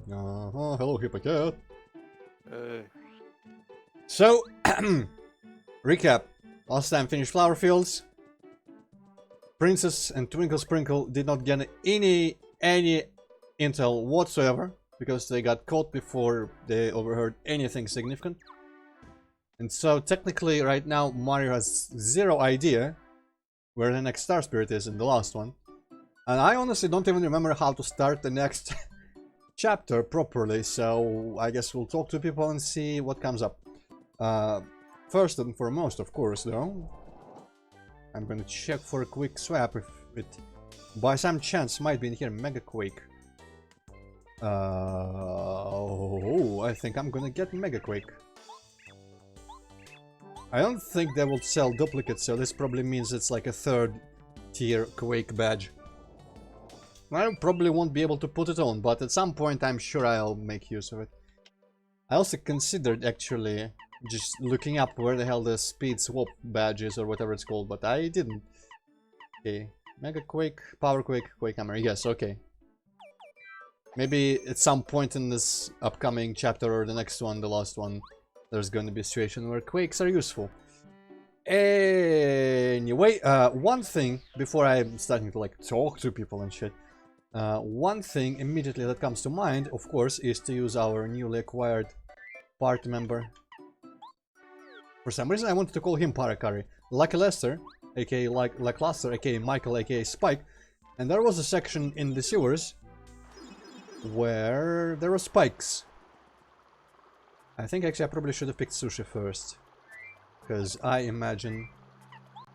Hello, Hippocat. So, recap. Last time finished Flower Fields. Princess and Twinkle Sprinkle did not get any intel whatsoever because they got caught before they overheard anything significant. And so technically right now Mario has zero idea where the next Star Spirit is in the last one. And I honestly don't even remember how to start the next chapter properly, so I guess we'll talk to people and see what comes up. First and foremost, of course, though, I'm gonna check for a quick swap if it, by some chance, might be in here. Mega Quake. Oh, I think I'm gonna get Mega Quake. I don't think they will sell duplicates, so this probably means it's like a third tier Quake badge. I probably won't be able to put it on, but at some point I'm sure I'll make use of it. I also considered actually just looking up where the hell the speed swap badge is or whatever it's called, but I didn't. Okay, Mega Quake, Power Quake, Quake Hammer, yes, okay. Maybe at some point in this upcoming chapter or the next one, the last one, there's going to be a situation where Quakes are useful. Anyway, one thing, before I'm starting to like talk to people and shit, one thing immediately that comes to mind, of course, is to use our newly acquired party member. For some reason I wanted to call him Parakari. Lucky Lester, aka Lackluster, aka Michael, aka Spike. And there was a section in the sewers where there were spikes. I think actually I probably should have picked Sushi first, because I imagine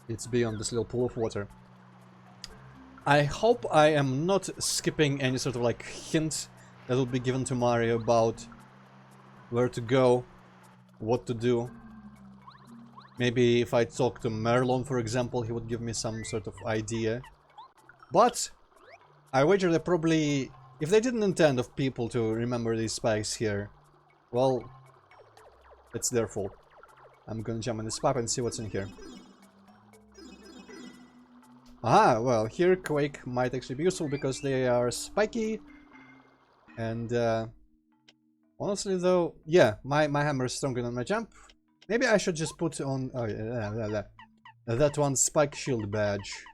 it's beyond this little pool of water. I hope I am not skipping any sort of like hint that will be given to Mario about where to go, what to do. Maybe if I talk to Merlon, for example, he would give me some sort of idea. But I wager they probably, if they didn't intend of people to remember these spikes here, well, it's their fault. I'm gonna jump in this pipe and see what's in here. Ah, well, here Quake might actually be useful because they are spiky. And honestly though, yeah, my hammer is stronger than my jump. Maybe I should just put on that one spike shield badge.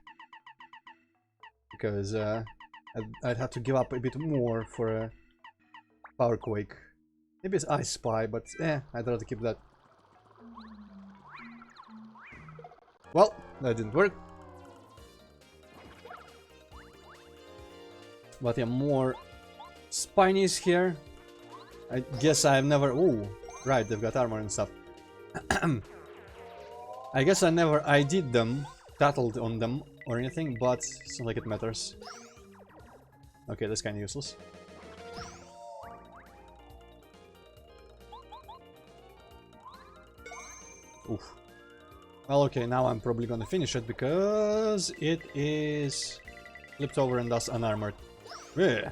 Because I'd have to give up a bit more for a Power Quake. Maybe it's Ice Spy, but I'd rather keep that. Well, that didn't work. But yeah, more spinies here. I guess I've never... Ooh, right, they've got armor and stuff. I guess I never ID'd them, tattled on them or anything, but it's not like it matters. Okay, that's kinda useless. Oof. Well, okay, now I'm probably gonna finish it because it is flipped over and thus unarmored. Yeah.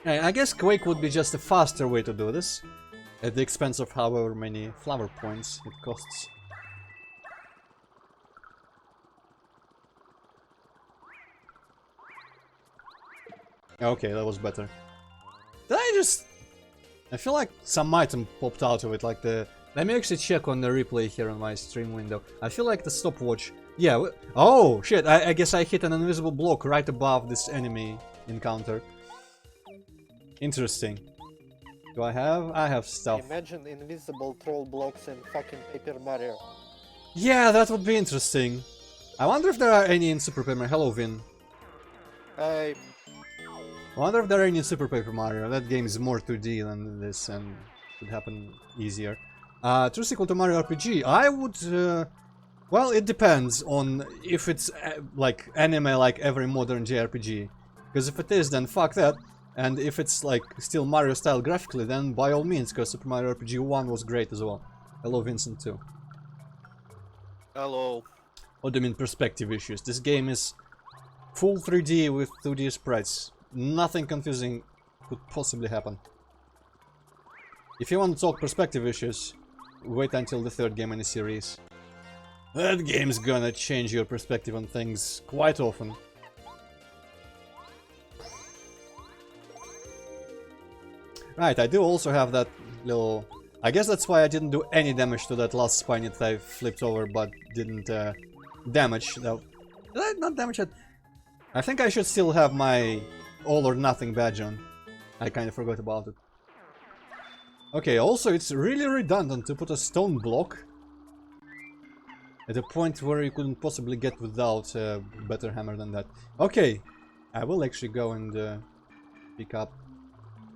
I guess Quake would be just a faster way to do this, at the expense of however many flower points it costs. Okay, that was better. Did I just... I feel like some item popped out of it, like the... Let me actually check on the replay here on my stream window. I feel like the stopwatch... Yeah, oh, shit, I guess I hit an invisible block right above this enemy encounter. Interesting. Do I have? I have stuff. Imagine invisible troll blocks in fucking Paper Mario. Yeah, that would be interesting. I wonder if there are any in Super Paper Mario. Hello, Vin. I wonder if there are any in Super Paper Mario. That game is more 2D than this and would happen easier. True sequel to Mario RPG. I would... well, it depends on if it's like anime like every modern JRPG. Because if it is, then fuck that. And if it's like still Mario style graphically, then by all means, because Super Mario RPG 1 was great as well. Hello, Vincent, too. Hello. What do you mean perspective issues? This game is full 3D with 2D sprites. Nothing confusing could possibly happen. If you want to talk perspective issues, wait until the third game in the series. That game's gonna change your perspective on things quite often. Right, I do also have that little... I guess that's why I didn't do any damage to that last spine that I flipped over, but didn't damage. Though. Did I not damage it? I think I should still have my all or nothing badge on. I kind of forgot about it. Okay, also it's really redundant to put a stone block at a point where you couldn't possibly get without a better hammer than that. Okay, I will actually go and pick up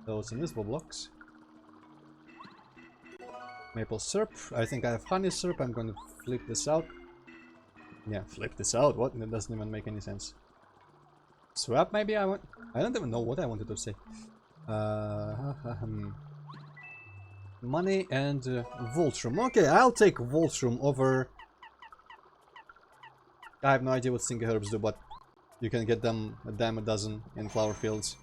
those invisible blocks. Maple syrup. I think I have honey syrup. I'm gonna flip this out. Yeah, flip this out. What? That doesn't even make any sense. Swap maybe I want. I don't even know what I wanted to say. Money and Voltrum. Okay, I'll take Voltrum over... I have no idea what stinky herbs do, but you can get them a dime a dozen in flower fields.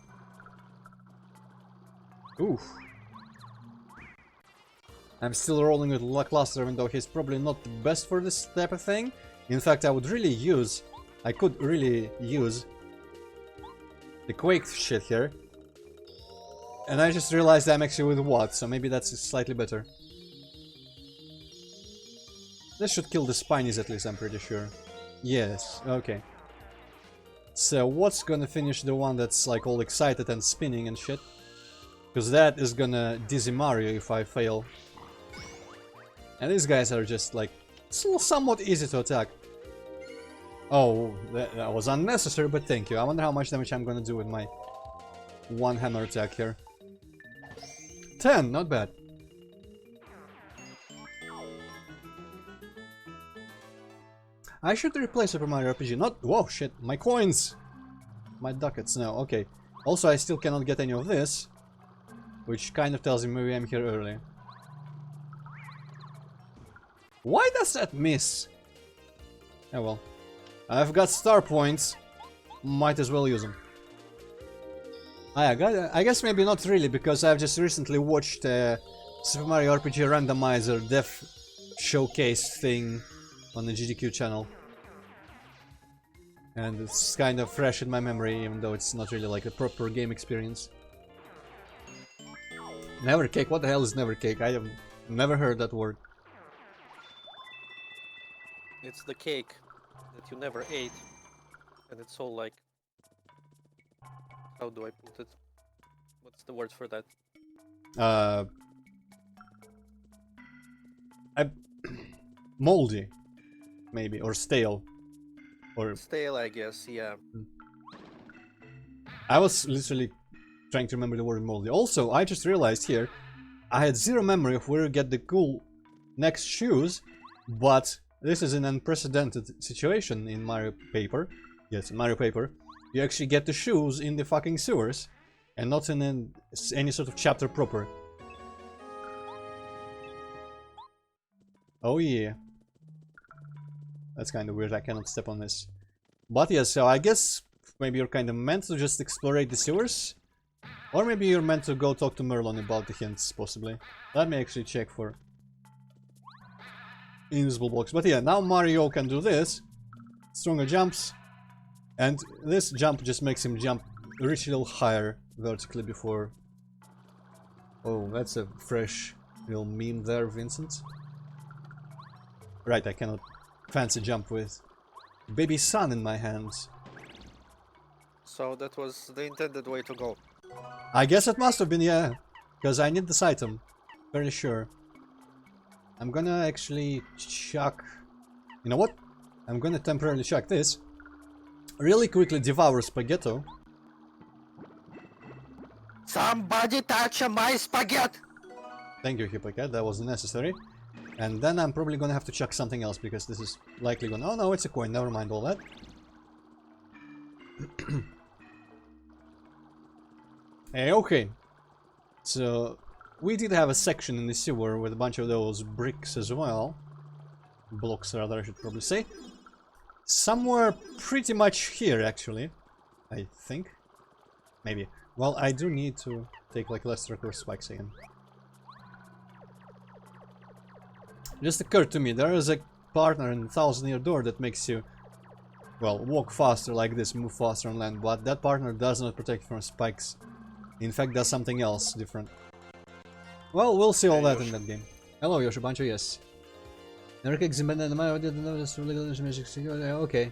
Oof. I'm still rolling with Lackluster, even though he's probably not the best for this type of thing. In fact, I could really use the Quake shit here. And I just realized I'm actually with what, so maybe that's slightly better. This should kill the Spinies at least, I'm pretty sure. Yes, okay. So what's gonna finish the one that's like all excited and spinning and shit? Because that is gonna dizzy Mario if I fail. And these guys are just like somewhat easy to attack. Oh, that was unnecessary, but thank you. I wonder how much damage I'm gonna do with my one hammer attack here. 10, not bad. I should replace Super Mario RPG, not... Whoa, shit, my coins! My ducats, no, okay. Also, I still cannot get any of this, which kind of tells me maybe I'm here early. Why does that miss? Oh well. I've got star points, might as well use them. I guess maybe not really, because I've just recently watched Super Mario RPG Randomizer Dev Showcase thing on the GDQ channel. And it's kind of fresh in my memory, even though it's not really like a proper game experience. Never cake? What the hell is never cake? I have never heard that word. It's the cake that you never ate. And it's all like... How do I put it? What's the word for that? Moldy, maybe, or stale, or Stale, I guess. Yeah. I was literally trying to remember the word moldy. Also, I just realized here, I had zero memory of where to get the cool next shoes, but this is an unprecedented situation in Mario Paper. Yes, in Mario Paper. You actually get the shoes in the fucking sewers, and not in any sort of chapter proper. Oh yeah. That's kind of weird, I cannot step on this. But yeah, so I guess maybe you're kind of meant to just explore the sewers? Or maybe you're meant to go talk to Merlon about the hints, possibly. Let me actually check for invisible blocks. But yeah, now Mario can do this. Stronger jumps. And this jump just makes him jump reach a little higher vertically before... Oh, that's a fresh little meme there, Vincent. Right, I cannot fancy jump with baby sun in my hands. So that was the intended way to go. I guess it must have been, yeah. Because I need this item. Fairly sure. I'm gonna actually chuck... You know what? I'm gonna temporarily chuck this. Really quickly devour spaghetto. Somebody touch my spaghetti! Thank you, Hippocat, that was necessary. And then I'm probably gonna have to chuck something else, because this is likely gonna... Oh no, it's a coin, never mind all that. Hey, okay. So, we did have a section in the sewer with a bunch of those bricks as well. Blocks, rather, I should probably say. Somewhere pretty much here, actually. I think. Maybe. Well, I do need to take like less recurse spikes again. Just occurred to me, there is a partner in 1000-Year Door that makes you, well, walk faster like this, move faster on land, but that partner does not protect from spikes. In fact, does something else different. Well, we'll see all that in that game. Hello, Yoshibancho, yes. Okay.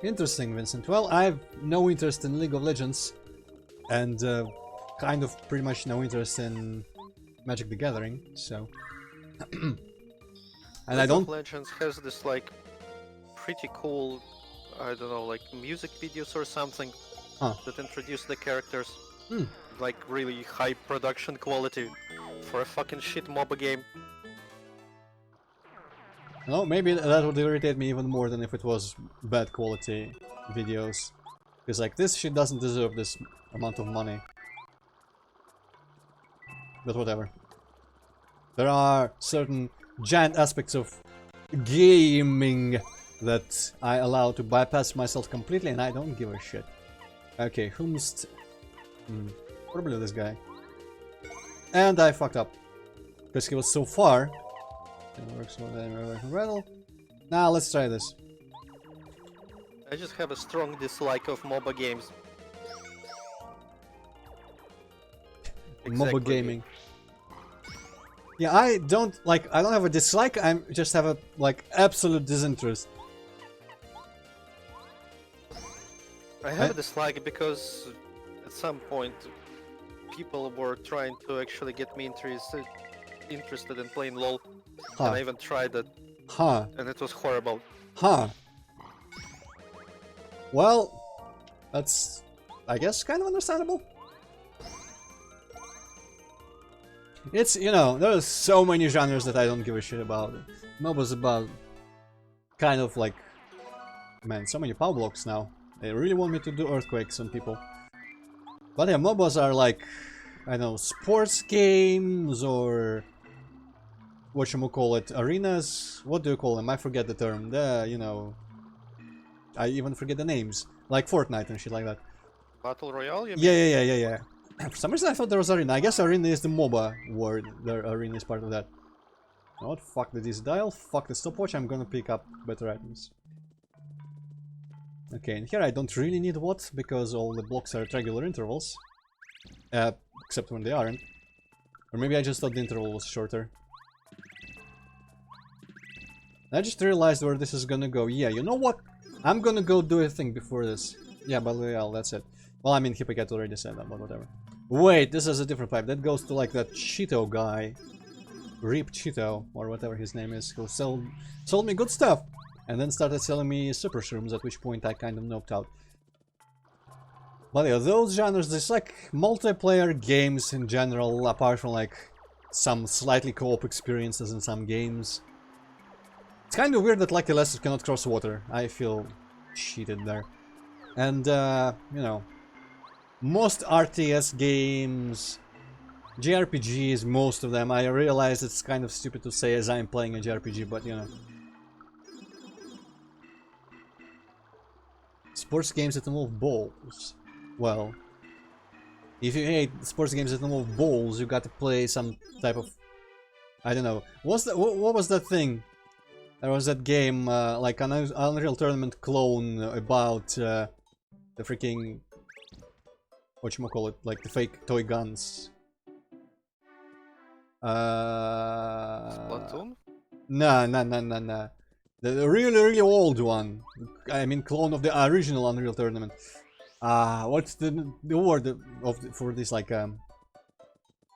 Interesting, Vincent. Well, I have no interest in League of Legends, and kind of pretty much no interest in Magic the Gathering, so... and I don't... League of Legends has this, like, pretty cool, I don't know, like, music videos or something that introduce the characters. Like, really high production quality for a fucking shit MOBA game. No, maybe that would irritate me even more than if it was bad quality videos. Because like this shit doesn't deserve this amount of money. But whatever. There are certain giant aspects of gaming that I allow to bypass myself completely, and I don't give a shit. Okay, probably this guy. And I fucked up. Because he was so far. Now let's try this. I just have a strong dislike of MOBA games. MOBA gaming. Yeah, I don't have a dislike, I just have a like absolute disinterest. I have a dislike because at some point people were trying to actually get me interested in playing LoL. And I even tried it. And it was horrible. Well, that's, I guess, kind of understandable. It's, you know, there's so many genres that I don't give a shit about. MOBA's about kind of like, man, so many power blocks now. They really want me to do earthquakes on people. But yeah, MOBAs are like, I don't know, sports games or whatchamacallit, arenas? What do you call them? I forget the term. You know, I even forget the names. Like Fortnite and shit like that. Battle Royale, you mean? Yeah. For some reason I thought there was arena. I guess arena is the MOBA word. The arena is part of that. What? Fuck the DC dial. Fuck the stopwatch. I'm gonna pick up better items. Okay, and here I don't really need what, because all the blocks are at regular intervals. Except when they aren't. Or maybe I just thought the interval was shorter. I just realized where this is gonna go. Yeah, you know what? I'm gonna go do a thing before this. Yeah, Battle Royale, that's it. Well, I mean, Hippocat already said that, but whatever. Wait, this is a different pipe. That goes to, like, that Cheeto guy. Reap Cheeto, or whatever his name is, who sold me good stuff. And then started selling me super shrooms, at which point I kind of noped out. But yeah, those genres, there's like multiplayer games in general, apart from like some slightly co-op experiences in some games. It's kind of weird that Lucky Lester cannot cross water. I feel cheated there. And, you know, most RTS games, JRPGs, most of them, I realize it's kind of stupid to say as I'm playing a JRPG, but you know. Sports games that involve balls. Well, if you hate sports games that involve balls, you got to play some type of, I don't know. What was that thing? There was that game, like an Unreal Tournament clone about the freaking, whatchamacallit, like the fake toy guns. Splatoon? Nah. The really old one. I mean, clone of the original Unreal Tournament. What's the word for this, like,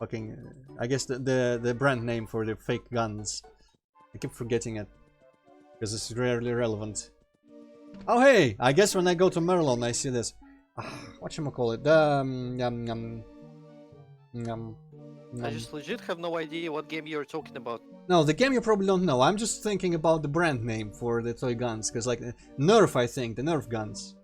fucking, I guess the brand name for the fake guns. I keep forgetting it. Because it's rarely relevant. Oh hey! I guess when I go to Merlon I see this. Whatchamacallit? I just legit have no idea what game you're talking about. No, the game you probably don't know. I'm just thinking about the brand name for the toy guns. Because like, Nerf, I think. The Nerf guns.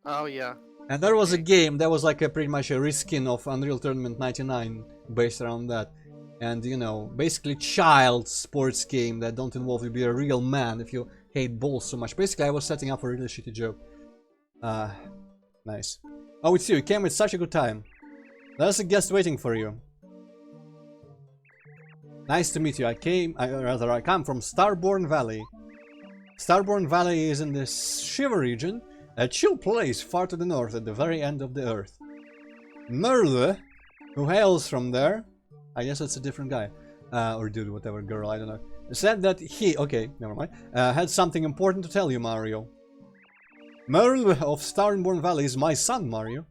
Oh yeah. And there was a game that was like pretty much a reskin of Unreal Tournament 99. Based around that. And, you know, basically child sports game that don't involve you be a real man if you hate balls so much. Basically, I was setting up a really shitty joke. Nice. Oh, it's you. You came at such a good time. There's a guest waiting for you. Nice to meet you. I come from Starborn Valley. Starborn Valley is in the Shiver region, a chill place far to the north at the very end of the earth. Merle, who hails from there, I guess it's a different guy, or dude, whatever, girl, I don't know, said that he, okay, never mind, had something important to tell you, Mario. Merle of Starborn Valley is my son, Mario.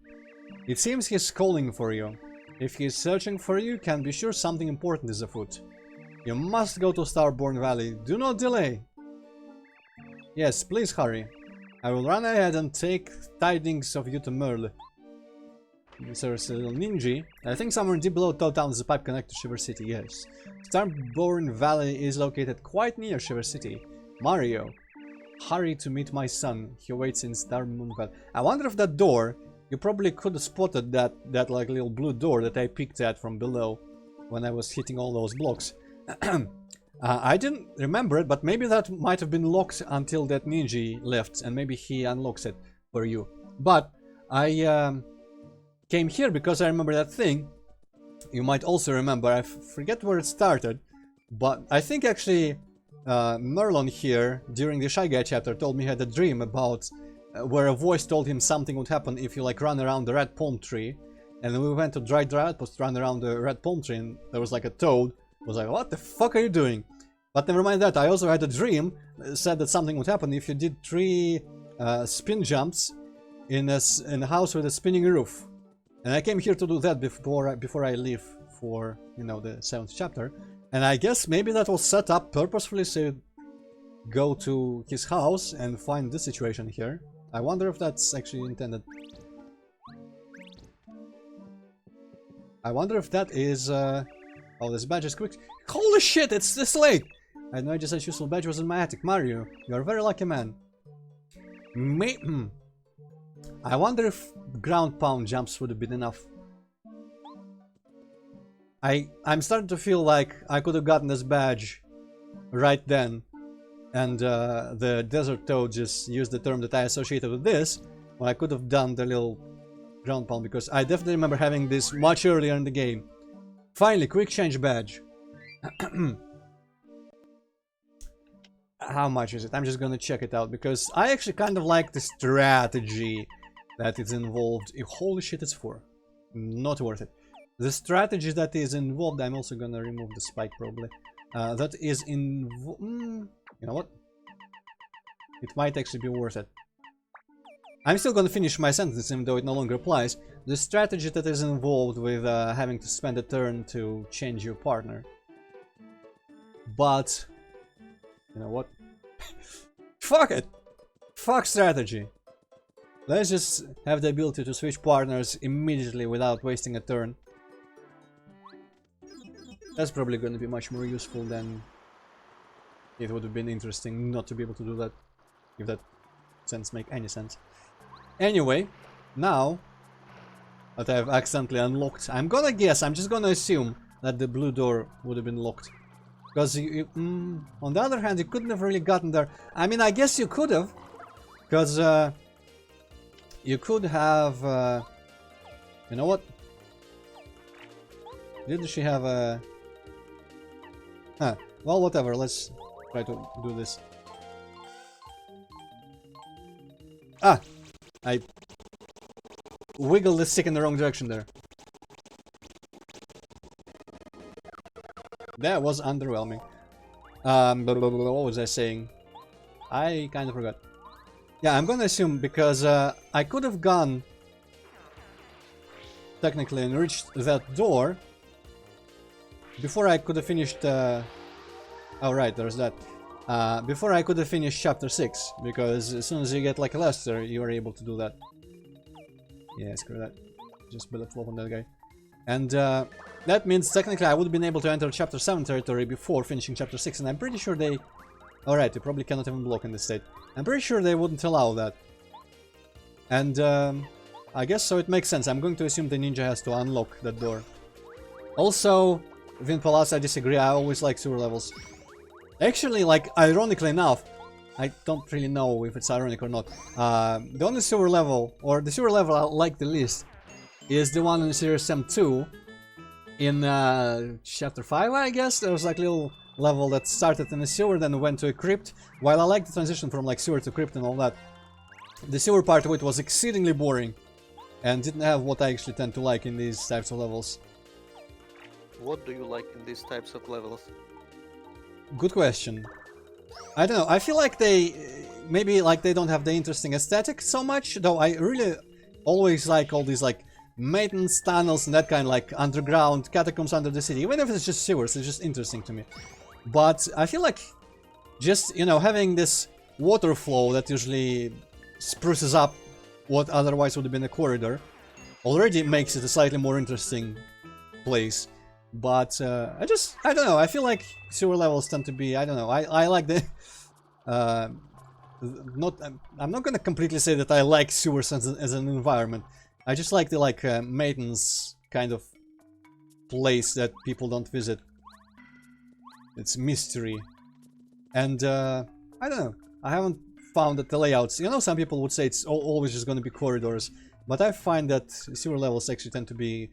It seems he's calling for you. If he's searching for you, can be sure something important is afoot. You must go to Starborn Valley. Do not delay. Yes, please hurry. I will run ahead and take tidings of you to Merle. There's a little ninja. I think somewhere deep below Toad Town is a pipe connect to Shiver City, yes. Starborn Valley is located quite near Shiver City. Mario, hurry to meet my son. He waits in Starborn Valley. I wonder if that door, you probably could have spotted that like little blue door that I peeked at from below when I was hitting all those blocks. I didn't remember it, but maybe that might have been locked until that ninja left, and maybe he unlocks it for you. But I came here because I remember that thing. You might also remember, I forget where it started, but I think actually Merlon here, during the Shy Guy chapter, told me he had a dream about where a voice told him something would happen if you like run around the red palm tree. And then we went to Dry Outpost, run around the red palm tree, and there was like a toad. I was like, what the fuck are you doing? But never mind that, I also had a dream, said that something would happen if you did 3 spin jumps in a house with a spinning roof. And I came here to do that before I leave for, you know, the 7th chapter. And I guess maybe that was set up purposefully so you go to his house and find this situation here. I wonder if that's actually intended. I wonder if that is... Oh, this badge is quick. Holy shit, it's this late! I had no idea such useful badge was in my attic. Mario, you're a very lucky man. I wonder if ground pound jumps would have been enough. I'm starting to feel like I could have gotten this badge right then. And the Desert Toad just used the term that I associated with this. Well, I could have done the little ground pound because I definitely remember having this much earlier in the game. Finally, quick change badge. How much is it? I'm just gonna check it out because I actually kind of like the strategy that is involved. Holy shit, it's 4. Not worth it. The strategy that is involved, I'm also gonna remove the spike probably. That is involved. You know what? It might actually be worth it. I'm still gonna finish my sentence even though it no longer applies. The strategy that is involved with having to spend a turn to change your partner. But... You know what? Fuck it! Fuck strategy! Let's just have the ability to switch partners immediately without wasting a turn. That's probably going to be much more useful than it would have been interesting not to be able to do that. If that sense make any sense. Anyway, now that I've accidentally unlocked, I'm gonna guess, I'm just gonna assume that the blue door would have been locked. Because on the other hand, you couldn't have really gotten there. I mean, I guess you could have. Because you could have... you know what? Didn't she have a... Huh. Well, whatever. Let's try to do this. Ah! I wiggled the stick in the wrong direction there. That was underwhelming. What was I saying? I kind of forgot. Yeah, I'm gonna assume because I could have gone technically and reached that door before I could have finished. Oh right, there's that. Before I could have finished chapter 6, because as soon as you get like a Lester, you are able to do that. Yeah, screw that. Just bullet flop on that guy. And that means technically I would have been able to enter chapter 7 territory before finishing chapter 6, and I'm pretty sure they... Alright, you probably cannot even block in this state. I'm pretty sure they wouldn't allow that. And I guess so it makes sense. I'm going to assume the ninja has to unlock that door. Also, Vin Palace, I disagree. I always like sewer levels. Actually, like, ironically enough, I don't really know if it's ironic or not. The only sewer level, or the sewer level I like the least, is the one in Serious Sam 2. In chapter 5, I guess, there was like a little level that started in a sewer, then went to a crypt. While I like the transition from like sewer to crypt and all that, the sewer part of it was exceedingly boring and didn't have what I actually tend to like in these types of levels. What do you like in these types of levels? Good question. I don't know, I feel like maybe like they don't have the interesting aesthetic so much, though I really always like all these like maintenance tunnels and that kind of like underground catacombs under the city. Even if it's just sewers, it's just interesting to me. But I feel like just, you know, having this water flow that usually spruces up what otherwise would have been a corridor already makes it a slightly more interesting place. But I don't know, I feel like sewer levels tend to be, I don't know, I like the I'm not gonna completely say that I like sewers as an environment. I just like the maintenance kind of place that people don't visit. It's mystery. And I don't know, I haven't found that the layouts, you know, some people would say it's always just gonna be corridors, but I find that sewer levels actually tend to be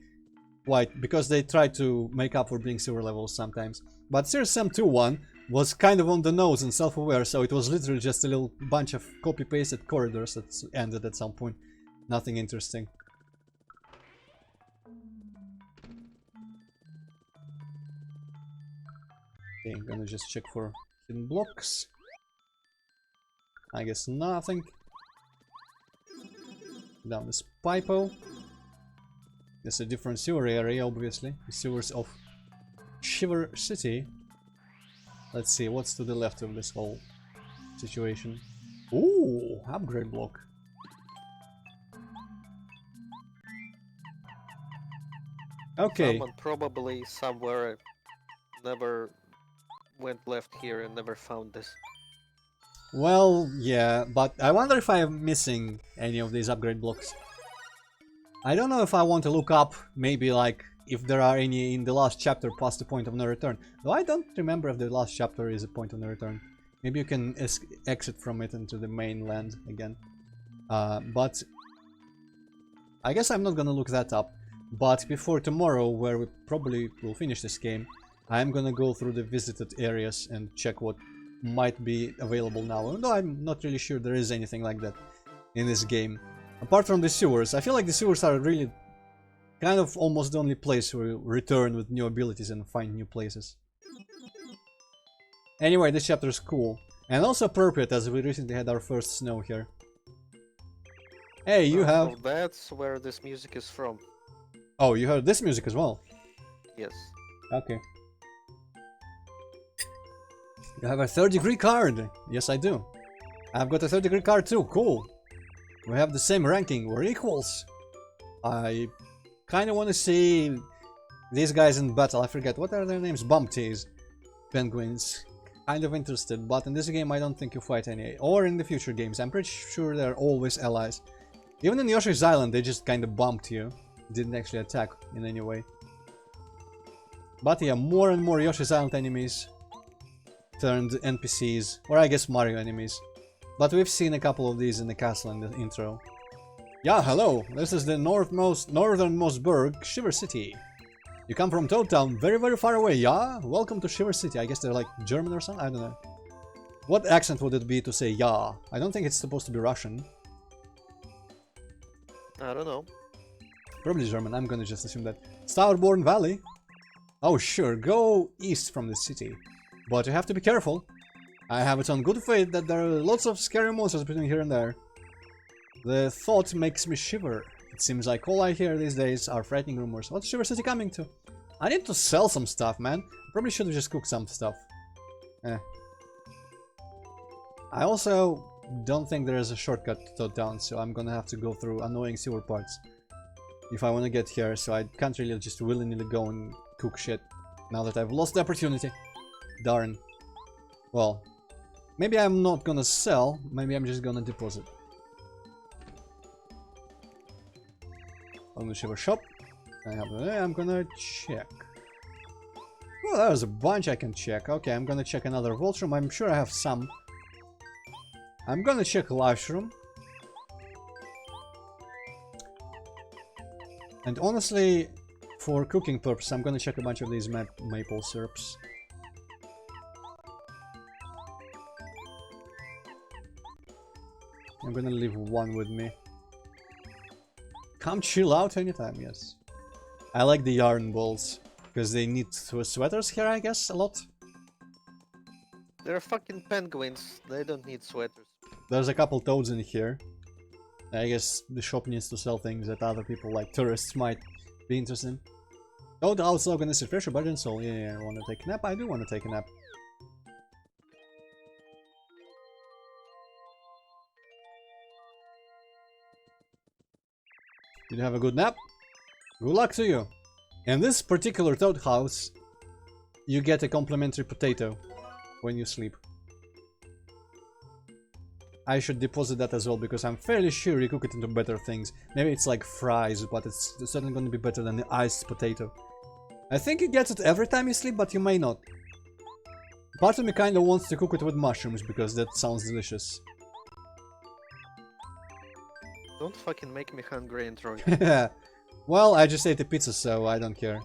quite, because they try to make up for being sewer levels sometimes. But Serious Sam 2 one was kind of on the nose and self-aware, so it was literally just a little bunch of copy-pasted corridors that ended at some point. Nothing interesting. Okay, I'm gonna just check for hidden blocks. I guess nothing. Down this pipe-o. There's a different sewer area, obviously. The sewers of Shiver City. Let's see, what's to the left of this whole situation. Ooh, upgrade block. Okay. Someone probably somewhere never went left here and never found this. Well, yeah, but I wonder if I'm missing any of these upgrade blocks. I don't know if I want to look up, maybe like, if there are any in the last chapter past the point of no return. Though I don't remember if the last chapter is a point of no return. Maybe you can exit from it into the mainland again. But I guess I'm not gonna look that up. But before tomorrow, where we probably will finish this game, I'm gonna go through the visited areas and check what might be available now. Although I'm not really sure there is anything like that in this game. Apart from the sewers, I feel like the sewers are really kind of almost the only place where you return with new abilities and find new places. Anyway, this chapter is cool. And also appropriate, as we recently had our first snow here. Hey, you have... So that's where this music is from. Oh, you heard this music as well? Yes. Okay. You have a 3rd-degree card! Yes, I do. I've got a 3rd-degree card too, cool. We have the same ranking, we're equals. I kind of want to see these guys in battle. I forget, what are their names? Bumpties. Penguins. Kind of interested, but in this game I don't think you fight any. Or in the future games, I'm pretty sure they're always allies. Even in Yoshi's Island, they just kind of bumped you. Didn't actually attack in any way. But yeah, more and more Yoshi's Island enemies turned NPCs, or I guess Mario enemies. But we've seen a couple of these in the castle in the intro. Yeah, hello! This is the northernmost burg, Shiver City. You come from Toad Town, very very far away, yeah? Welcome to Shiver City. I guess they're like German or something? I don't know. What accent would it be to say yeah? I don't think it's supposed to be Russian. I don't know. Probably German, I'm gonna just assume that. Starborn Valley? Oh sure, go east from the city. But you have to be careful. I have it on good faith that there are lots of scary monsters between here and there. The thought makes me shiver. It seems like all I hear these days are frightening rumors. What's Shiver City coming to? I need to sell some stuff, man. Probably should have just cooked some stuff. I also don't think there is a shortcut to Toad Town, so I'm gonna have to go through annoying sewer parts if I want to get here, so I can't really just willy-nilly go and cook shit now that I've lost the opportunity. Darn. Well, maybe I'm not gonna sell, maybe I'm just gonna deposit. On the Shiver shop. I'm gonna check. Oh, there's a bunch I can check. Okay, I'm gonna check another vault room. I'm sure I have some I'm gonna check Lushroom. And honestly, for cooking purpose, I'm gonna check a bunch of these maple syrups. I'm gonna leave one with me. Come chill out anytime, yes. I like the yarn balls, because they need sweaters here, I guess, a lot. They're fucking penguins, they don't need sweaters. There's a couple toads in here. I guess the shop needs to sell things that other people, like tourists, might be interested in. Toad also gonna see fresh body and soul. Yeah, I wanna take a nap? I do wanna take a nap. Did you have a good nap? Good luck to you. In this particular toad house, you get a complimentary potato when you sleep. I should deposit that as well, because I'm fairly sure you cook it into better things. Maybe it's like fries, but it's certainly going to be better than the iced potato. I think you get it every time you sleep, but you may not. Part of me kinda wants to cook it with mushrooms, because that sounds delicious. Don't fucking make me hungry, Antroid. Well, I just ate a pizza, so I don't care.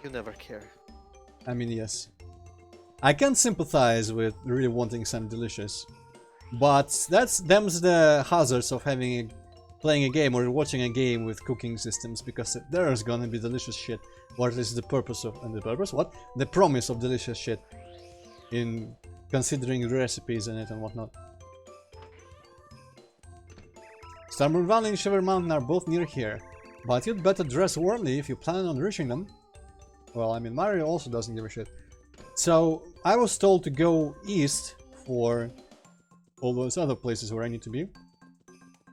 You never care. I mean, yes. I can sympathize with really wanting some delicious, but them's the hazards of playing a game or watching a game with cooking systems, because there's gonna be delicious shit, or at least the purpose of the promise of delicious shit in considering the recipes in it and whatnot. Starboard Valley and Shiver Mountain are both near here, but you'd better dress warmly if you plan on reaching them. Well, I mean, Mario also doesn't give a shit. So, I was told to go east for all those other places where I need to be.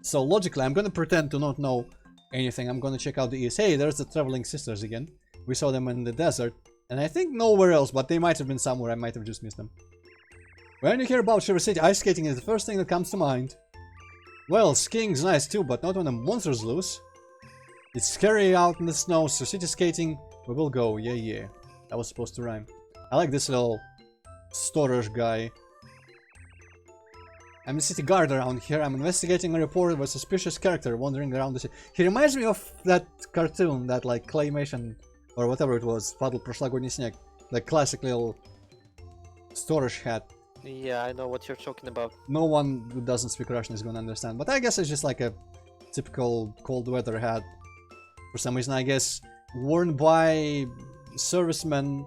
So, logically, I'm gonna pretend to not know anything. I'm gonna check out the east. Hey, there's the Traveling Sisters again. We saw them in the desert. And I think nowhere else, but they might have been somewhere. I might have just missed them. When you hear about Shiver City, ice skating is the first thing that comes to mind. Well, skiing's nice too, but not when the monster's loose. It's scary out in the snow, so city skating, we will go. Yeah. That was supposed to rhyme. I like this little storage guy. I'm the city guard around here. I'm investigating a report of a suspicious character wandering around the city. He reminds me of that cartoon, that like claymation, or whatever it was, Падал прошлогодний снег. Like classic little storage hat. Yeah, I know what you're talking about. No one who doesn't speak Russian is gonna understand, but I guess it's just like a typical cold weather hat. For some reason, I guess, worn by servicemen.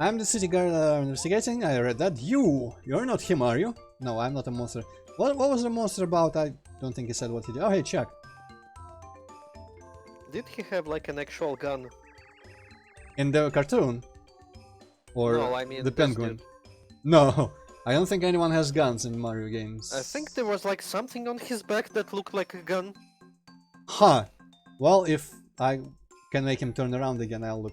I'm the city guard investigating. I read that. You're not him, are you? No, I'm not a monster. What was the monster about? I don't think he said what he did. Oh, hey, Chuck. Did he have like an actual gun? In the cartoon? Or no, I mean the penguin? dude. No, I don't think anyone has guns in Mario games. I think there was like something on his back that looked like a gun. Huh. Well, if I can make him turn around again, I'll look.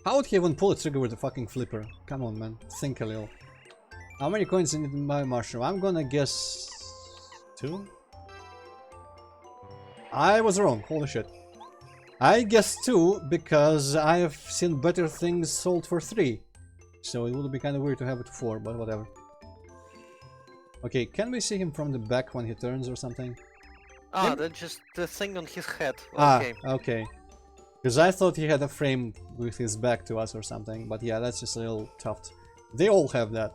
How would he even pull a trigger with a fucking flipper? Come on, man. Think a little. How many coins in my mushroom? I'm gonna guess 2? I was wrong. Holy shit. I guess 2 because I have seen better things sold for 3. So it would be kind of weird to have it 4, but whatever. Okay, can we see him from the back when he turns or something? Ah, Maybe... that's just the thing on his head. Okay. Ah, okay. Because I thought he had a frame with his back to us or something, but yeah, that's just a little tuft. They all have that,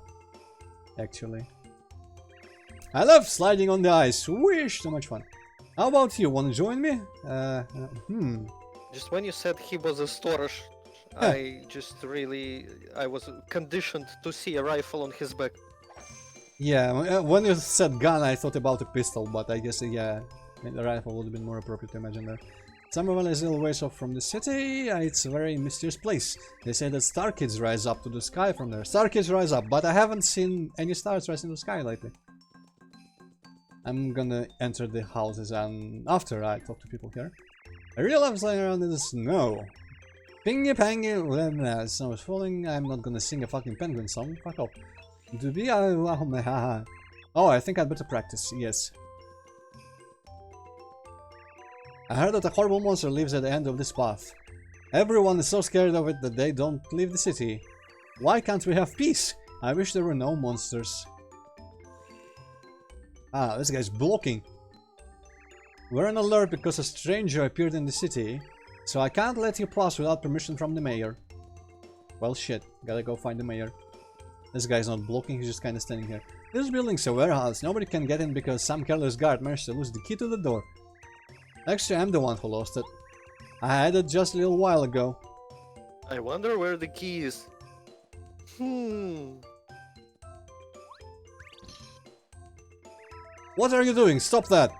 actually. I love sliding on the ice. Wish, so much fun. How about you? Wanna join me? Just when you said he was a storage, I was conditioned to see a rifle on his back. Yeah, when you said gun, I thought about a pistol, but I guess, yeah, the rifle would have been more appropriate to imagine there. Summer Valley is a little ways off from the city. It's a very mysterious place. They say that star kids rise up to the sky from there. Star kids rise up, but I haven't seen any stars rise in the sky lately. I'm gonna enter the houses and after I talk to people here. I really love sliding around in the snow. Pingy pangy, when snow is falling, I'm not gonna sing a fucking penguin song. Fuck off. Oh, I think I'd better practice, yes. I heard that a horrible monster lives at the end of this path. Everyone is so scared of it that they don't leave the city. Why can't we have peace? I wish there were no monsters. Ah, this guy's blocking. We're on alert because a stranger appeared in the city, so I can't let you pass without permission from the mayor. Well, shit. Gotta go find the mayor. This guy's not blocking, he's just kinda standing here. This building's a warehouse. Nobody can get in because some careless guard managed to lose the key to the door. Actually, I'm the one who lost it. I had it just a little while ago. I wonder where the key is. What are you doing? Stop that!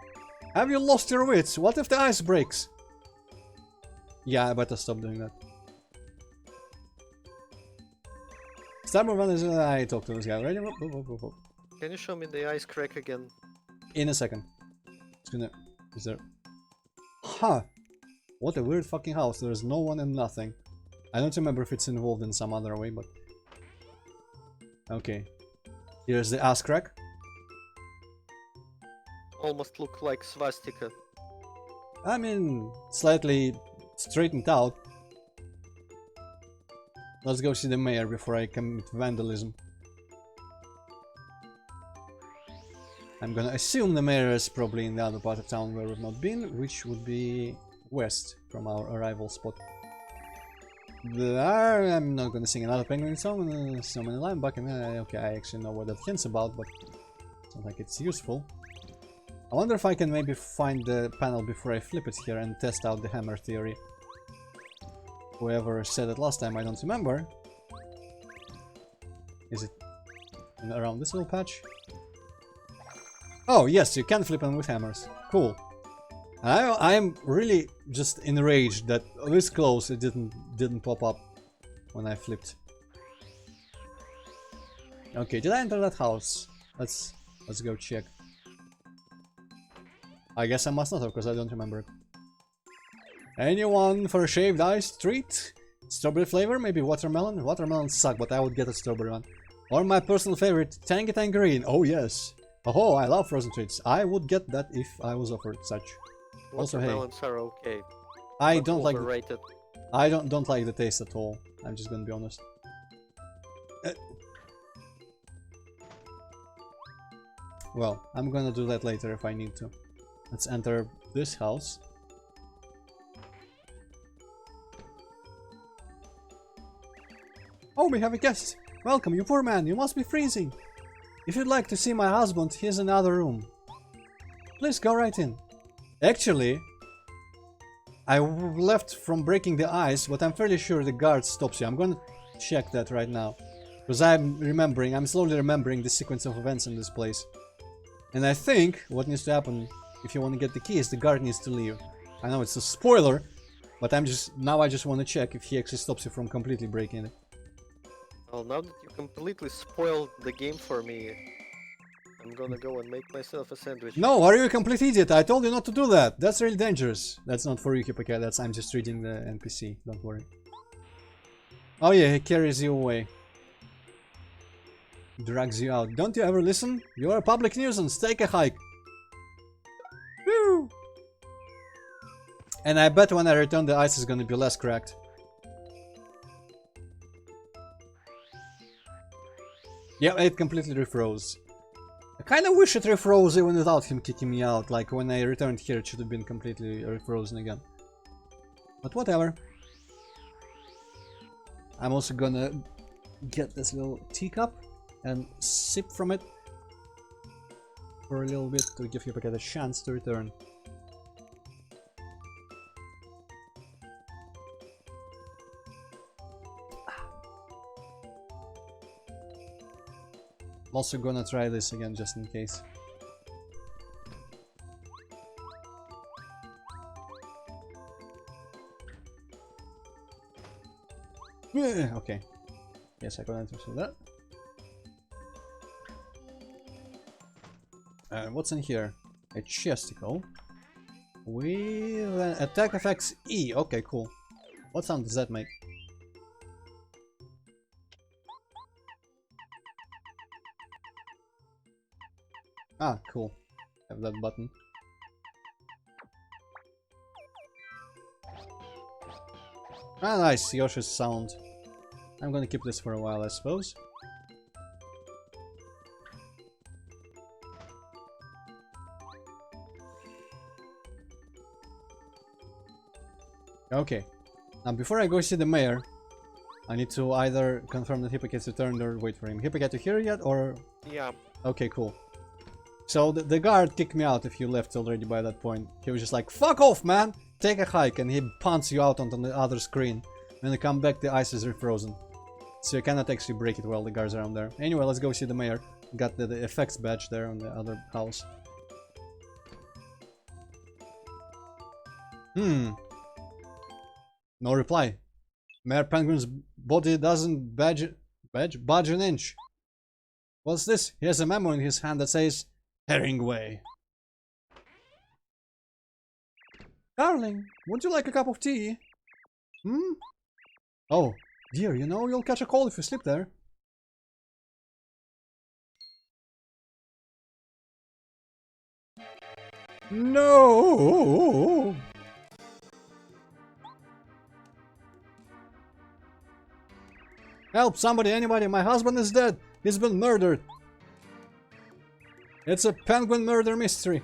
Have you lost your wits? What if the ice breaks? Yeah, I better stop doing that. Starboard is I talked to this guy already. Can you show me the ice crack again? In a second. It's gonna. Is there. Huh! What a weird fucking house. There's no one and nothing. I don't remember if it's involved in some other way, but. Okay. Here's the ass crack. Almost look like swastika. I mean, slightly straightened out. Let's go see the mayor before I commit vandalism. I'm gonna assume the mayor is probably in the other part of town where we've not been, which would be west from our arrival spot. I'm not gonna sing another penguin song, so many lime back in okay, I actually know what that hint's about, but it's not like it's useful. I wonder if I can maybe find the panel before I flip it here and test out the hammer theory. Whoever said it last time, I don't remember. Is it around this little patch? Oh yes, you can flip them with hammers. Cool. I'm really just enraged that this close it didn't pop up when I flipped. Okay, did I enter that house? Let's go check. I guess I must not have, because I don't remember it. Anyone for a shaved ice treat? Strawberry flavor? Maybe watermelon? Watermelons suck, but I would get a strawberry one. Or my personal favorite, tangy tangerine. Oh yes. Oh, I love frozen treats. I would get that if I was offered such. Also, hey. Watermelons are okay. I don't like. Overrated. I don't like the taste at all. I'm just gonna be honest. Well, I'm gonna do that later if I need to. Let's enter this house. Oh, we have a guest! Welcome, you poor man, you must be freezing! If you'd like to see my husband, here's another room. Please go right in. Actually, I left from breaking the ice, but I'm fairly sure the guard stops you. I'm gonna check that right now. Because I'm slowly remembering the sequence of events in this place. And I think what needs to happen if you want to get the keys, the guard needs to leave. I know it's a spoiler, but I just want to check if he actually stops you from completely breaking it. Well, now that you completely spoiled the game for me, I'm gonna go and make myself a sandwich. No, are you a complete idiot? I told you not to do that. That's really dangerous. That's not for you, Hippocate. I'm just reading the NPC. Don't worry. Oh yeah, he carries you away. Drags you out. Don't you ever listen? You're a public nuisance. Take a hike. Woo! And I bet when I return the ice is gonna be less cracked. Yeah, it completely refroze. I kinda wish it refroze even without him kicking me out. Like when I returned here, it should have been completely refrozen again. But whatever. I'm also gonna get this little teacup and sip from it for a little bit to give Hippocate a chance to return. I'm also gonna try this again just in case. Okay. Yes, I can enter through that. What's in here? A chesticle with an attack effects E. Okay, cool. What sound does that make? Ah, cool. Have that button. Ah, nice, Yoshi's sound. I'm gonna keep this for a while, I suppose. Okay. Now, before I go see the mayor, I need to either confirm that Hippocat's returned or wait for him. Hippocat, you here yet, or...? Yeah. Okay, cool. So, the guard kicked me out if you left already by that point. He was just like, fuck off, man! Take a hike, and he punts you out onto the other screen. When you come back, the ice is refrozen. So you cannot actually break it while the guards are around there. Anyway, let's go see the mayor. Got the effects badge there on the other house. No reply. Mayor Penguin's body doesn't budge an inch. What's this? He has a memo in his hand that says, Herringway. Darling, would you like a cup of tea? Hmm? Oh, dear, you know you'll catch a cold if you sleep there. No! Help, somebody, anybody, my husband is dead. He's been murdered. It's a penguin murder mystery.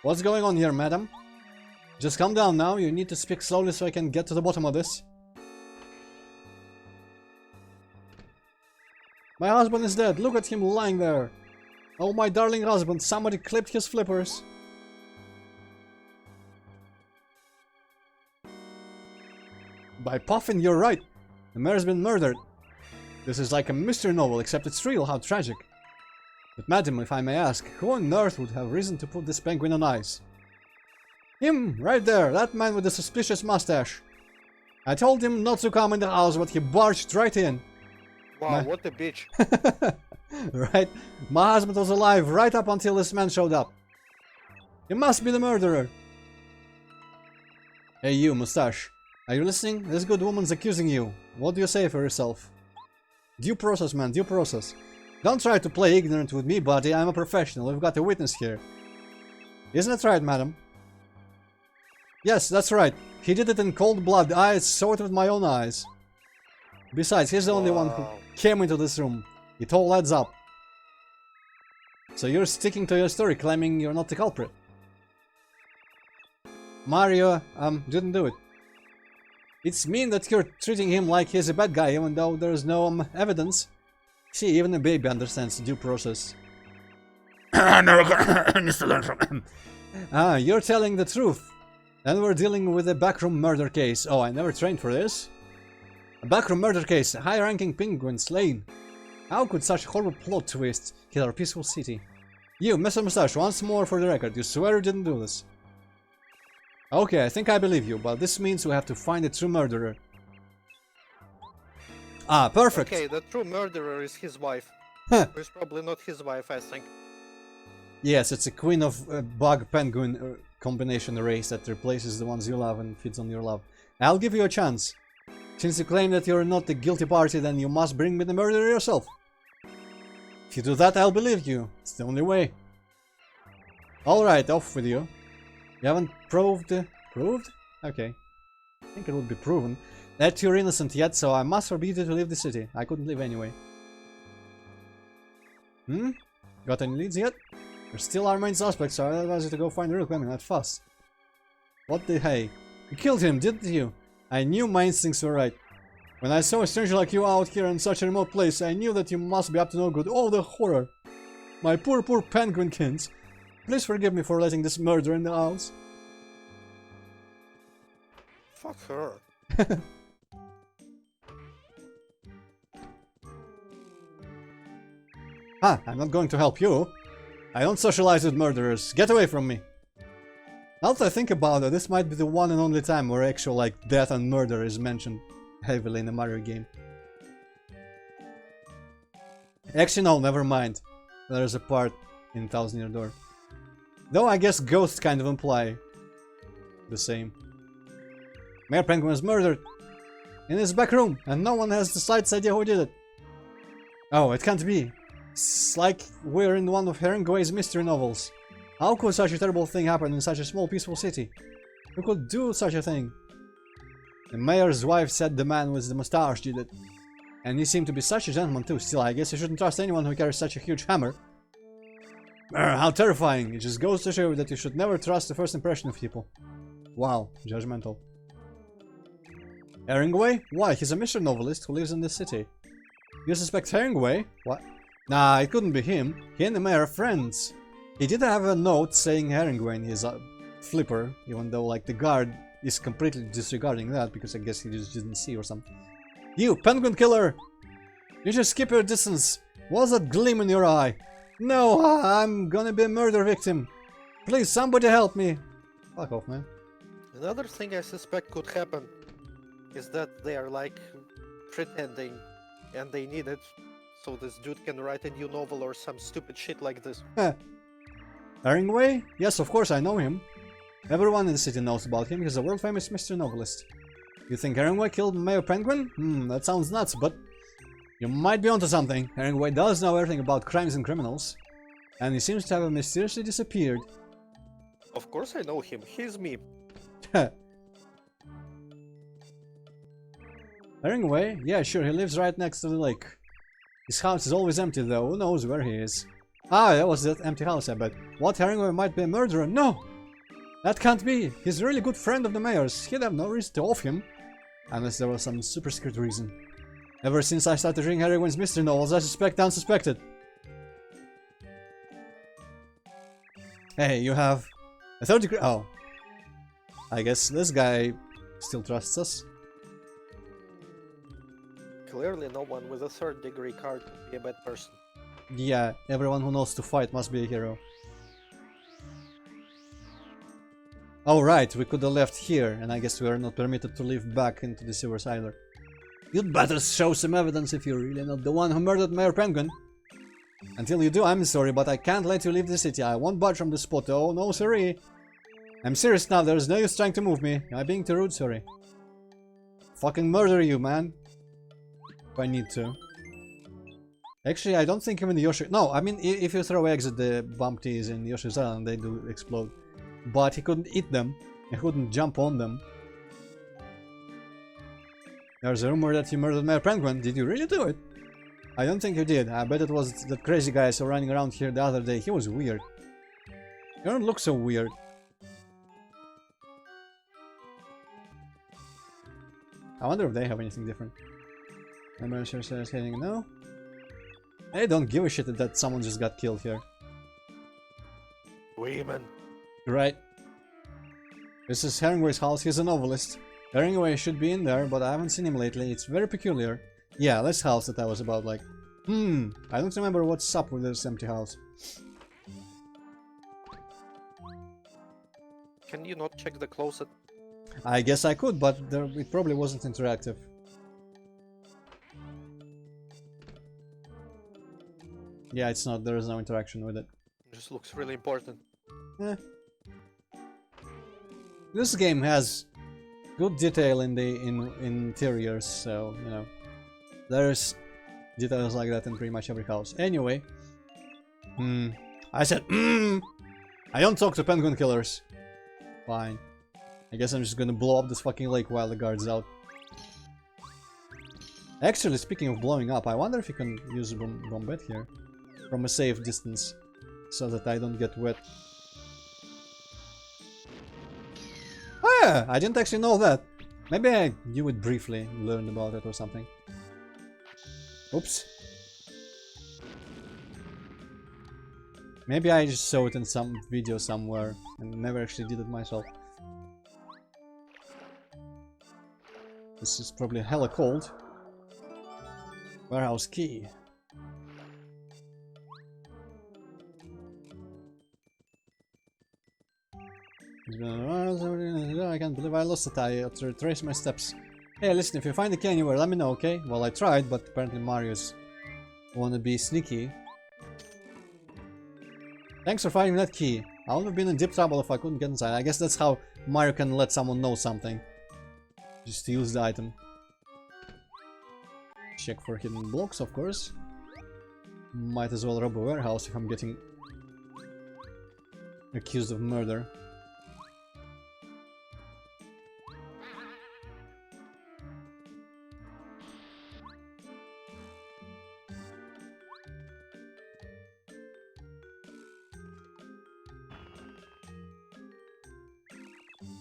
What's going on here, madam? Just calm down now, you need to speak slowly so I can get to the bottom of this. My husband is dead, look at him lying there. Oh, my darling husband, somebody clipped his flippers. By Puffin, you're right. The mayor's been murdered. This is like a mystery novel, except it's real, how tragic. But madam, if I may ask, who on earth would have reason to put this penguin on ice? Him, right there, that man with the suspicious mustache. I told him not to come in the house, but he barged right in. Wow, what a bitch. Right? My husband was alive right up until this man showed up. He must be the murderer. Hey you, mustache. Are you listening? This good woman's accusing you. What do you say for yourself? Due process, man, due process. Don't try to play ignorant with me, buddy. I'm a professional. We've got a witness here. Isn't that right, madam? Yes, that's right. He did it in cold blood. I saw it with my own eyes. Besides, he's the only one who came into this room. It all adds up. So you're sticking to your story, claiming you're not the culprit. Mario, didn't do it. It's mean that you're treating him like he's a bad guy, even though there's no evidence. See, even a baby understands due process. Mr. Learn from him. Ah, you're telling the truth. Then we're dealing with a backroom murder case. Oh, I never trained for this. A backroom murder case, a high-ranking penguin slain. How could such horrible plot twist kill our peaceful city? You, Mr. Mustache, once more for the record, you swear you didn't do this. Okay, I think I believe you, but this means we have to find the true murderer. Ah, perfect. Okay, the true murderer is his wife. It's probably not his wife, I think. Yes, it's a queen of bug-penguin combination race that replaces the ones you love and feeds on your love. I'll give you a chance. Since you claim that you're not the guilty party, then you must bring me the murderer yourself. If you do that, I'll believe you. It's the only way. Alright, off with you. You haven't proved... Proved? Okay. I think it would be proven that you're innocent yet, so I must forbid you to leave the city. I couldn't leave anyway. Got any leads yet? You're still our main suspect, so I advise you to go find the real criminal, not fast. What the hey? You killed him, didn't you? I knew my instincts were right. When I saw a stranger like you out here in such a remote place, I knew that you must be up to no good. Oh, the horror! My poor penguinkins. Please forgive me for letting this murder in the house. Fuck her. I'm not going to help you. I don't socialize with murderers. Get away from me. Now that I think about it, this might be the one and only time where actual like death and murder is mentioned heavily in a Mario game. Actually no, never mind. There's a part in Thousand Year Door. Though I guess ghosts kind of imply the same. Mayor Penguin was murdered in his back room, and no one has the slightest idea who did it. Oh, it can't be. It's like we're in one of Herringway's mystery novels. How could such a terrible thing happen in such a small peaceful city? Who could do such a thing? The mayor's wife said the man with the mustache did it. And he seemed to be such a gentleman too. Still, I guess you shouldn't trust anyone who carries such a huge hammer. How terrifying. It just goes to show that you should never trust the first impression of people. Wow, judgmental. Herringway? Why? He's a mystery novelist who lives in this city. You suspect Herringway? What? Nah, it couldn't be him. He and the mayor are friends. He did have a note saying Herringway in his flipper, even though like the guard is completely disregarding that because I guess he just didn't see or something. You, penguin killer! You just skip your distance. What's that gleam in your eye? No, I'm gonna be a murder victim. Please, somebody help me. Fuck off, man. Another thing I suspect could happen is that they are like pretending and they need it so this dude can write a new novel or some stupid shit like this. Herringway? Yes, of course I know him. Everyone in the city knows about him. He's a world-famous mystery novelist. You think Herringway killed Mayor Penguin? That sounds nuts, but you might be onto something. Herringway does know everything about crimes and criminals. And he seems to have mysteriously disappeared. Of course I know him. He's me. Herringway? Yeah, sure, he lives right next to the lake. His house is always empty though, who knows where he is. Ah, that was that empty house, I bet. What, Herringway might be a murderer? No! That can't be! He's a really good friend of the mayor's. He'd have no reason to off him. Unless there was some super secret reason. Ever since I started reading Herringway's mystery novels, I suspect the unsuspected. Hey, you have a third degree. Oh. I guess this guy still trusts us. Clearly no one with a third degree card could be a bad person. Yeah, everyone who knows to fight must be a hero. Oh right, we could have left here, and I guess we are not permitted to leave back into the sewers either. You'd better show some evidence if you're really not the one who murdered Mayor Penguin. Until you do, I'm sorry, but I can't let you leave the city. I won't budge from the spot. Oh, no sorry. I'm serious now, there's no use trying to move me. Am I being too rude? Sorry. Fucking murder you, man. If I need to. Actually, I don't think even Yoshi... No, I mean, if you throw eggs at the bumpties in Yoshi's Island, they do explode. But he couldn't eat them. He couldn't jump on them. There's a rumor that you murdered Mayor Penguin. Did you really do it? I don't think you did. I bet it was that crazy guy I saw running around here the other day. He was weird. You don't look so weird. I wonder if they have anything different. American says heading no. I don't give a shit that someone just got killed here. Women. Right. This is Herringway's house. He's a novelist. Herringway should be in there, but I haven't seen him lately. It's very peculiar. Yeah, this house that I was about, like... I don't remember what's up with this empty house. Can you not check the closet? I guess I could, but it probably wasn't interactive. Yeah, it's not. There is no interaction with it. It just looks really important. Eh. This game has good detail in the interiors, so you know there's details like that in pretty much every house. Anyway, I said I don't talk to penguin killers. Fine. I guess I'm just gonna blow up this fucking lake while the guard's out. Actually, speaking of blowing up, I wonder if you can use a bombette here from a safe distance so that I don't get wet. Oh yeah, I didn't actually know that. Maybe I knew it briefly, learned about it or something. Oops. Maybe I just saw it in some video somewhere and never actually did it myself. This is probably hella cold. Warehouse key. I can't believe I lost it. I have to retrace my steps. Hey, listen, if you find the key anywhere, let me know, okay? Well, I tried, but apparently Mario's wanna be sneaky. Thanks for finding that key. I would have been in deep trouble if I couldn't get inside. I guess that's how Mario can let someone know something. Just to use the item. Check for hidden blocks, of course. Might as well rob a warehouse if I'm getting accused of murder.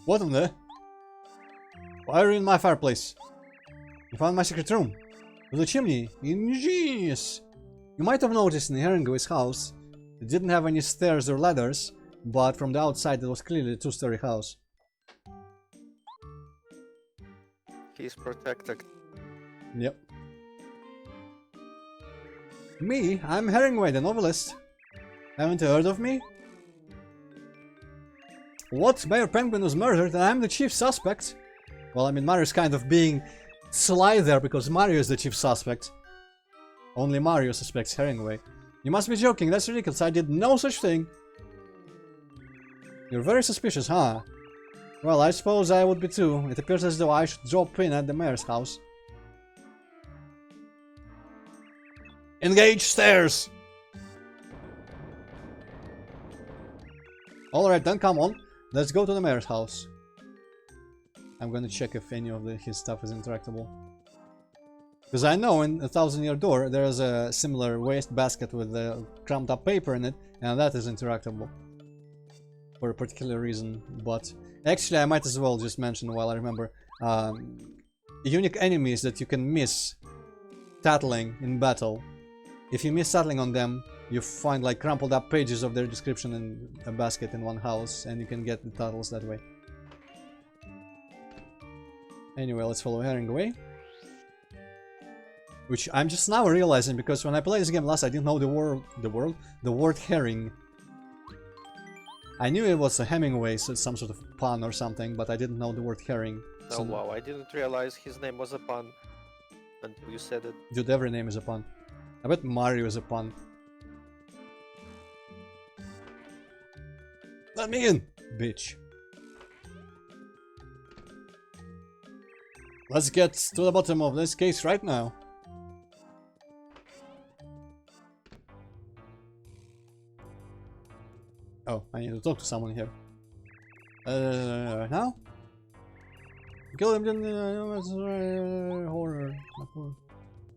What in the? Why are you in my fireplace? You found my secret room. Through the chimney. Ingenious! You might have noticed in Herringway's house, it didn't have any stairs or ladders, but from the outside it was clearly a two-story house. He's protected. Yep. Me? I'm Herringway, the novelist. Haven't you heard of me? What? Mayor Penguin was murdered and I'm the chief suspect? Well, I mean, Mario's kind of being sly there because Mario is the chief suspect. Only Mario suspects Herringway. You must be joking, that's ridiculous, I did no such thing. You're very suspicious, huh? Well, I suppose I would be too. It appears as though I should drop in at the mayor's house. Engage stairs! Alright then, come on. Let's go to the mayor's house. I'm gonna check if any of his stuff is interactable. Because I know in a 1000-Year Door there's a similar waste basket with crumbed up paper in it, and that is interactable. For a particular reason, but... Actually, I might as well just mention while I remember. Unique enemies that you can miss tattling in battle. If you miss tattling on them, you find like crumpled up pages of their description in a basket in one house, and you can get the titles that way. Anyway, let's follow Herringway. Which I'm just now realizing, because when I played this game last, I didn't know the word herring. I knew it was a Hemingway, so some sort of pun or something, but I didn't know the word herring. Oh So, wow, I didn't realize his name was a pun until you said it. dude, every name is a pun. I bet Mario is a pun. Let me in, bitch. Let's get to the bottom of this case right now. Oh, I need to talk to someone here. Now? Kill him, horror.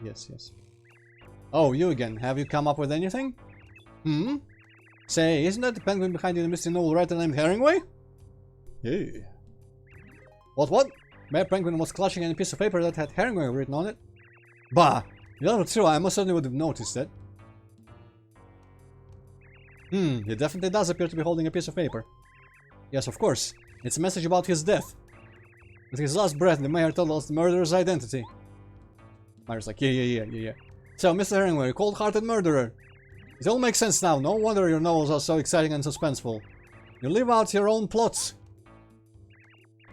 Yes, yes. Oh, you again. Have you come up with anything? Hmm? Say, isn't that the penguin behind you, the misty novel writer named Herringway? Yeah. What? Mayor Penguin was clutching a piece of paper that had Herringway written on it? Bah! That was true, I most certainly would have noticed it. He definitely does appear to be holding a piece of paper. Yes, of course. It's a message about his death. With his last breath, the mayor told us the murderer's identity. Mario's like, yeah. So, Mr. Herringway, cold-hearted murderer. It all makes sense now. No wonder your novels are so exciting and suspenseful. You live out your own plots.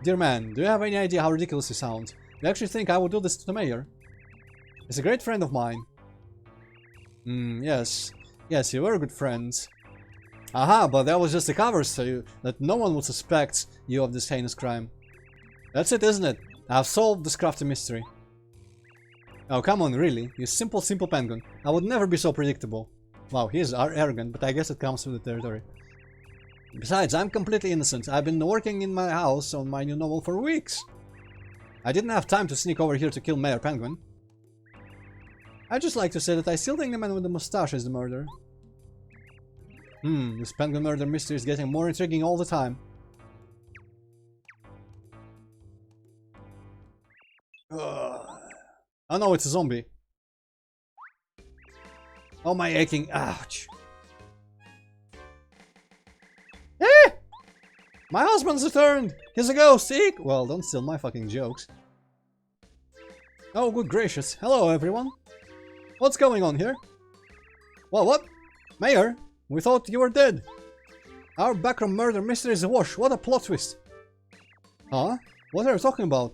Dear man, do you have any idea how ridiculous you sound? You actually think I would do this to the mayor? He's a great friend of mine. Yes. Yes, you were good friends. Aha, but that was just a cover so that no one would suspect you of this heinous crime. That's it, isn't it? I've solved this crafty mystery. Oh, come on, really? You simple penguin. I would never be so predictable. Wow, he is arrogant, but I guess it comes with the territory. Besides, I'm completely innocent. I've been working in my house on my new novel for weeks. I didn't have time to sneak over here to kill Mayor Penguin. I'd just like to say that I still think the man with the mustache is the murderer. This penguin murder mystery is getting more intriguing all the time. Oh no, it's a zombie. Oh, my aching. Ouch. Eh! My husband's returned! He's a ghost! Eek! Well, don't steal my fucking jokes. Oh, good gracious. Hello, everyone. What's going on here? Well, what? Mayor? We thought you were dead. Our backroom murder mystery is a wash. What a plot twist. Huh? What are you talking about?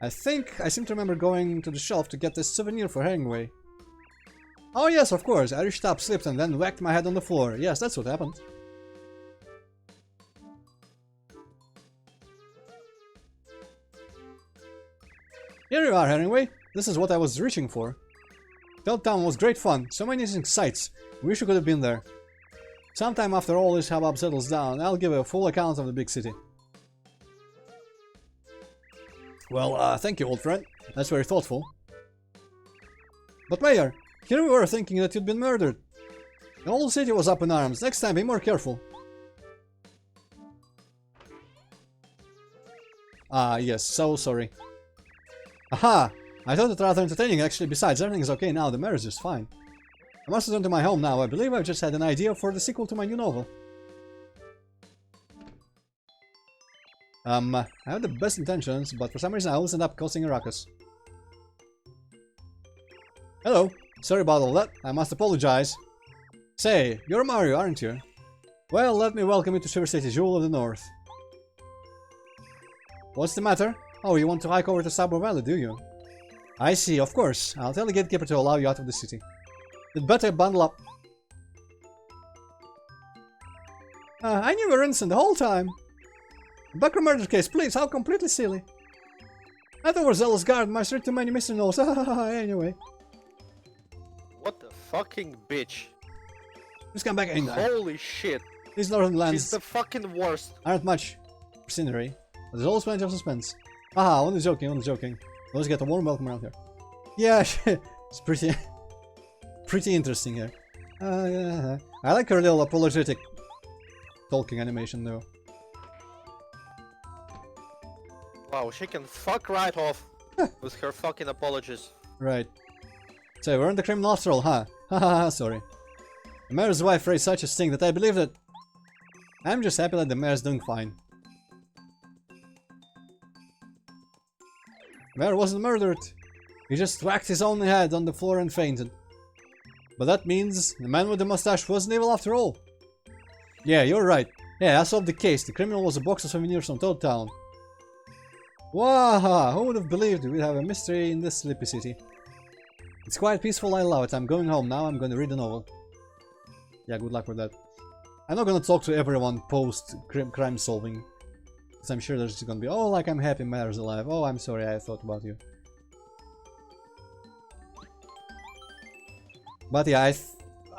I think I seem to remember going to the shelf to get this souvenir for Herringway. Oh yes, of course. I reached up, slipped, and then whacked my head on the floor. Yes, that's what happened. Here you are, Herringway. This is what I was reaching for. Town was great fun. So many interesting sights. Wish you could have been there. Sometime after all this hubbub settles down, I'll give a full account of the big city. Well, thank you, old friend. That's very thoughtful. But Mayor, here we were thinking that you'd been murdered. The whole city was up in arms. Next time, be more careful. Ah, yes, so sorry. Aha! I thought it rather entertaining, actually. Besides, everything's okay now. The mayor is just fine. I must return to my home now. I believe I've just had an idea for the sequel to my new novel. I have the best intentions, but for some reason I always end up causing a ruckus. Hello. Sorry about all that. I must apologize. Say, you're Mario, aren't you? Well, let me welcome you to Shiver City, Jewel of the North. What's the matter? Oh, you want to hike over to Sabo Valley, do you? I see, of course. I'll tell the gatekeeper to allow you out of the city. You'd better bundle up. I knew you were innocent the whole time. Backroom murder case, please, how completely silly. I thought we're zealous guard, my straight too many Mr. Knows. Anyway. What the fucking bitch? Just come back in. Holy shit. These northern lands She's the fucking worst. aren't much for scenery, but there's always plenty of suspense. Haha, only joking, only joking. Always get a warm welcome around here. Yeah, it's pretty interesting here. I like her little apologetic talking animation though. Wow, she can fuck right off with her fucking apologies. Right. So we're in the criminal after all, huh? Haha, sorry. The mayor's wife raised such a stink that I believe that... I'm just happy that the mayor's doing fine. The mayor wasn't murdered. He just whacked his own head on the floor and fainted. But that means the man with the mustache wasn't evil after all. Yeah, you're right. Yeah, I solved the case. The criminal was a box of souvenirs from Toad Town. Wow, who would have believed we'd have a mystery in this sleepy city? It's quite peaceful, I love it. I'm going home now, I'm going to read the novel. Yeah, good luck with that. I'm not going to talk to everyone post-crime solving. Because I'm sure there's just going to be, oh, like I'm happy Mayor's alive. Oh, I'm sorry, I thought about you. But yeah,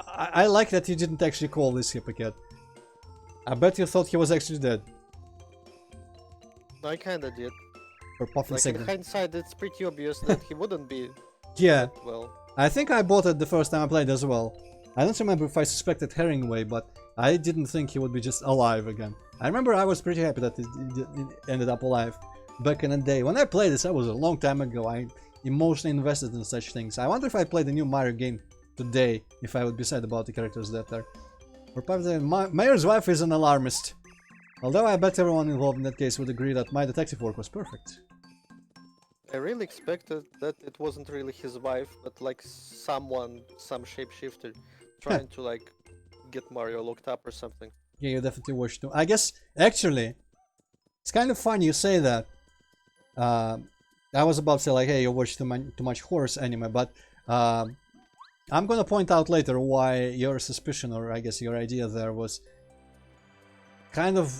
I like that you didn't actually call this Hippocate. I bet you thought he was actually dead. I kinda did. For puffing Like in hindsight, it's pretty obvious that he wouldn't be. Yeah. Well. I think I bought it the first time I played as well. I don't remember if I suspected Herringway, but I didn't think he would be just alive again. I remember I was pretty happy that it ended up alive back in the day. When I played this, that was a long time ago. I emotionally invested in such things. I wonder if I played the new Mario game today, if I would be sad about the characters that are. Mayor's wife is an alarmist. Although I bet everyone involved in that case would agree that my detective work was perfect. I really expected that it wasn't really his wife, but like someone, some shapeshifter, trying to like get Mario locked up or something. Yeah, you definitely watched too. I guess, actually, it's kind of funny you say that. I was about to say like, hey, you watch too much horse anime, but I'm gonna point out later why your suspicion, or I guess your idea there was kind of,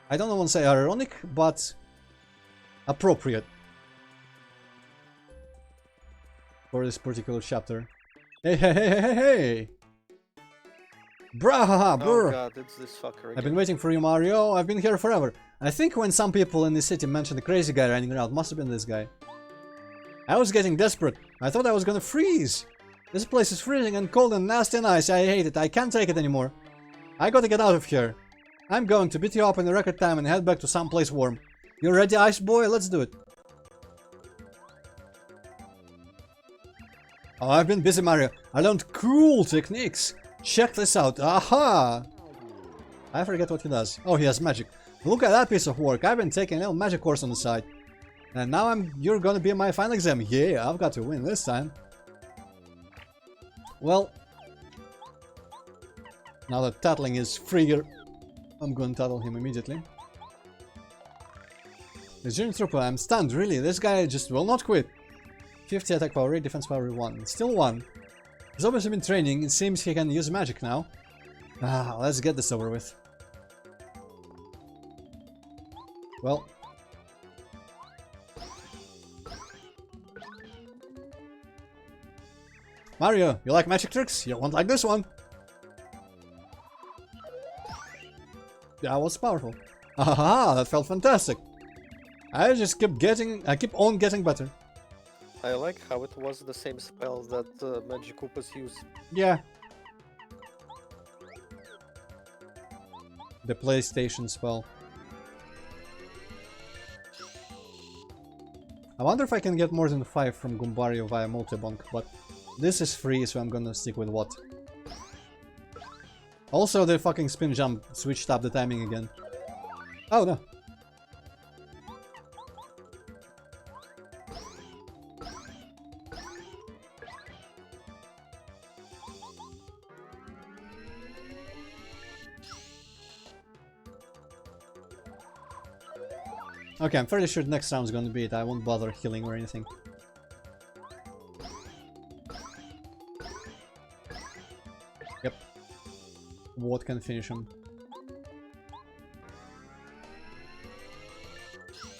I don't want to say ironic, but appropriate for this particular chapter. Hey, hey, hey, hey, hey! Brah, brr! Oh god, it's this fucker again. I've been waiting for you, Mario. I've been here forever. I think when some people in the city mentioned the crazy guy running around, must have been this guy. I was getting desperate. I thought I was gonna freeze. This place is freezing and cold and nasty and icy. I hate it. I can't take it anymore. I gotta get out of here. I'm going to beat you up in a record time and head back to someplace warm. You ready, Ice Boy? Let's do it. Oh, I've been busy, Mario. I learned cool techniques. Check this out. Aha! I forget what he does. Oh, he has magic. Look at that piece of work. I've been taking a little magic course on the side. And now you're gonna be my final exam. Yeah, I've got to win this time. Well, now that tattling is freer, I'm going to tattle him immediately. The Junior Trooper, I'm stunned, really. This guy just will not quit. 50 attack power rate, defense power 1. Still 1. He's obviously been training. It seems he can use magic now. Ah, let's get this over with. Well. Mario, you like magic tricks? You won't like this one. That was powerful. Aha, that felt fantastic. I keep on getting better. I like how it was the same spell that Magic Koopas use. Yeah. The PlayStation spell. I wonder if I can get more than 5 from Goombario via Multibonk, but this is free, so I'm gonna stick with what. Also, the fucking spin jump switched up the timing again. Oh no. Okay, I'm fairly sure the next round's gonna be it. I won't bother healing or anything. Yep. What can finish him?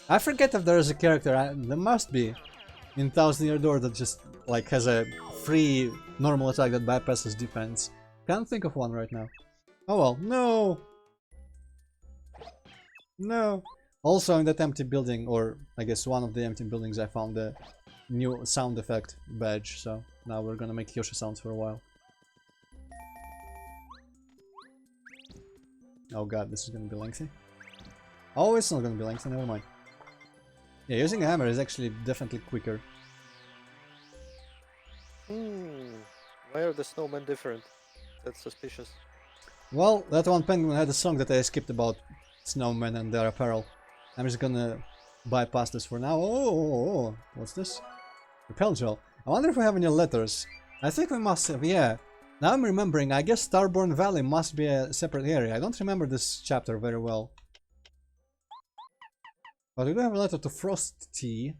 I forget if there is a character, there must be, in Thousand Year Door that just, like, has a free normal attack that bypasses defense. Can't think of one right now. Oh well, no! No! Also in that empty building, or I guess one of the empty buildings, I found the new sound effect badge, so now we're gonna make Yoshi sounds for a while. Oh god, this is gonna be lengthy. Oh, it's not gonna be lengthy, never mind. Yeah, using a hammer is actually definitely quicker. Why are the snowmen different? That's suspicious. Well, that one penguin had a song that I skipped about snowmen and their apparel. I'm just gonna bypass this for now. Oh, what's this? Repel gel. I wonder if we have any letters. I think we must have, yeah. Now I'm remembering, I guess Starborn Valley must be a separate area. I don't remember this chapter very well. But we do have a letter to Frosty.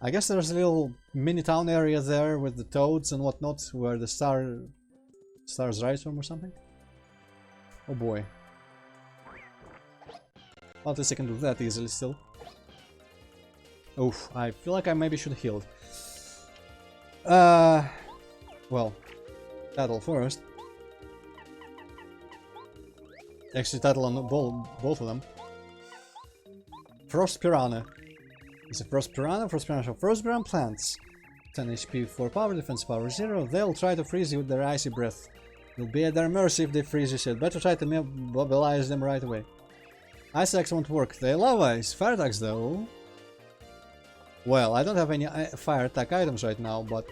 I guess there's a little mini town area there with the toads and whatnot, where the stars rise from or something. Oh boy. Well, at least I can do that easily still. Oof, I feel like I maybe should have healed. Well, tattle first. Actually, tattle on both of them. Frost Piranha. It's a Frost Piranha. Frost Piranha show Frost Piranha plants. 10 HP for power, defense power 0. They'll try to freeze you with their icy breath. You'll be at their mercy if they freeze you, so better try to mobilize them right away. Ice attacks won't work. They love ice. Fire attacks though. Well, I don't have any fire attack items right now, but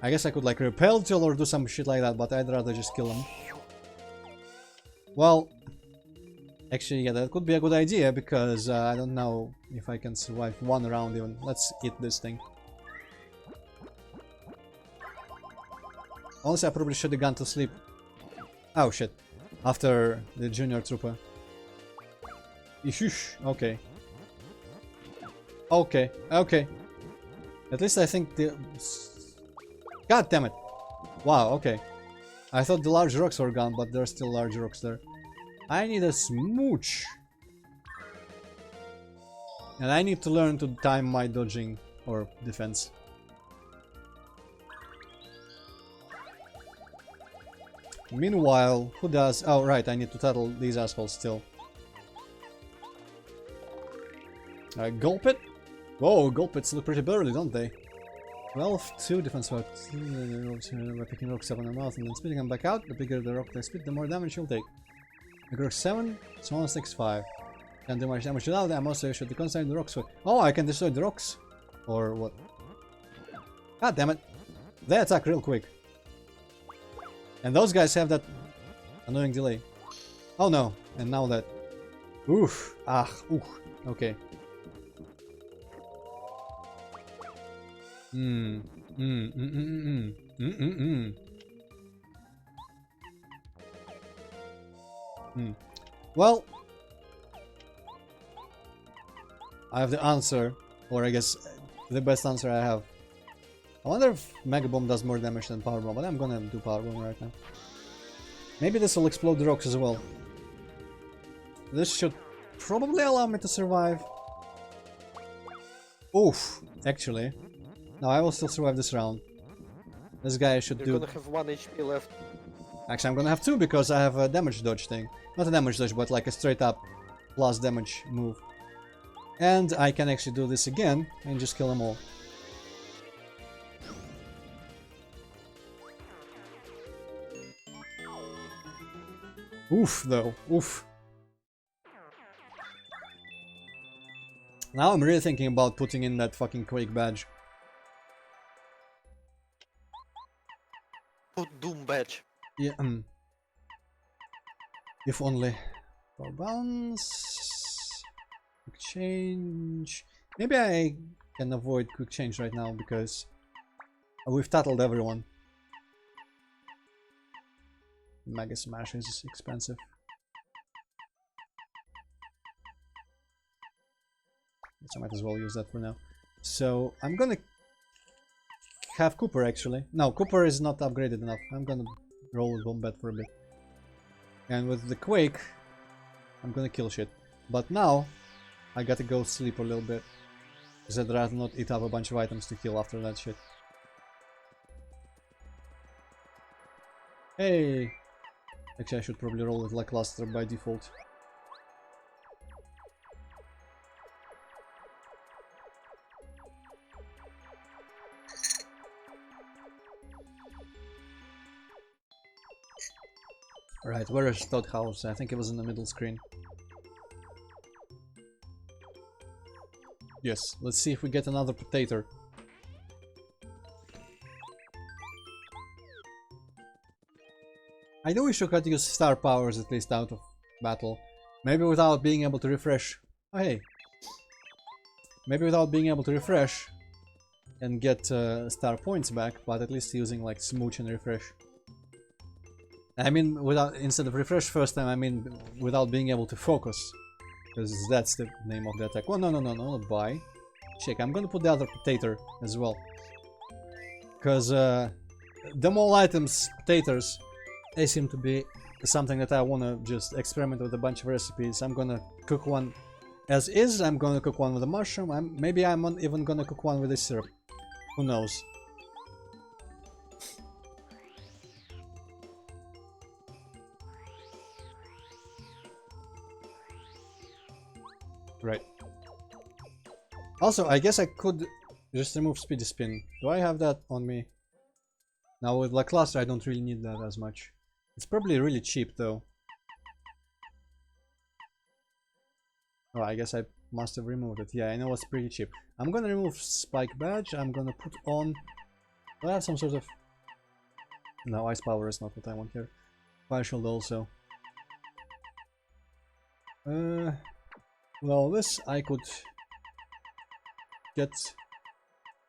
I guess I could like repel till or do some shit like that, but I'd rather just kill them. Well, actually, yeah, that could be a good idea, because I don't know if I can survive one round even. Let's eat this thing. Honestly, I probably should have gone to sleep. Oh shit. After the junior trooper. Shush. Okay. Okay. Okay. At least I think the... God damn it. Wow, okay. I thought the large rocks were gone, but there are still large rocks there. I need a smooch. And I need to learn to time my dodging or defense. Meanwhile, who does... Oh, right, I need to tattle these assholes still. Gulp it? Whoa, Gulpits look pretty burly, don't they? 12, 2 defense by picking rocks up on the mouth and then spitting them back out. The bigger the rock they spit, the more damage you'll take. Rock 7, small 6, 5. Can't do much damage without them, also you should concentrate the rocks. Oh, I can destroy the rocks? Or what? God damn it. They attack real quick. And those guys have that annoying delay. Oh no, and now that... Oof, ah, oof, okay. Well, I have the answer, or I guess the best answer I have. I wonder if Mega Bomb does more damage than Power Bomb, but I'm gonna do Power Bomb right now. Maybe this will explode the rocks as well. This should probably allow me to survive. Oof, actually. No, I will still survive this round. This guy should You're do... gonna have 1 HP left. Actually, I'm gonna have 2 because I have a damage dodge thing. Not a damage dodge, but like a straight up plus damage move. And I can actually do this again and just kill them all. Oof, though. Oof. Now I'm really thinking about putting in that fucking Quake badge. Put Doom badge. Yeah, if only. Power bounce. Quick change. Maybe I can avoid quick change right now because we've tattled everyone. Mega Smash is expensive. So I might as well use that for now. So I'm gonna have Cooper actually. No, Cooper is not upgraded enough. I'm gonna roll with Bombette for a bit. And with the Quake, I'm gonna kill shit. But now, I gotta go sleep a little bit. Because I'd rather not eat up a bunch of items to kill after that shit. Hey! Actually, I should probably roll with Lackluster by default. Right, where is Todd House? I think it was in the middle screen. Yes, let's see if we get another potato. I do wish you could use star powers at least out of battle. Maybe without being able to refresh. Oh hey. Maybe without being able to refresh and get star points back, but at least using like smooch and refresh. I mean, without, instead of refresh first time, I mean without being able to focus. Because that's the name of the attack. Well, no, not buy. Check, I'm gonna put the other potato as well. Because the more items, potatoes, they seem to be something that I wanna just experiment with a bunch of recipes. I'm gonna cook one as is, I'm gonna cook one with a mushroom, maybe I'm not even gonna cook one with a syrup. Who knows? Right. Also, I guess I could just remove Speedy Spin. Do I have that on me? Now with Lackluster I don't really need that as much. It's probably really cheap though. Oh, I guess I must have removed it. Yeah, I know it's pretty cheap. I'm gonna remove Spike Badge. I'm gonna put on... Do I have some sort of... No, Ice Power is not what I want here. Fire Shield also. Well, this I could get...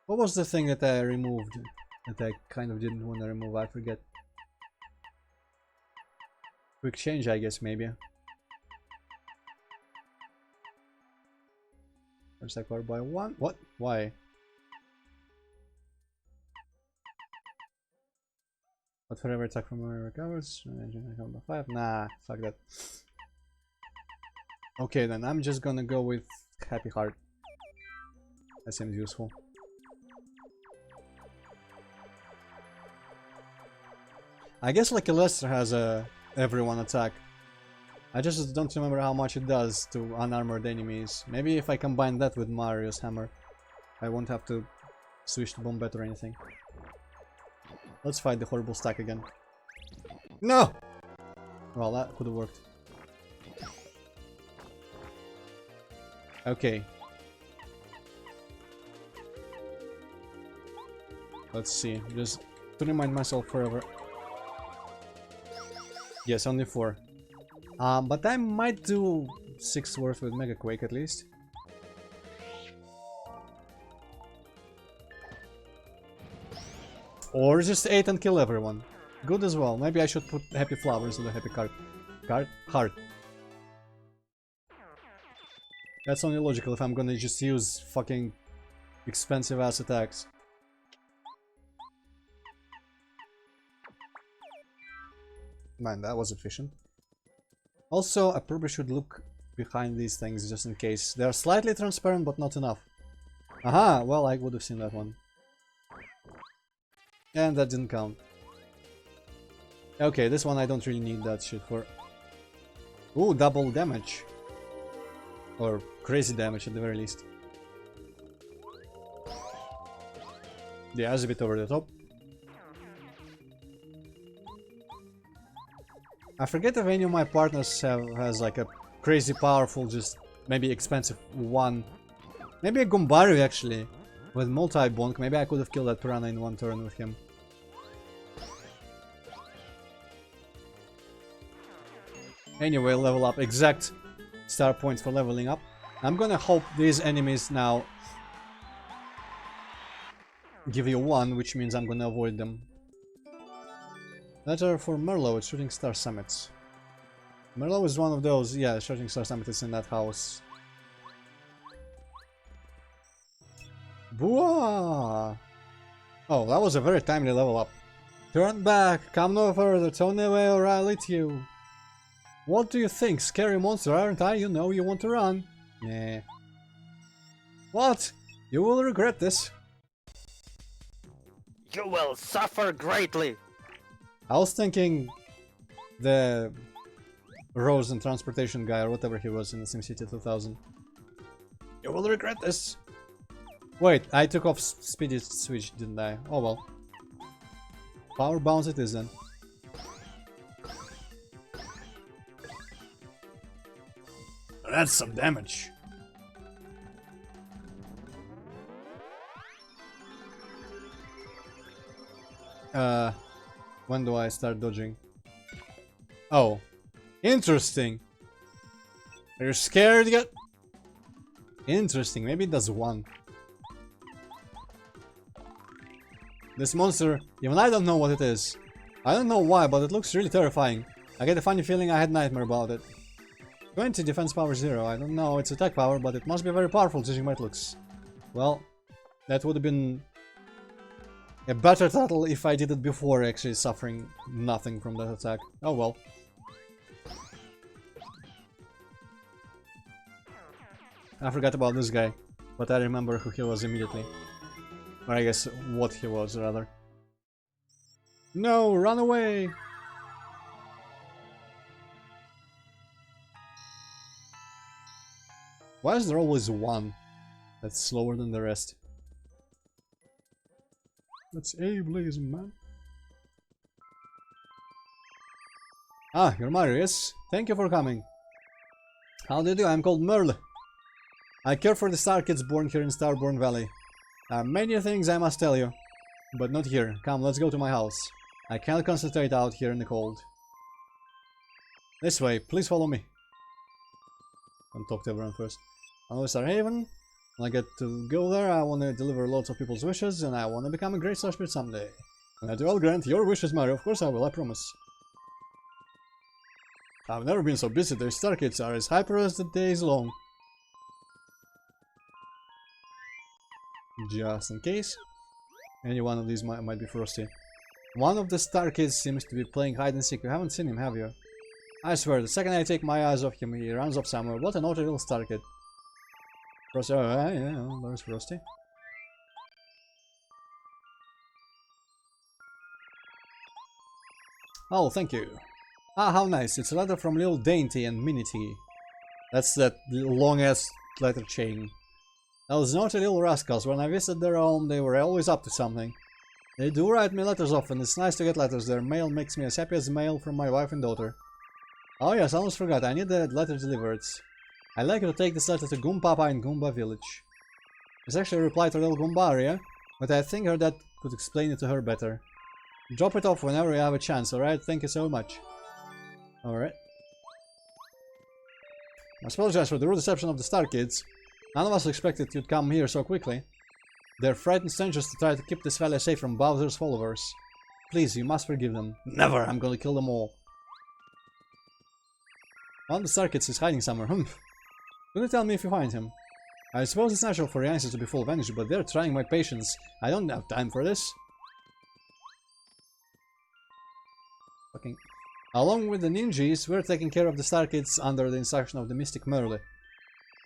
What was the thing that I removed? That I kind of didn't want to remove, I forget. Quick change, I guess, maybe. First attack power by 1? What? Why? But for every attack from where recovers, engine by 5? Nah, fuck that. Okay then, I'm just gonna go with Happy Heart. That seems useful. I guess like Lester has a everyone attack. I just don't remember how much it does to unarmored enemies. Maybe if I combine that with Mario's hammer, I won't have to switch to Bombette or anything. Let's fight the horrible stack again. No! Well, that could have worked. Okay. Let's see, just to remind myself forever. Yes, only 4. But I might do 6 worth with Mega Quake at least. Or just 8 and kill everyone. Good as well. Maybe I should put Happy Flower instead of Happy Heart. That's only logical if I'm gonna just use fucking expensive ass attacks. Man, that was efficient. Also, I probably should look behind these things just in case. They are slightly transparent, but not enough. Aha! Well, I would have seen that one. And that didn't count. Okay, this one I don't really need that shit for. Ooh, double damage. Or crazy damage at the very least. Yeah, it's a bit over the top. I forget if any of my partners has like a crazy powerful, just maybe expensive one. Maybe a Gombari actually. With multi-bonk, maybe I could have killed that piranha in one turn with him. Anyway, level up. Exact star points for leveling up. I'm gonna hope these enemies now give you one, which means I'm gonna avoid them. Letter for Merlo at Shooting Star Summits. Merlo is one of those, yeah, Shooting Star Summit is in that house. Booah! Oh, that was a very timely level up. Turn back, come no further, turn away or I'll eat you. What do you think? Scary monster, aren't I? You know you want to run. Nah. What? You will regret this. You will suffer greatly. I was thinking the Rose and Transportation guy or whatever he was in the SimCity 2000. You will regret this. Wait, I took off speedy switch, didn't I? Oh well. Power bounce it is then. That's some damage. When do I start dodging? Oh, interesting. Are you scared yet? Interesting, maybe it does one. This monster, even I don't know what it is. I don't know why, but it looks really terrifying. I get a funny feeling I had nightmare about it. 20 defense power 0. I don't know its attack power, but it must be very powerful judging by it looks. Well, that would have been a better title if I did it before actually suffering nothing from that attack. Oh well. I forgot about this guy, but I remember who he was immediately. Or I guess what he was, rather. No, run away! Why is there always one that's slower than the rest? That's ableism, man. Ah, you're Marius. Thank you for coming. How do you do? I'm called Merle. I care for the star kids born here in Starborn Valley. Many things I must tell you, but not here. Come, let's go to my house. I can't concentrate out here in the cold. This way, please follow me. I'll talk to everyone first. I know Star Haven. When I get to go there, I want to deliver lots of people's wishes, and I want to become a great star spirit someday. And I do, I'll grant your wishes, Mario. Of course I will, I promise. I've never been so busy. The star kids are as hyper as the day is long. Just in case. Any one of these might be Frosty. One of the star kids seems to be playing hide and seek. You haven't seen him, have you? I swear, the second I take my eyes off him, he runs off somewhere. What a naughty little star kid. Frosty, oh yeah, there's Frosty. Oh, thank you. Ah, how nice. It's a letter from Little Dainty and Minity. That's that long-ass letter chain. Those naughty little rascals, when I visited their home, they were always up to something. They do write me letters often. It's nice to get letters. Their mail makes me as happy as mail from my wife and daughter. Oh yes, I almost forgot. I need that letter delivered. I'd like you to take this letter to Goompapa in Goomba village. It's actually a reply to little Goombaria, but I think her dad could explain it to her better. Drop it off whenever you have a chance, alright? Thank you so much. Alright. I apologize for the rude reception of the Star Kids. None of us expected you'd come here so quickly. They're frightened strangers to try to keep this valley safe from Bowser's followers. Please, you must forgive them. Never! I'm gonna kill them all. One of the Star Kids is hiding somewhere. Could you tell me if you find him? I suppose it's natural for Yancy to be full of energy, but they're trying my patience. I don't have time for this. Fucking... Along with the ninjas, we're taking care of the Star Kids under the instruction of the Mystic Merle.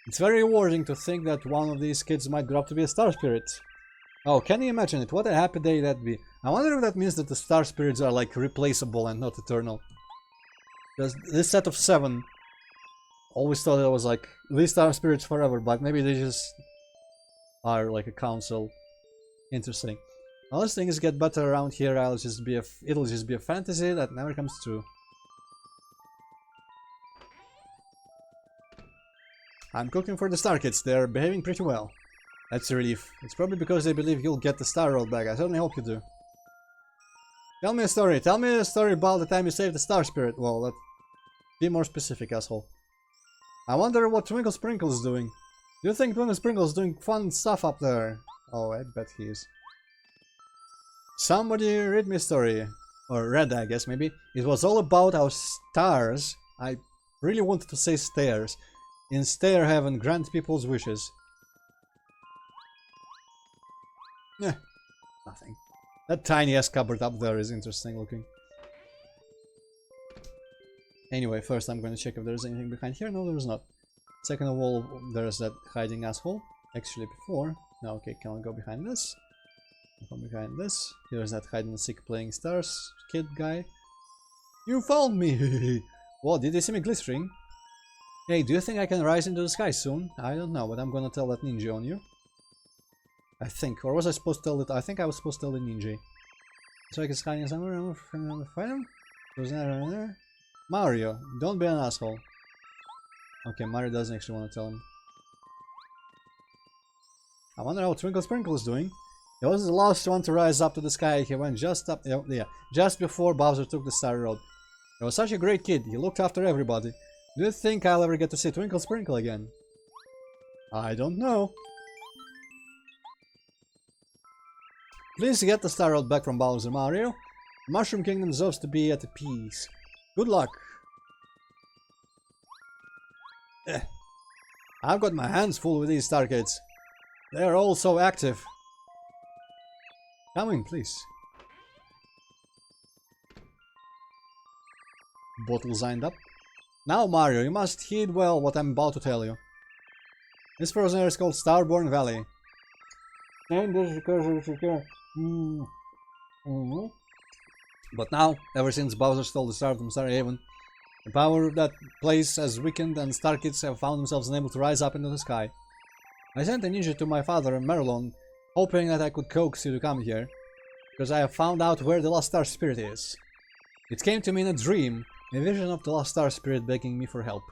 It's very rewarding to think that one of these kids might grow up to be a Star Spirit. Oh, can you imagine it? What a happy day that'd be. I wonder if that means that the star spirits are like replaceable and not eternal. Because this set of 7 always thought it was like these star spirits forever, but maybe they just are like a council. Interesting. Unless things get better around here, it'll just be a fantasy that never comes true. I'm cooking for the Star Kids. They're behaving pretty well. That's a relief. It's probably because they believe you'll get the Star Road back. I certainly hope you do. Tell me a story. Tell me a story about the time you saved the Star Spirit. Well, be more specific, asshole. I wonder what Twinkle Sprinkle's doing. Do you think Twinkle Sprinkle's doing fun stuff up there? Oh, I bet he is. Somebody read me a story. Or read, I guess, maybe. It was all about how stars... I really wanted to say stairs. In stair heaven grant people's wishes. Nothing. That tiny ass cupboard up there is interesting looking. Anyway, first I'm going to check if there's anything behind here. No, there's not. Second of all, there's that hiding asshole. Actually, before. No, okay, can I go behind this? Go behind this. Here's that hide and seek playing stars kid guy. You found me! What, did you see me glistering? Hey, do you think I can rise into the sky soon? I don't know, but I'm gonna tell that ninja on you. I think. Or was I supposed to tell it? I think I was supposed to tell the ninja. So I can sky in somewhere. I'm gonna find him. There's another there. Mario, don't be an asshole. Okay, Mario doesn't actually want to tell him. I wonder how Twinkle Sprinkle is doing. He was the last one to rise up to the sky. He went just up, yeah, just before Bowser took the Star Road. He was such a great kid. He looked after everybody. Do you think I'll ever get to see Twinkle Sprinkle again? I don't know. Please get the Star Road back from Bowser, Mario. Mushroom Kingdom deserves to be at peace. Good luck. I've got my hands full with these Star Kids. They're all so active. Come in, please. Bottle signed up. Now, Mario, you must heed well what I'm about to tell you. This frozen area is called Starborn Valley. But now, ever since Bowser stole the star from Starhaven, the power of that place has weakened and Star Kids have found themselves unable to rise up into the sky. I sent a ninja to my father, Merlon, hoping that I could coax you to come here, because I have found out where the lost Star Spirit is. It came to me in a dream, a vision of the lost Star Spirit begging me for help.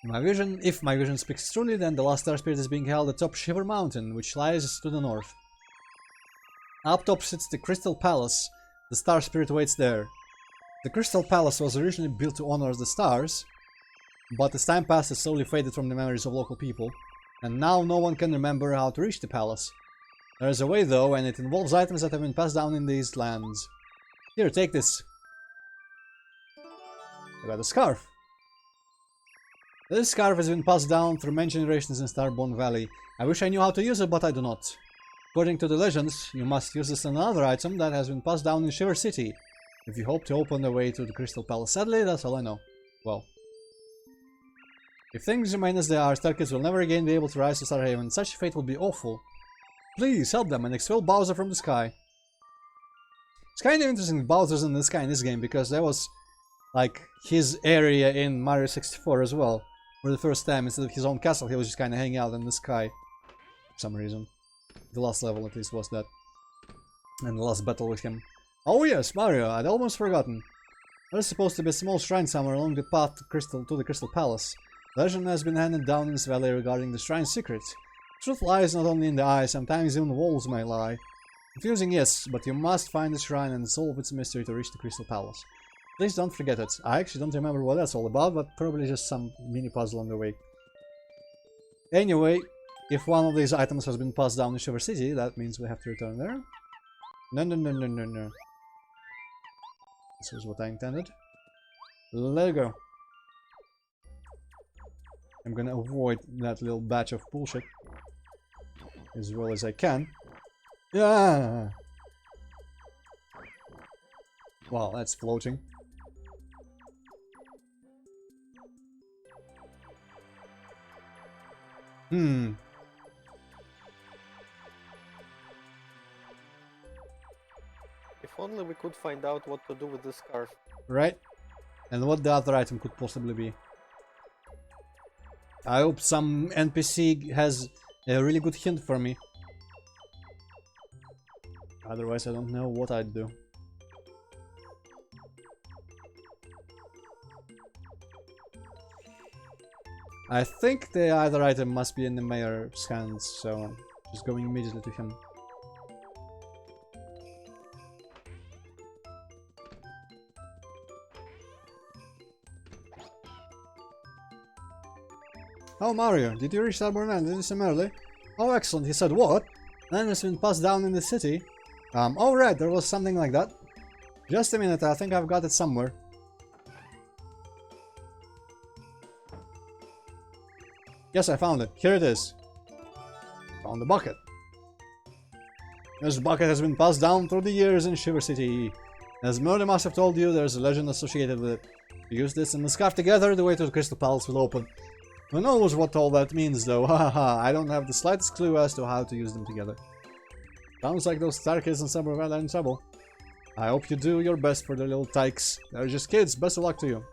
If my vision speaks truly, then the lost Star Spirit is being held atop Shiver Mountain, which lies to the north. Up top sits the Crystal Palace. The Star Spirit waits there. The Crystal Palace was originally built to honor the stars, but as time passed it slowly faded from the memories of local people, and now no one can remember how to reach the palace. There is a way though, and it involves items that have been passed down in these lands. Here, take this. I got a scarf. This scarf has been passed down through many generations in Starborn Valley. I wish I knew how to use it, but I do not. According to the legends, you must use this on another item that has been passed down in Shiver City, if you hope to open the way to the Crystal Palace. Sadly, that's all I know. Well, if things remain as they are, Star Kids will never again be able to rise to Starhaven. Such fate would be awful. Please help them and expel Bowser from the sky. It's kind of interesting Bowser's in the sky in this game, because that was like his area in Mario 64 as well. For the first time, instead of his own castle, he was just kind of hanging out in the sky. For some reason. The last level at least was that. And the last battle with him. Oh yes, Mario, I'd almost forgotten. There's supposed to be a small shrine somewhere along the path to the Crystal Palace. Legend has been handed down in this valley regarding the shrine's secrets. Truth lies not only in the eye, sometimes even walls may lie. Confusing, yes, but you must find the shrine and solve its mystery to reach the Crystal Palace. Please don't forget it. I actually don't remember what that's all about, but probably just some mini puzzle on the way. Anyway, if one of these items has been passed down in Shiver City, that means we have to return there. No. This is what I intended. Let it go. I'm gonna avoid that little batch of bullshit as well as I can. Yeah. Wow, that's floating. only we could find out what to do with the scarf. Right? And what the other item could possibly be. I hope some NPC has a really good hint for me. Otherwise I don't know what I'd do. I think the other item must be in the mayor's hands, so I'm just going immediately to him. Oh Mario, did you reach Starborn Island? Did you see him early? Oh excellent, he said what? Land has been passed down in the city. Oh right, there was something like that. Just a minute, I think I've got it somewhere. Yes, I found it. Here it is. Found the bucket. This bucket has been passed down through the years in Shiver City. As Murder must have told you, there's a legend associated with it. You use this and the scarf together, the way to the Crystal Palace will open. Who knows what all that means though, haha, I don't have the slightest clue as to how to use them together. Sounds like those star kids in Summerville are in trouble. I hope you do your best for the little tykes. They're just kids, best of luck to you.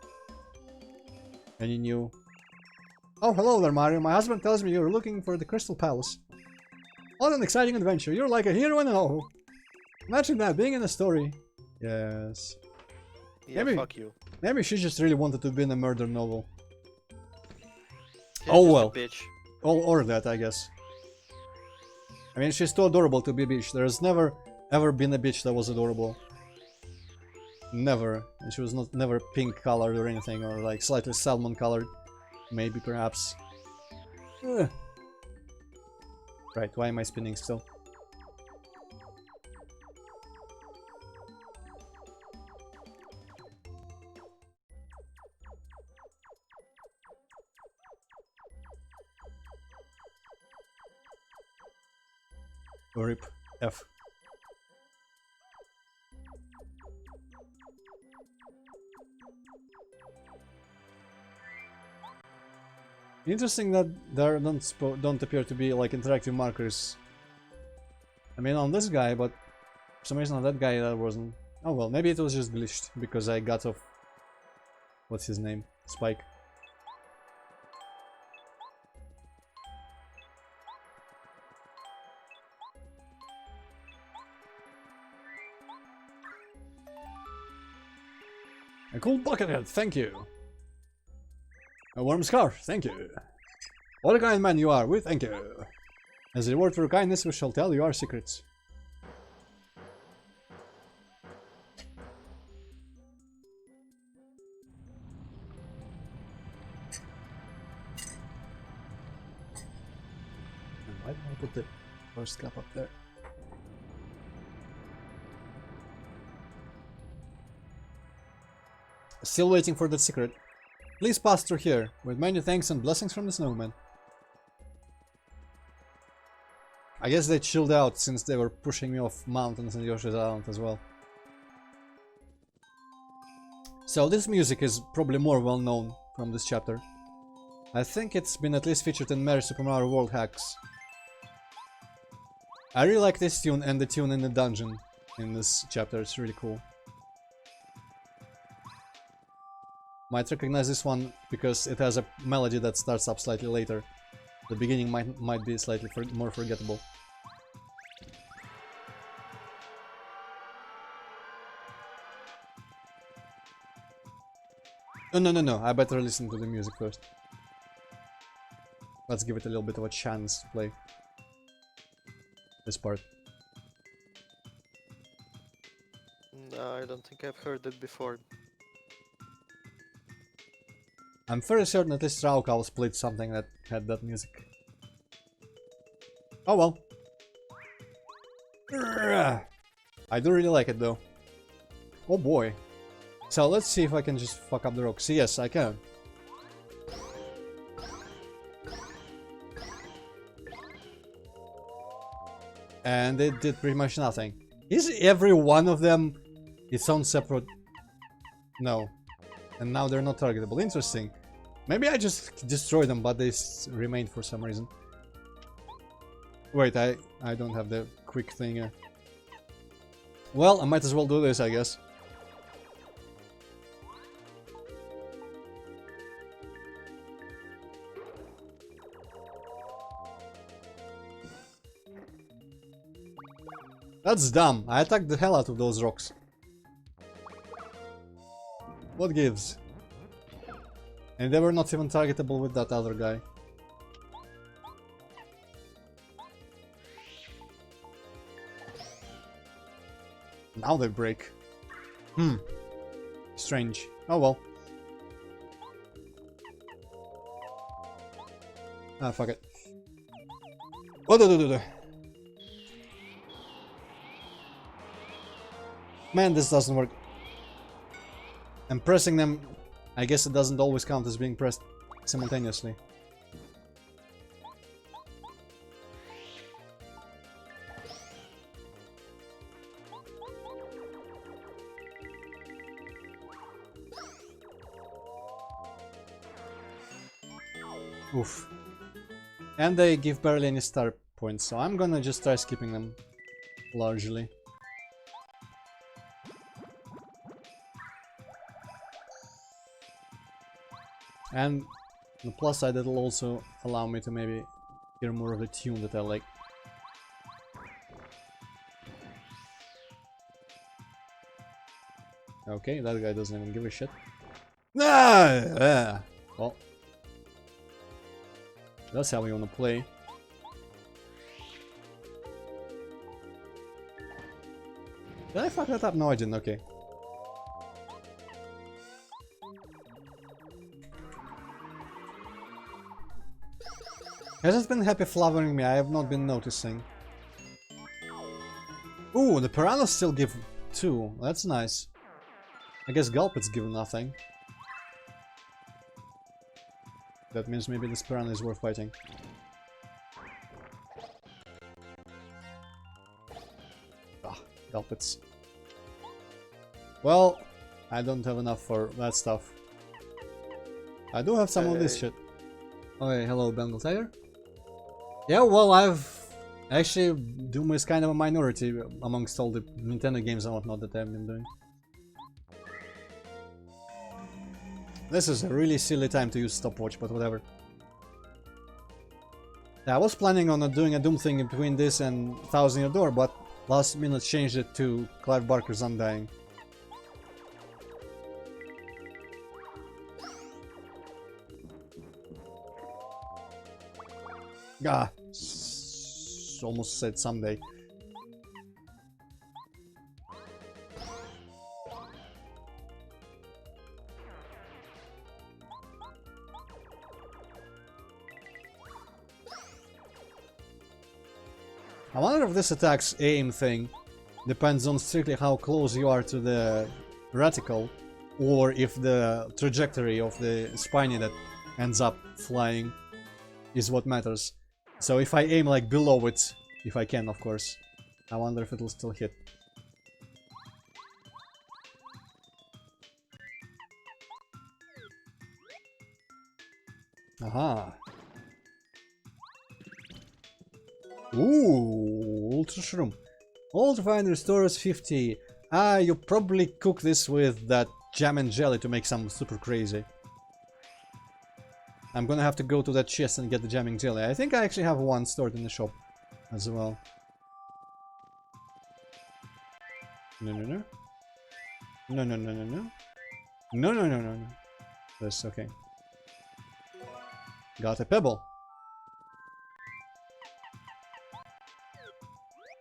Any new... Oh, hello there, Mario. My husband tells me you're looking for the Crystal Palace. What an exciting adventure. You're like a hero in all. Imagine that, being in a story. Yes. Yeah, maybe, fuck you. Maybe she just really wanted to be in a murder novel. She's Oh just a well. bitch. Or that, I guess. I mean, she's too adorable to be a bitch. There's never, ever been a bitch that was adorable. Never. And she was never pink colored or anything, or like slightly salmon colored. Maybe, perhaps. Ugh. Right, why am I spinning still? RIP F. Interesting that there don't appear to be like interactive markers. I mean on this guy, but for some reason on that guy that wasn't. Oh well, maybe it was just glitched because I got off. What's his name? Spike. A cool bucket head, thank you. A warm scarf, thank you. What a kind man you are, we thank you. As a reward for your kindness, we shall tell you our secrets. And why did I put the first cup up there? Still waiting for that secret. Please pass through here, with many thanks and blessings from the snowman. I guess they chilled out since they were pushing me off mountains and Yoshi's Island as well. So this music is probably more well known from this chapter. I think it's been at least featured in Mary Super Mario World Hacks. I really like this tune and the tune in the dungeon in this chapter, it's really cool. Might recognize this one because it has a melody that starts up slightly later. The beginning might be slightly more forgettable. Oh, no, I better listen to the music first. Let's give it a little bit of a chance to play this part. No, I don't think I've heard it before. I'm fairly certain at least Raukal played something that had that music. Oh well. I do really like it though. Oh boy. So let's see if I can just fuck up the rocks. Yes, I can. And it did pretty much nothing. Is every one of them its own separate... No. And now they're not targetable. Interesting. Maybe I just destroyed them, but they remained for some reason. Wait, I don't have the quick thing here. Well, I might as well do this, I guess. That's dumb. I attacked the hell out of those rocks. What gives? And they were not even targetable with that other guy. Now they break. Strange. Oh well. Ah, fuck it. What do? Man, this doesn't work. I'm pressing them. I guess it doesn't always count as being pressed simultaneously. Oof. And they give barely any star points, so I'm gonna just try skipping them. Largely. And on the plus side, it'll also allow me to maybe hear more of the tune that I like. Okay, that guy doesn't even give a shit. Well, that's how we wanna play. Did I fuck that up? No, I didn't. Okay. Has it been happy flowering me? I have not been noticing. Ooh, the piranhas still give 2. That's nice. I guess Gulpits give nothing. That means maybe this piranha is worth fighting. Ah, Gulpits. Well, I don't have enough for that stuff. I do have some of this shit. Okay, hello Bengal Tiger. Yeah, well, actually, Doom is kind of a minority amongst all the Nintendo games and whatnot that I've been doing. This is a really silly time to use stopwatch, but whatever. Yeah, I was planning on doing a Doom thing in between this and Thousand Year Door, but last minute changed it to Clive Barker's Undying. Ah, almost said someday. I wonder if this attack's aim thing depends on strictly how close you are to the reticle, or if the trajectory of the spiny that ends up flying is what matters. So if I aim like below it, if I can of course, I wonder if it'll still hit. Aha. Ooh, Ultra Shroom. Ultra Fine restores 50. Ah, you probably cook this with that jam and jelly to make some super crazy. I'm gonna have to go to that chest and get the jamming jelly. I think I actually have one stored in the shop as well. No. No. This, okay. Got a pebble.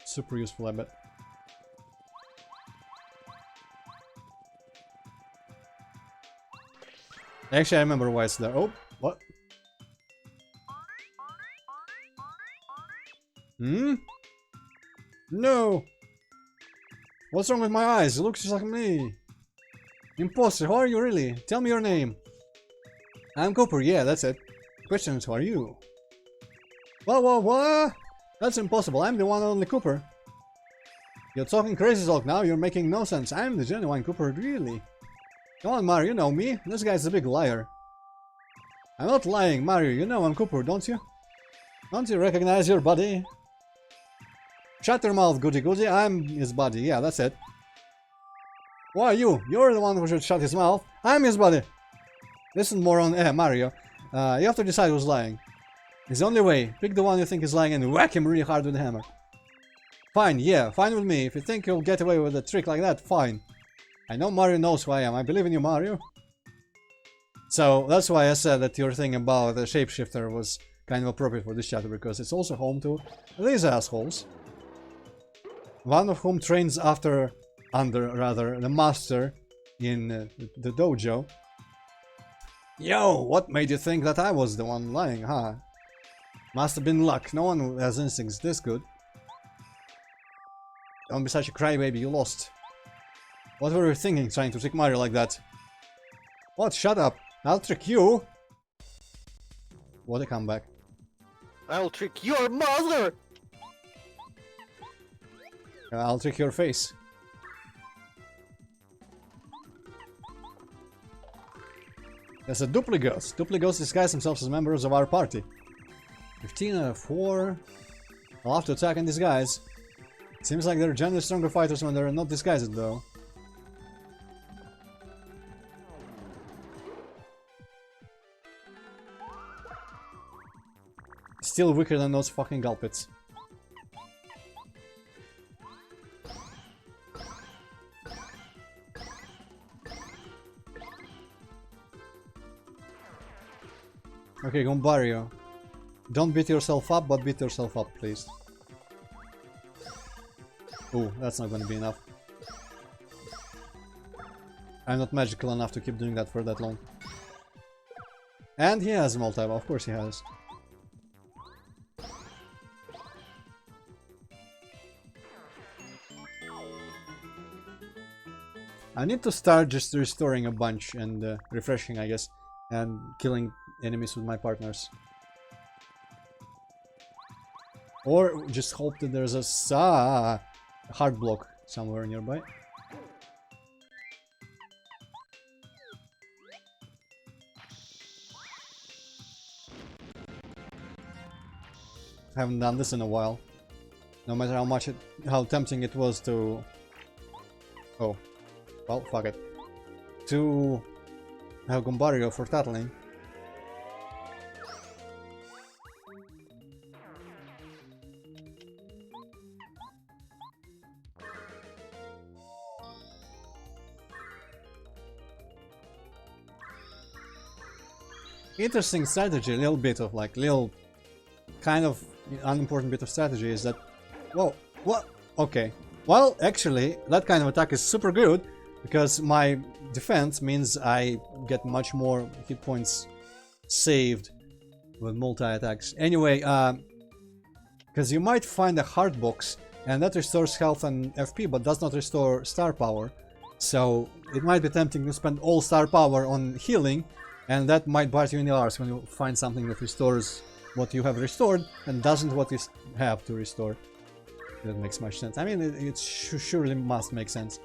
Super useful, I bet. Actually, I remember why it's there. Oh, what? No! What's wrong with my eyes? It looks just like me. Imposter, who are you really? Tell me your name. I'm Cooper, yeah, that's it. Question is, who are you? What? That's impossible, I'm the one and only Cooper. You're talking crazy talk now, you're making no sense. I'm the genuine Cooper, really. Come on, Mario, you know me. This guy's a big liar. I'm not lying, Mario, you know I'm Cooper, don't you? Don't you recognize your body? Shut your mouth, goody goody. I'm his buddy. Yeah, that's it. Why you? You're the one who should shut his mouth. I'm his buddy. Listen, moron. Mario. You have to decide who's lying. It's the only way. Pick the one you think is lying and whack him really hard with the hammer. Fine, yeah, fine with me. If you think you'll get away with a trick like that, fine. I know Mario knows who I am. I believe in you, Mario. So, that's why I said that your thing about the shapeshifter was kind of appropriate for this chapter, because it's also home to these assholes. One of whom trains under the master in the dojo. Yo, what made you think that I was the one lying, huh? Must have been luck. No one has instincts this good. Don't be such a crybaby, you lost. What were you thinking trying to trick Mario like that? What? Shut up. I'll trick you. What a comeback. I'll trick your mother! I'll trick your face. There's a dupligos. Dupligos disguise themselves as members of our party. 15 out of 4. I'll have to attack in disguise. Seems like they're generally stronger fighters when they're not disguised though. Still weaker than those fucking gulpits. Okay, Gombario. Don't beat yourself up, but beat yourself up, please. Ooh, that's not gonna be enough. I'm not magical enough to keep doing that for that long. And he has multi-ball, of course he has. I need to start just restoring a bunch and refreshing, I guess, and killing enemies with my partners. Or just hope that there's a hard block somewhere nearby. Haven't done this in a while. No matter how tempting it was to... Oh. Well, fuck it. To have Gombario for tattling. Interesting strategy, a little bit of like, little kind of unimportant bit of strategy is that... Whoa, what? Okay. Well, actually, that kind of attack is super good, because my defense means I get much more hit points saved with multi-attacks. Anyway, because you might find a hard box, and that restores health and FP, but does not restore star power. So it might be tempting to spend all star power on healing, and that might bite you in the arse when you find something that restores what you have restored, and doesn't what you have to restore. That makes much sense. I mean, it surely must make sense.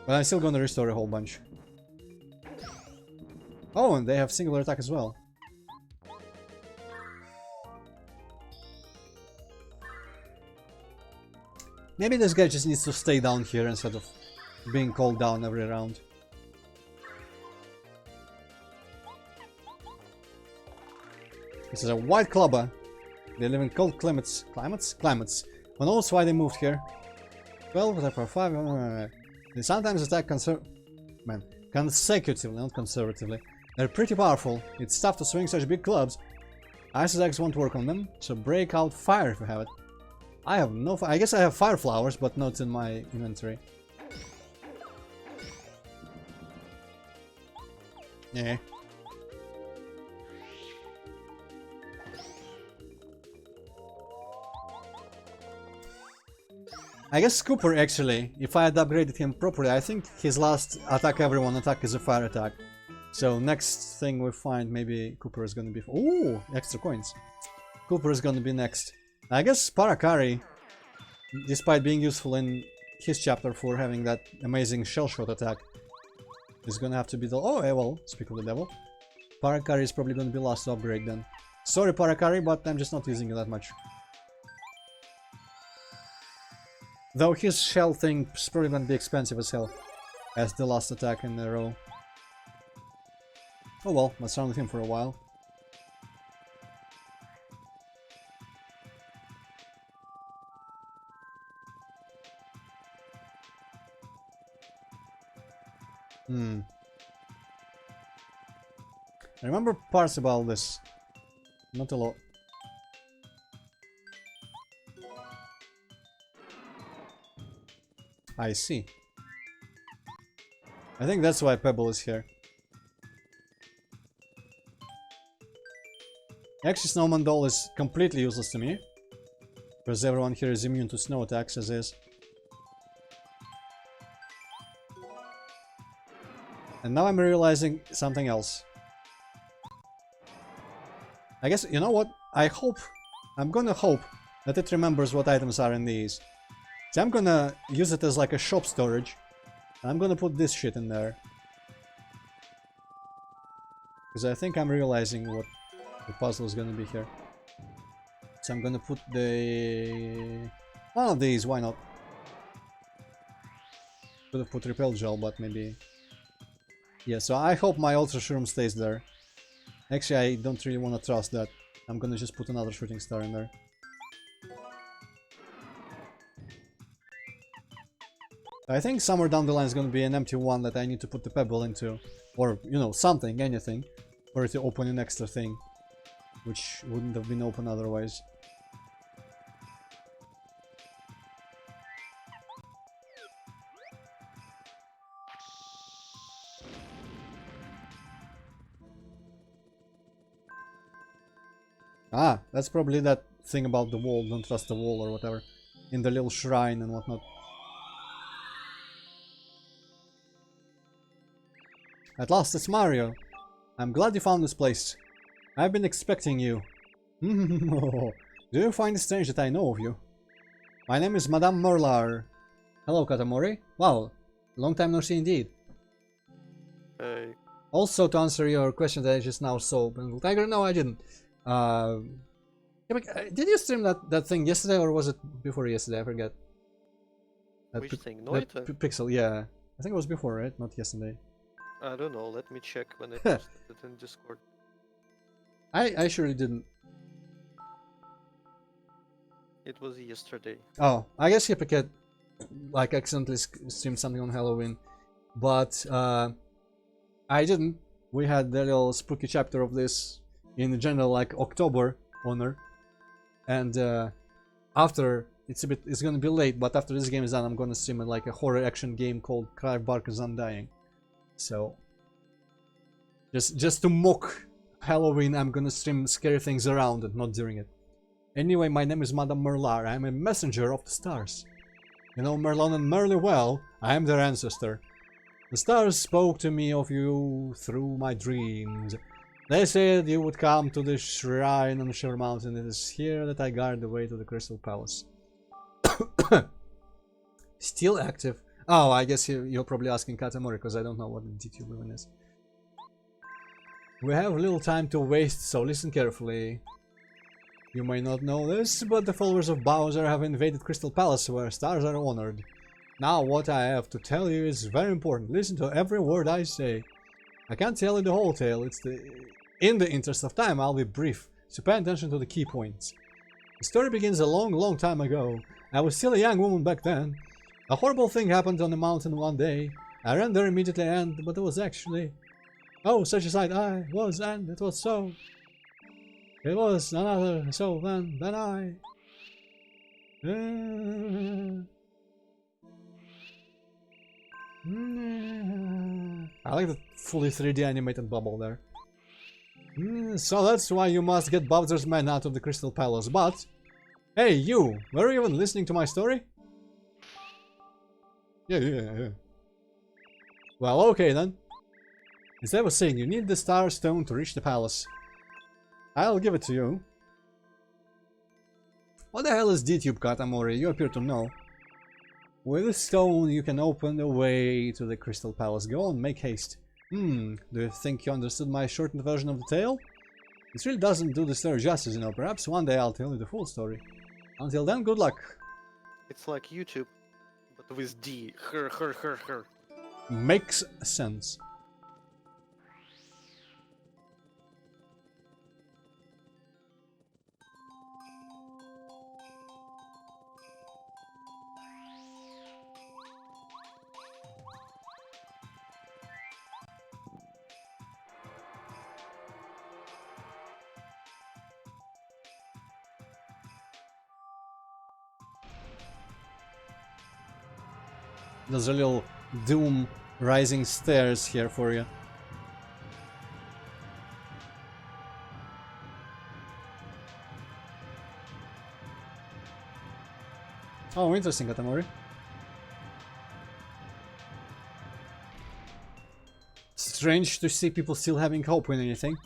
But I'm still gonna restore a whole bunch. Oh, and they have singular attack as well. Maybe this guy just needs to stay down here instead of being called down every round. This is a white clubber. They live in cold climates. Climates? Who knows why they moved here? 12 with a 5. They sometimes attack consecutively, not conservatively. They're pretty powerful. It's tough to swing such big clubs. Ice attacks won't work on them, so break out fire if you have it. I have no fire. I guess I have fire flowers, but not in my inventory. Yeah. I guess Cooper actually, if I had upgraded him properly, I think his last attack everyone attack is a fire attack. So next thing we find, maybe Cooper is gonna be... Ooh, extra coins. Cooper is gonna be next. I guess Parakari, despite being useful in his chapter for having that amazing shell shot attack, is gonna have to be the... Oh, yeah, well, speak of the devil. Parakari is probably gonna be last to upgrade then. Sorry, Parakari, but I'm just not using it that much. Though his shell thing is probably gonna be expensive as hell. As the last attack in a row. Oh well, let's run with him for a while. I remember parts about this. Not a lot. I see. I think that's why Pebble is here. Actually, Snowman Doll is completely useless to me. Because everyone here is immune to snow attacks as is. And now I'm realizing something else. I guess, you know what? I'm gonna hope that it remembers what items are in these. So I'm gonna use it as like a shop storage. And I'm gonna put this shit in there. Because I think I'm realizing what the puzzle is gonna be here. So I'm gonna put the... one of these, why not? Could have put repel gel, but maybe... yeah, so I hope my ultra shroom stays there. Actually, I don't really want to trust that. I'm gonna just put another shooting star in there. I think somewhere down the line is gonna be an empty one that I need to put the pebble into. Or, you know, something, anything. For it to open an extra thing. Which wouldn't have been open otherwise. Ah, that's probably that thing about the wall, don't trust the wall or whatever. In the little shrine and whatnot. At last, it's Mario. I'm glad you found this place. I've been expecting you. Do you find it strange that I know of you? My name is Madame Merlar. Hello, Katamori. Wow, long time no see indeed. Hey. Also, to answer your question that I just now saw, Bengal Tiger, no, I didn't. Did you stream that thing yesterday or was it before yesterday? I forget. Which thing? Noita? Pixel, yeah. I think it was before, right? Not yesterday. I don't know, let me check when I posted it in Discord. I surely didn't. It was yesterday. Oh, I guess Hypocat like accidentally streamed something on Halloween. But I didn't. We had the little spooky chapter of this in general, like October honor. And after it's gonna be late, but after this game is done, I'm gonna stream like a horror action game called Clive Barker's Undying. So just to mock Halloween, I'm gonna stream scary things around it, not during it. Anyway, my name is Madame Merlar. I'm a messenger of the stars. You know Merlon and Merle well. I am their ancestor. The stars spoke to me of you through my dreams. They said you would come to the shrine on Shiver Mountain. It is here that I guard the way to the Crystal Palace. Still active. Oh, I guess you're probably asking Katamori, because I don't know what the DTube even is. We have little time to waste, so listen carefully. You may not know this, but the followers of Bowser have invaded Crystal Palace, where stars are honored. Now, what I have to tell you is very important. Listen to every word I say. I can't tell you the whole tale. In the interest of time, I'll be brief, so pay attention to the key points. The story begins a long, long time ago. I was still a young woman back then. A horrible thing happened on the mountain one day. I ran there immediately but it was actually... oh, such a sight I was, and it was so. It was none other so than I. I like the fully 3D animated bubble there. So that's why you must get Bowser's men out of the Crystal Palace, but... hey, you! Were you even listening to my story? Yeah. Well, okay then. As I was saying, you need the Star Stone to reach the palace. I'll give it to you. What the hell is D-Tube, Katamori? You appear to know. With the stone, you can open the way to the Crystal Palace. Go on, make haste. Do you think you understood my shortened version of the tale? This really doesn't do the story justice, you know. Perhaps one day I'll tell you the full story. Until then, good luck. It's like YouTube, but with D. Her. Makes sense. There's a little Doom rising stairs here for you. Oh, interesting, Katamori. Strange to see people still having hope in anything.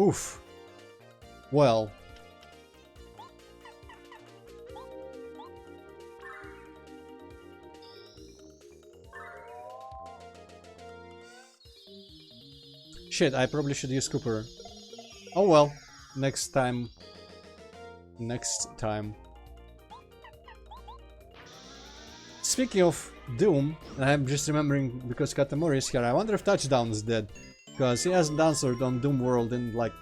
Oof. Well. Shit, I probably should use Cooper. Oh well. Next time. Next time. Speaking of Doom, and I'm just remembering because Katamori is here, I wonder if Touchdown is dead. Because he hasn't answered on Doom World in like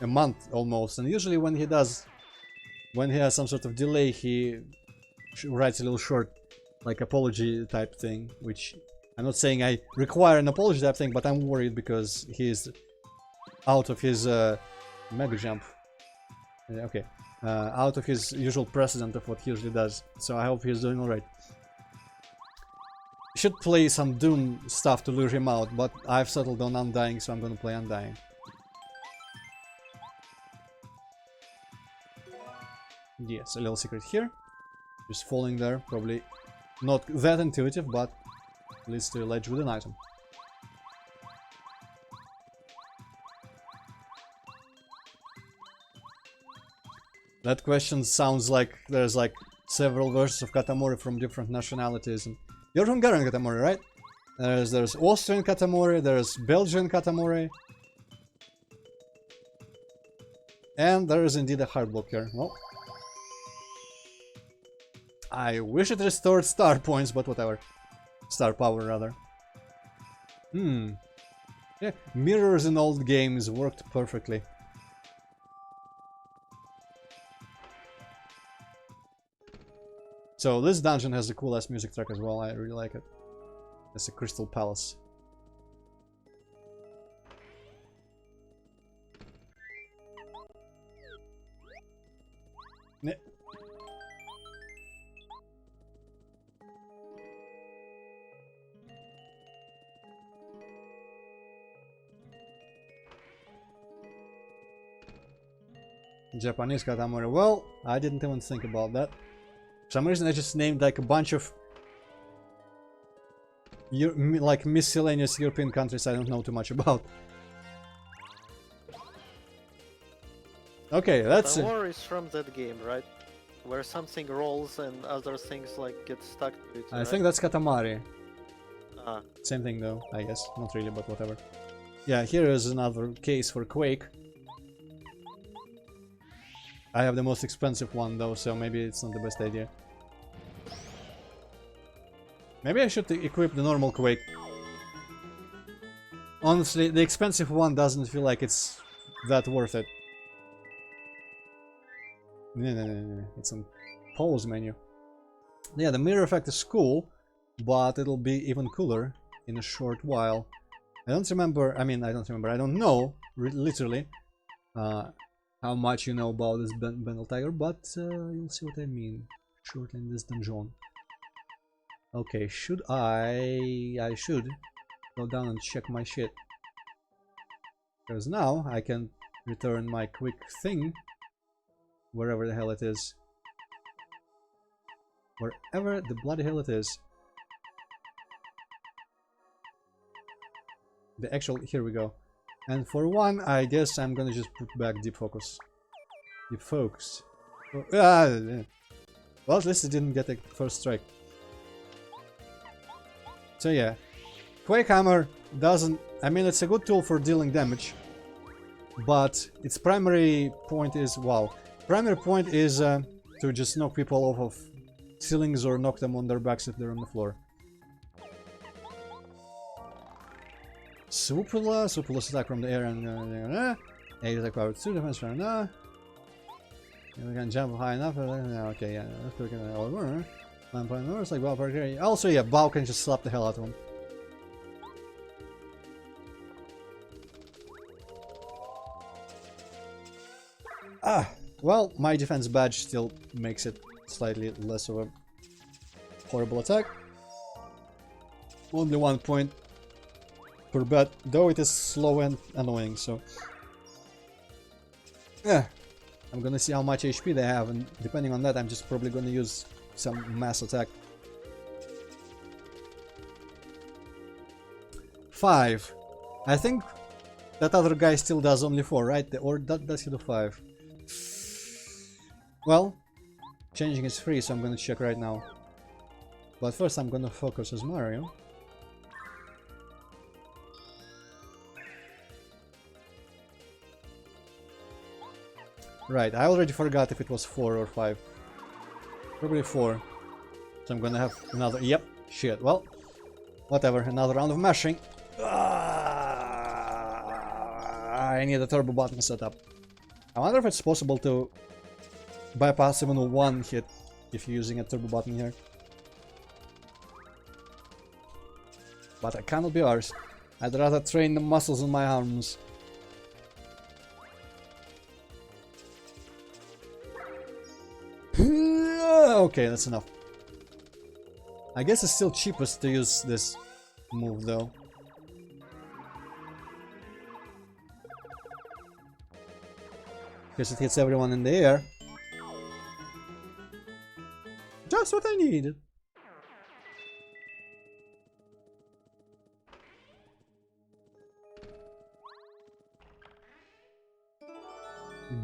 a month almost, and usually when he does, when he has some sort of delay, he writes a little short, like apology type thing, which I'm not saying I require an apology type thing, but I'm worried because he's out of his mega jump. Okay, out of his usual precedent of what he usually does, so I hope he's doing alright. Should play some Doom stuff to lure him out, but I've settled on Undying, so I'm gonna play Undying. Yes, a little secret here. Just falling there, probably not that intuitive, but leads to a ledge with an item. That question sounds like there's like several versions of Katamori from different nationalities. And you're Hungarian Katamori, right? There's Austrian Katamori, there's Belgian Katamori. And there is indeed a hard block here. Well, I wish it restored star points, but whatever. Star power, rather. Yeah, mirrors in old games worked perfectly. So this dungeon has the coolest music track as well, I really like it. It's a Crystal Palace. Ne Japanese Katamori. Well, I didn't even think about that. For some reason I just named like a bunch of like miscellaneous European countries I don't know too much about. Okay, that's Katamori is from that game, right? Where something rolls and other things like get stuck to it. I think that's Katamari. Ah. Same thing though, I guess. Not really, but whatever. Yeah, here is another case for Quake. I have the most expensive one though, so maybe it's not the best idea. Maybe I should equip the normal Quake. Honestly, the expensive one doesn't feel like it's that worth it. No. It's on pause menu. Yeah, the mirror effect is cool, but it'll be even cooler in a short while. I don't remember, I don't know, literally, how much you know about this Bengal Tiger, but you'll see what I mean shortly in this dungeon. Okay, should I should go down and check my shit. Because now I can return my quick thing wherever the hell it is. Wherever the bloody hell it is. The actual, here we go. And for one, I guess I'm gonna just put back deep focus. Deep focus. Well, at least it didn't get a first strike. So yeah, Quake Hammer doesn't... I mean, it's a good tool for dealing damage, but its primary point is... wow. Primary point is to just knock people off of ceilings or knock them on their backs if they're on the floor. Supula attack from the air and... attack power 2, defense from... You can jump high enough. Okay, yeah. It's like Bow. Also, yeah, Bow can just slap the hell out of him. Well, my defense badge still makes it slightly less of a horrible attack. Only 1 point per bet, though it is slow and annoying, so... yeah. I'm gonna see how much HP they have, and depending on that, I'm just probably gonna use some mass attack. 5. I think that other guy still does only 4, right? Or does he do 5? Well, changing is free, so I'm gonna check right now. But first I'm gonna focus as Mario. Right, I already forgot if it was 4 or 5. Probably 4. So I'm gonna have another... yep, shit, well, whatever, another round of mashing. I need a turbo button set up. I wonder if it's possible to bypass even 1 hit if you're using a turbo button here. But I cannot be ours. I'd rather train the muscles in my arms. Okay, that's enough. I guess it's still cheapest to use this move though. Because it hits everyone in the air. Just what I needed.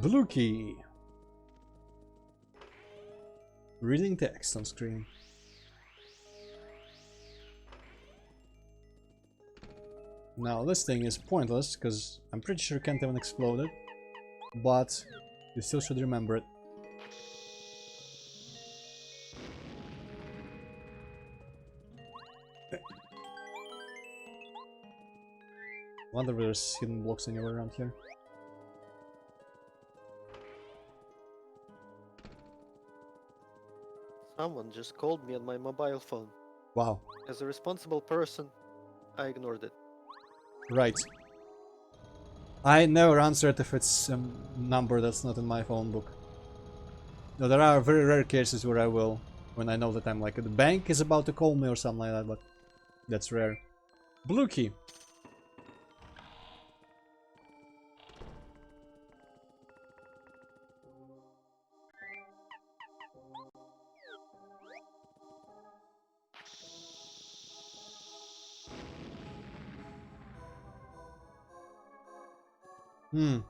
Blue key. Reading text on screen. Now this thing is pointless because I'm pretty sure it can't even explode it, but you still should remember it. Wonder if there's hidden blocks anywhere around here. Someone just called me on my mobile phone. Wow. As a responsible person, I ignored it. Right. I never answer it if it's a number that's not in my phone book. No, there are very rare cases where I will, when I know that I'm like, the bank is about to call me or something like that, but that's rare. Blue key.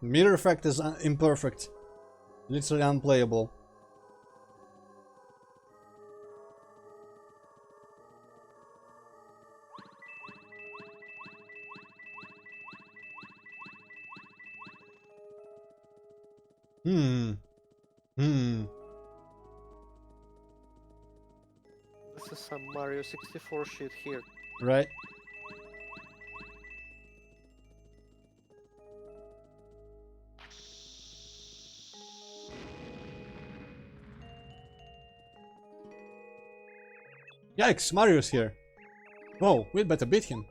Mirror effect is imperfect. Literally unplayable. This is some Mario 64 shit here. Right. Yikes, Mario's here. Whoa, we'd better beat him.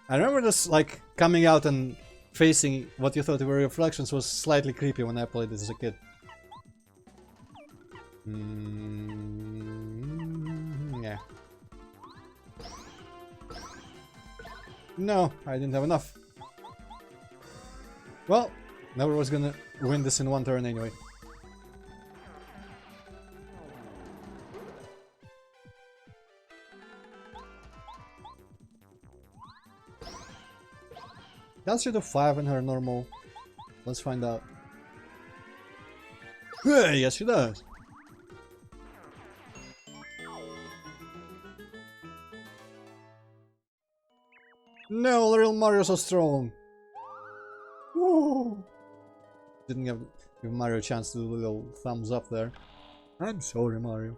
I remember this, like, coming out and facing what you thought were reflections was slightly creepy when I played this as a kid. Yeah. No, I didn't have enough. Well, never was gonna win this in one turn anyway. Does she do 5 in her normal? Let's find out. Yes, she does. No, little Mario's so strong. Woo. Didn't give Mario a chance to do a little thumbs up there. I'm sorry, Mario.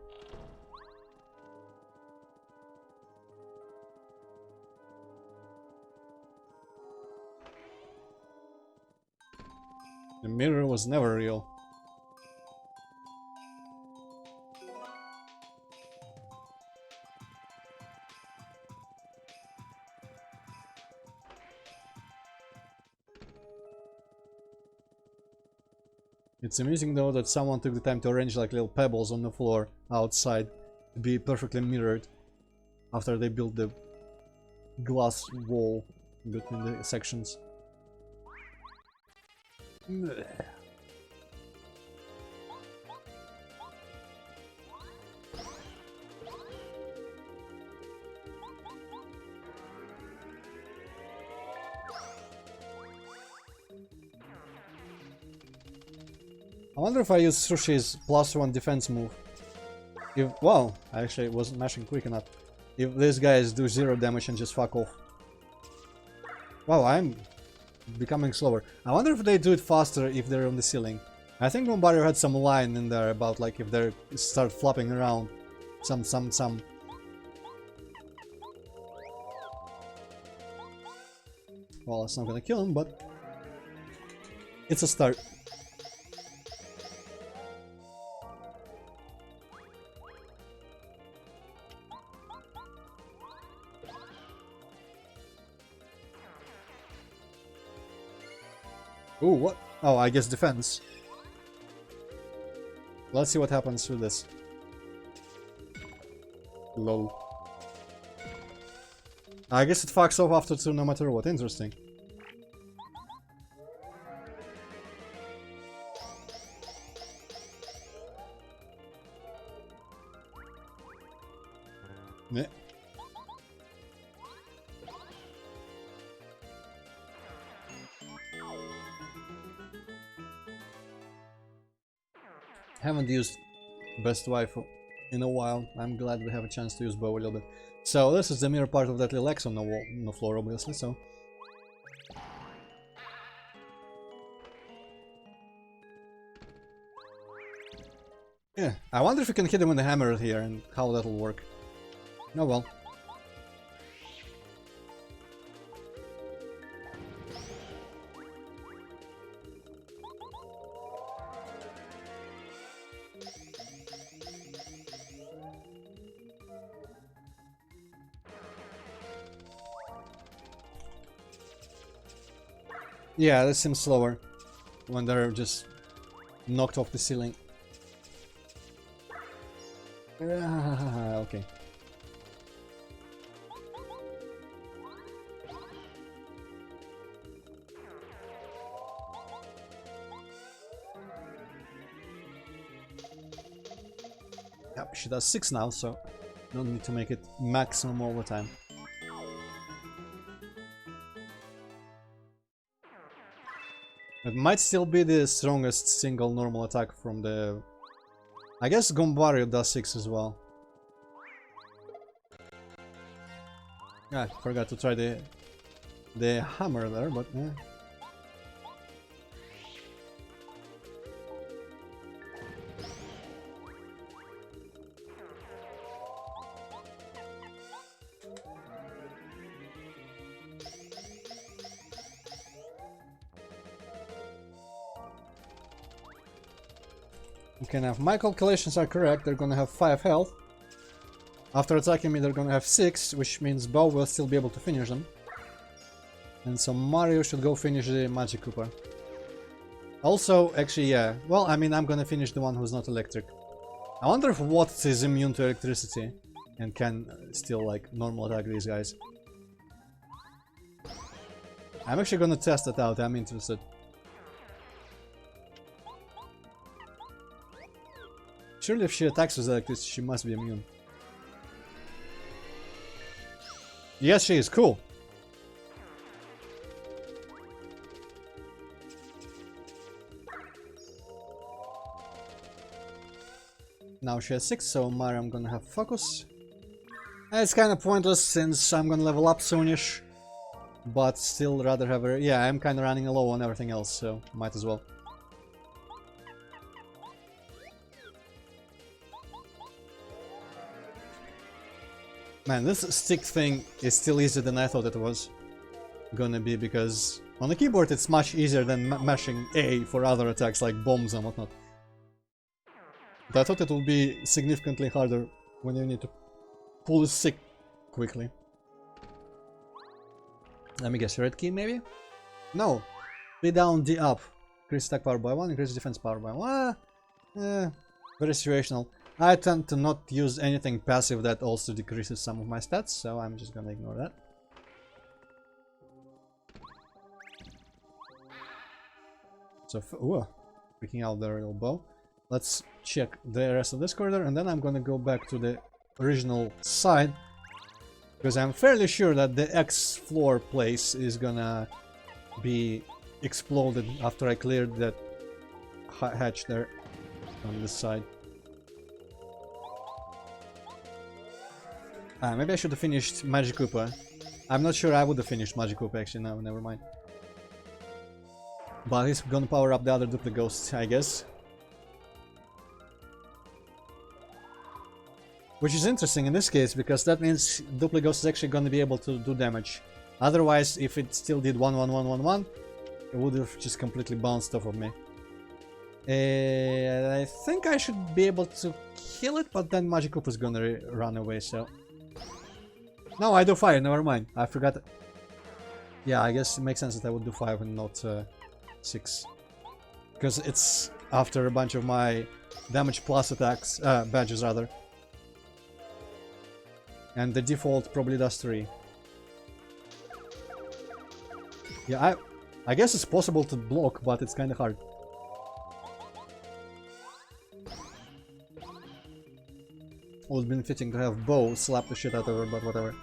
The mirror was never real. It's amusing though that someone took the time to arrange like little pebbles on the floor outside to be perfectly mirrored after they built the glass wall between the sections. I wonder if I use Sushi's +1 defense move. If, well, I actually wasn't mashing quick enough. If these guys do 0 damage and just fuck off. Wow, I'm becoming slower. I wonder if they do it faster if they're on the ceiling. I think Bombardier had some line in there about like if they start flopping around. Some. Well, it's not gonna kill him, but it's a start. Ooh, what? Oh, I guess defense. Let's see what happens with this. Lol. I guess it fucks off after 2 no matter what. Interesting. Yeah. Haven't used best wife in a while. I'm glad we have a chance to use bow a little bit. So this is the mirror part of that little X on the wall, on the floor, obviously. So yeah, I wonder if you can hit him with the hammer here and how that'll work. Oh well. Yeah, this seems slower when they're just knocked off the ceiling. Okay. Yep, she does 6 now, so don't need to make it maximum all the time. It might still be the strongest single normal attack from the... I guess Gombario does 6 as well. I forgot to try the hammer there, but yeah. Okay, now if my calculations are correct, they're gonna have 5 health. After attacking me, they're gonna have 6, which means Bow will still be able to finish them. And so Mario should go finish the Magic Koopa. Also, actually, yeah. Well, I mean, I'm gonna finish the one who's not electric. I wonder if Watts is immune to electricity and can still, like, normal attack these guys. I'm actually gonna test that out, I'm interested. Surely if she attacks with electricity, she must be immune. Yes, she is. Cool. Now she has 6, so Mario I'm gonna have focus. It's kind of pointless since I'm gonna level up soonish. but still rather have a... Yeah, I'm kind of running low on everything else, so might as well. Man, this stick thing is still easier than I thought it was gonna be, because on the keyboard it's much easier than mashing A for other attacks like bombs and whatnot. But I thought it would be significantly harder when you need to pull the stick quickly. Let me guess, red key maybe? No. B down, D up. Increase attack power by 1, increase defense power by 1. Very situational. I tend to not use anything passive that also decreases some of my stats, so I'm just gonna ignore that. So, freaking out the little bow. Let's check the rest of this corridor, and then I'm gonna go back to the original side, because I'm fairly sure that the X floor place is gonna be exploded after I cleared that hatch there on this side. Maybe I should have finished Magic Koopa. I'm not sure I would have finished Magic Koopa actually, no, never mind. But he's gonna power up the other duplicate ghosts, I guess. Which is interesting in this case, because that means duplicate ghost is actually gonna be able to do damage. Otherwise, if it still did 1-1-1-1-1, it would have just completely bounced off of me. I think I should be able to kill it, but then Magic Koopa is gonna run away, so... No, I do 5, never mind. I forgot. Yeah, I guess it makes sense that I would do 5 and not 6. Because it's after a bunch of my damage plus attacks, badges rather. And the default probably does 3. Yeah, I guess it's possible to block, but it's kinda hard. Would have been fitting to have Bow slap the shit out of her, but whatever.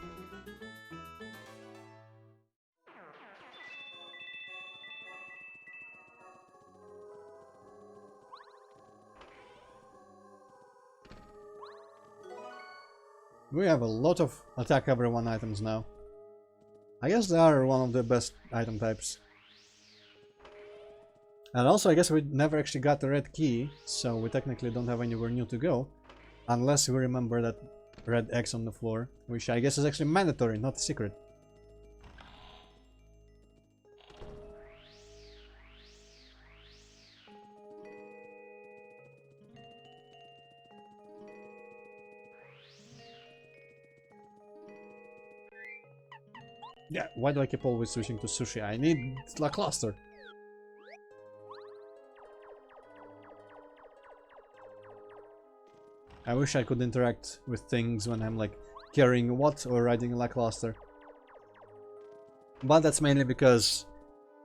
We have a lot of attack everyone items now. I guess they are one of the best item types. And also I guess we never actually got the red key, so we technically don't have anywhere new to go. Unless we remember that red X on the floor, which I guess is actually mandatory, not a secret. Yeah, why do I keep always switching to sushi? I need lackluster. I wish I could interact with things when I'm like carrying what or riding a lackluster. But that's mainly because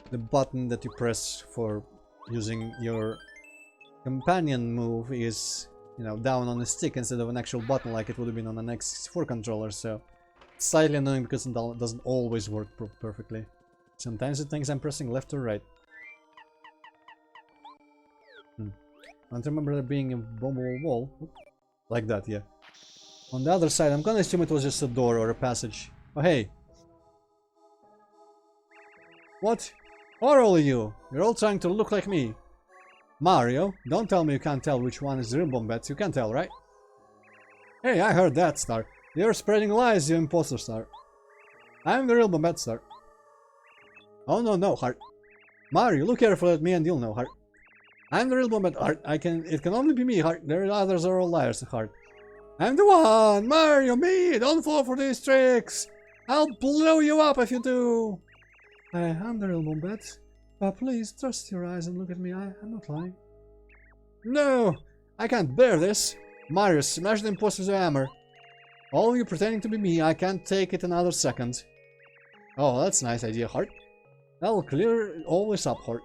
the button that you press for using your companion move is, you know, down on a stick instead of an actual button like it would have been on an X4 controller, so it's slightly annoying because it doesn't always work perfectly. Sometimes it thinks I'm pressing left or right. I don't remember there being a bombable wall. Like that, yeah. On the other side, I'm gonna assume it was just a door or a passage. Oh, hey. What? Who are all of you? You're all trying to look like me. Mario, don't tell me you can't tell which one is the real Bombette. You can tell, right? Hey, I heard that, Star. You're spreading lies, you imposter, Star. I'm the real Bombette, Star. Oh, no, Heart. Mario, look carefully at me and you'll know, Heart. I'm the real Bombette, Heart. It can only be me, Heart. The others are all liars, Heart. I'm the one! Mario, me! Don't fall for these tricks! I'll blow you up if you do! I'm the real Bombette. But please, trust your eyes and look at me. I'm not lying. No! I can't bear this! Mario, smash the imposters with a hammer. All of you pretending to be me, I can't take it another second. Oh, that's a nice idea, Heart. That'll clear all this up, Heart.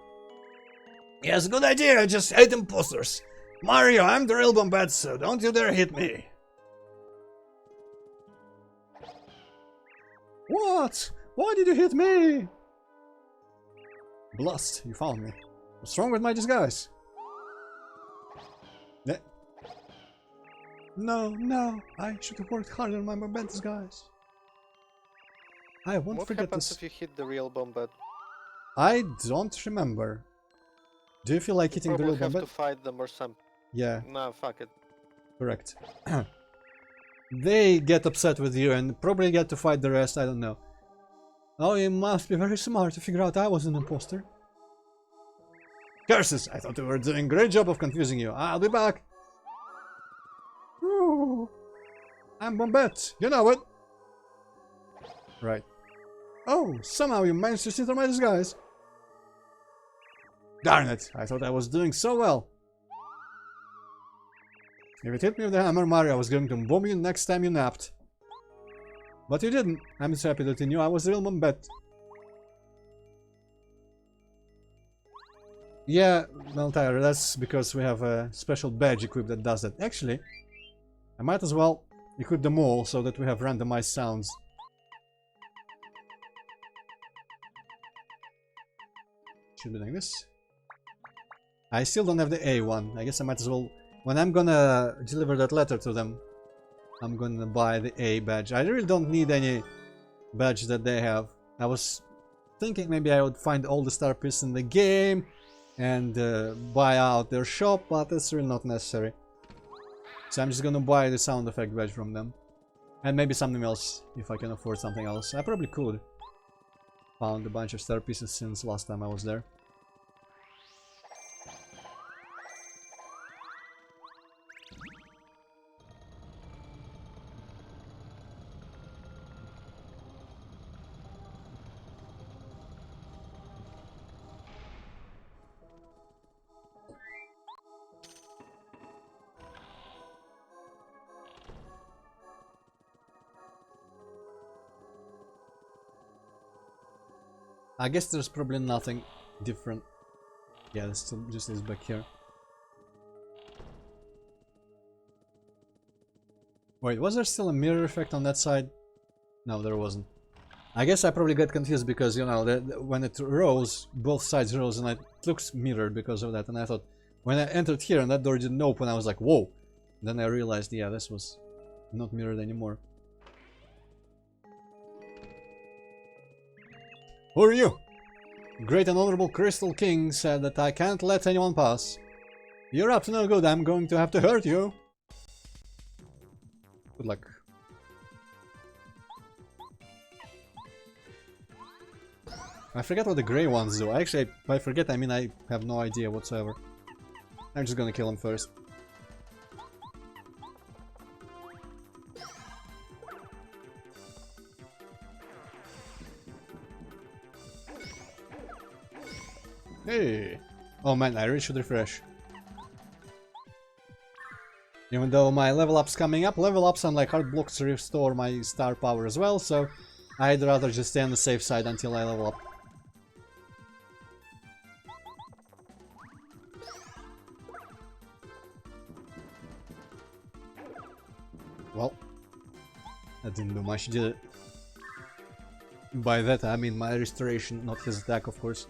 Yes, good idea, I just hate imposters. Mario, I'm the real Bombette, so don't you dare hit me. What? Why did you hit me? Blast, you found me. What's wrong with my disguise? No, I should have worked harder on my Bombette disguise. I won't What forget happens this. if you hit the real bomb? I don't remember. Do you feel like hitting the real Probably have bomb? to fight them or something. Yeah, Nah, fuck it. correct. They get upset with you and probably get to fight the rest, I don't know. Oh, you must be very smart to figure out I was an imposter. Curses! I thought we were doing a great job of confusing you. I'll be back. Ooh, I'm Bombette, you know it. Right. Oh, somehow you managed to see through my disguise. Darn it, I thought I was doing so well. If it hit me with the hammer, Mario was going to bomb you next time you napped. But you didn't. I'm just happy that you knew I was the real Bombette. Yeah, well, Tyler, that's because we have a special badge equipped that does that. Actually, I might as well equip them all so that we have randomized sounds. Should be like this. I still don't have the A one. I guess I might as well... When I'm gonna deliver that letter to them, I'm gonna buy the A badge. I really don't need any badge that they have. I was thinking maybe I would find all the star pieces in the game and buy out their shop, but that's really not necessary. So I'm just gonna buy the sound effect badge from them. And maybe something else, if I can afford something else. I probably could. Found a bunch of star pieces since last time I was there. I guess there's probably nothing different. Yeah, there's still just this back here. Wait, was there still a mirror effect on that side? No, there wasn't. I guess I probably got confused because, you know, when it rose, both sides rose and it looks mirrored because of that. And I thought, when I entered here and that door didn't open, I was like, whoa! Then I realized, yeah, this was not mirrored anymore. Who are you? Great and Honorable Crystal King said that I can't let anyone pass. You're up to no good, I'm going to have to hurt you. Good luck. I forget what the grey ones do. Actually, by forget I mean I have no idea whatsoever. I'm just gonna kill him first. Hey! Oh man, I really should refresh. Even though my level up's coming up, level ups unlike hard blocks restore my star power as well, so I'd rather just stay on the safe side until I level up. Well, that didn't do much, did it? By that I mean my restoration, not his attack, of course.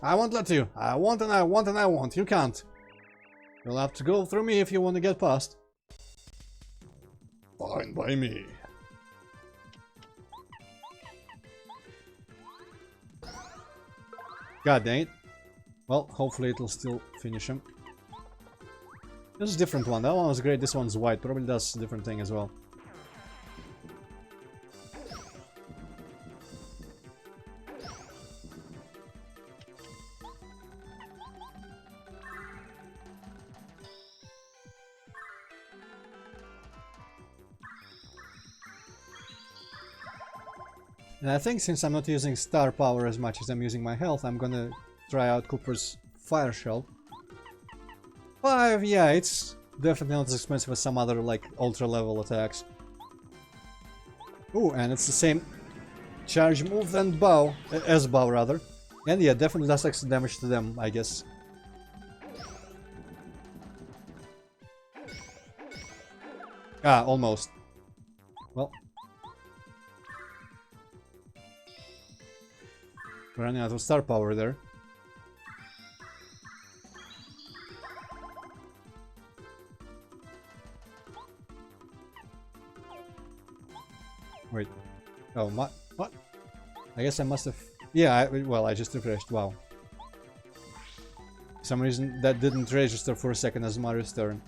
I won't let you. I want and I want and I want. You can't. You'll have to go through me if you want to get past. Fine by me. God dang it. Well, hopefully it'll still finish him. This is a different one. That one was great. This one's white. Probably does a different thing as well. And I think since I'm not using star power as much as I'm using my health, I'm gonna try out Cooper's fire shell. 5, yeah, it's definitely not as expensive as some other like ultra level attacks. Ooh, and it's the same charge move and bow, as bow rather. And yeah, definitely does extra damage to them, I guess. Ah, almost. Well. We're running out of star power there. Wait. Oh, what? I guess I must have... Yeah, well, I just refreshed. Wow. For some reason, that didn't register for a second as Mario's turn.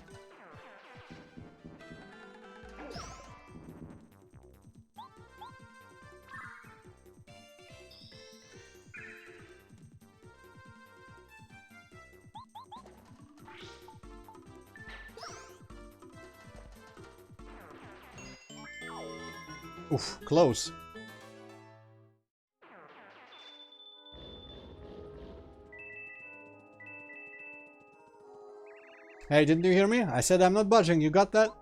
Oof, close. Hey, didn't you hear me? I said I'm not budging, you got that? Do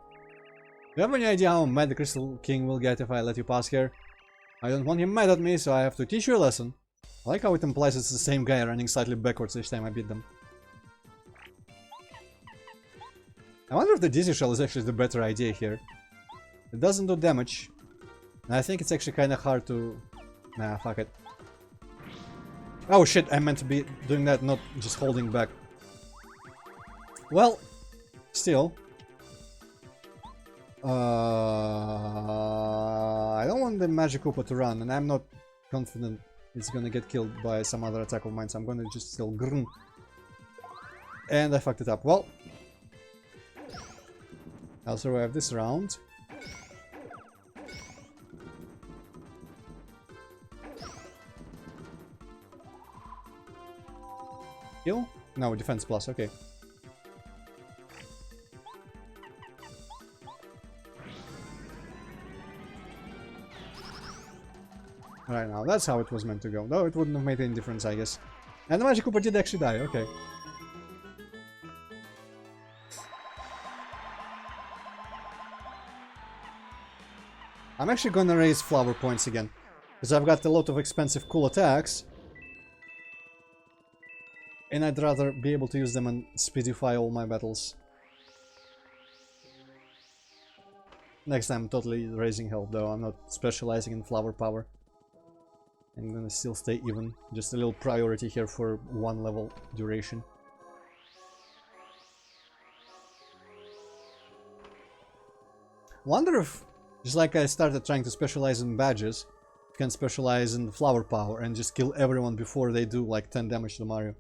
you have any idea how mad the Crystal King will get if I let you pass here? I don't want him mad at me, so I have to teach you a lesson. I like how it implies it's the same guy running slightly backwards each time I beat them. I wonder if the Dizzy Shell is actually the better idea here. It doesn't do damage. And I think it's actually kind of hard to... Nah, fuck it. Oh shit, I meant to be doing that, not just holding back. Well, still. I don't want the Magic Koopa to run, and I'm not confident it's gonna get killed by some other attack of mine, so I'm gonna just still grn. And I fucked it up. Well, I'll survive this round. Kill? No, defense plus, okay. Right now, that's how it was meant to go. Though it wouldn't have made any difference, I guess. And the Magic Koopa did actually die, okay. I'm actually gonna raise flower points again. Because I've got a lot of expensive cool attacks. And I'd rather be able to use them and speedify all my battles. Next time I'm totally raising health though, I'm not specializing in flower power. I'm gonna still stay even. Just a little priority here for one level duration. Wonder if, just like I started trying to specialize in badges, you can specialize in flower power and just kill everyone before they do like 10 damage to Mario.